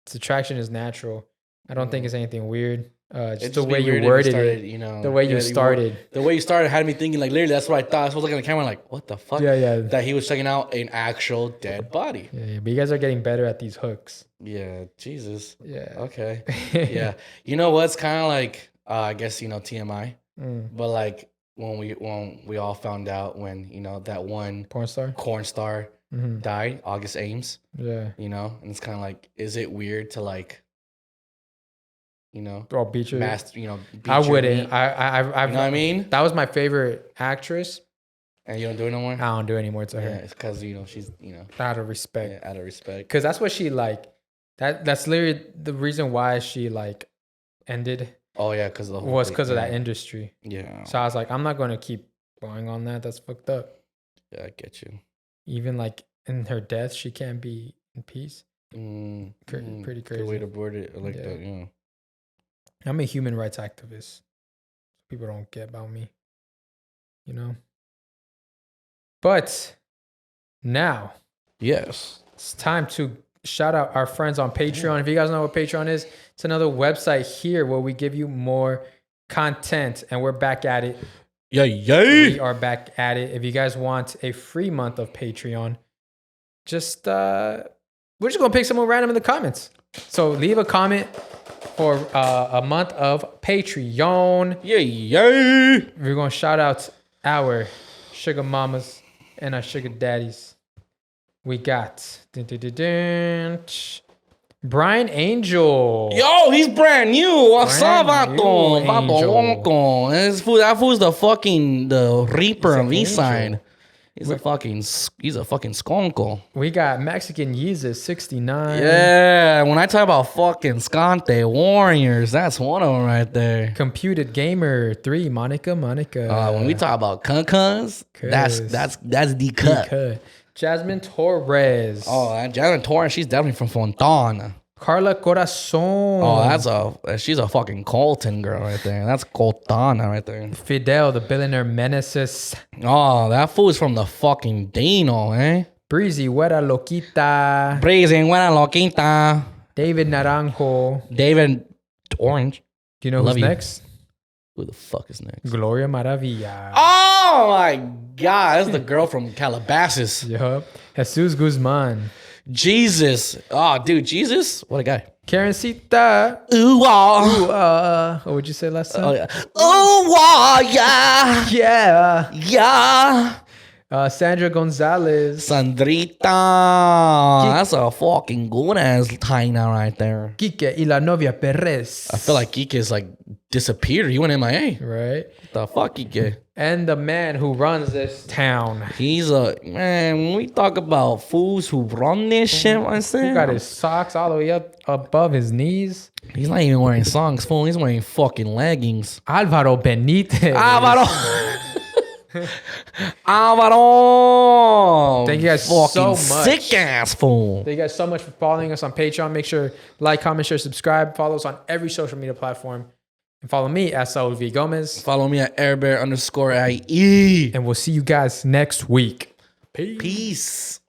is natural. I don't think it's anything weird. Just the way you worded it, you know, the way you started. The way you started had me thinking, like, literally, that's what I thought. I was looking at the camera, like, what the fuck? Yeah. That he was checking out an actual dead body. Yeah, but you guys are getting better at these hooks. Yeah, Jesus. Yeah. Okay. Yeah. You know what's kind of like, I guess, you know, TMI. But like when we all found out when, you know, that one porn star died, August Ames. Yeah. You know, and it's kind of like, is it weird to like, you know, beat your, I wouldn't. I you know what I mean? That was my favorite actress. And you don't do it no more? I don't do it anymore to her. Yeah, it's because, you know, she's, you know. Out of respect. Yeah, out of respect. Because that's what she like. That's literally the reason why she like ended. Oh, yeah, because of of that industry. Yeah. So I was like, I'm not going to keep going on that. That's fucked up. Yeah, I get you. Even like in her death, she can't be in peace. Pretty crazy. Good way to word it. I like that, yeah. I'm a human rights activist. People don't get about me, you know? But now, yes, it's time to shout out our friends on Patreon. If you guys know what Patreon is, it's another website here where we give you more content, and we're back at it. Yay! We are back at it. If you guys want a free month of Patreon, just we're just gonna pick someone random in the comments. So leave a comment for a month of Patreon. Yay! We're gonna shout out our sugar mamas and our sugar daddies. We got Brian Angel. Yo, he's brand new. What's up, Brand new Vato Angel. Lonco? That fool's the Reaper on He's an V-side. angel. He's a fucking skonko. We got Mexican Yeezus 69. Yeah, when I talk about fucking Scante Warriors, that's one of them right there. Computed Gamer 3, Monica. When we talk about cuns, that's the cut. Jasmine Torres. Oh, that Jasmine Torres, she's definitely from Fontana. Carla Corazon. Oh, she's a fucking Colton girl right there. That's Coltana right there. Fidel, the billionaire menaces. Oh, that fool is from the fucking Dino, eh? Breezy, Huera Loquita. Breezy, Buena Loquita. David Naranjo. David Orange. Do you know Love who's you. next? Who the fuck is next? Gloria Maravilla. Oh my God, that's the girl from Calabasas. Yup. Jesus Guzman. Jesus. Oh, dude, Jesus? What a guy. Karencita. Ooh, ah. What would you say last time? Oh, yeah. Ooh, ah, yeah. Yeah. Yeah. Sandra Gonzalez. Sandrita. That's a fucking good ass Taina right there. Kike y la novia Perez. I feel like Kike is like disappeared. He went MIA. Right. What the fuck, Kike? And the man who runs this town. He's a man. When we talk about fools who run this shit, I say He got his socks all the way up above his knees. he's not even wearing socks, fool. He's wearing fucking leggings. Alvaro Benitez. Alvaro. Thank you guys fucking so much. Sick ass fool. Thank you guys so much for following us on Patreon. Make sure like, comment, share, subscribe. Follow us on every social media platform. And follow me at Saul V Gomez. Follow me at airbear_IE. And we'll see you guys next week. Peace.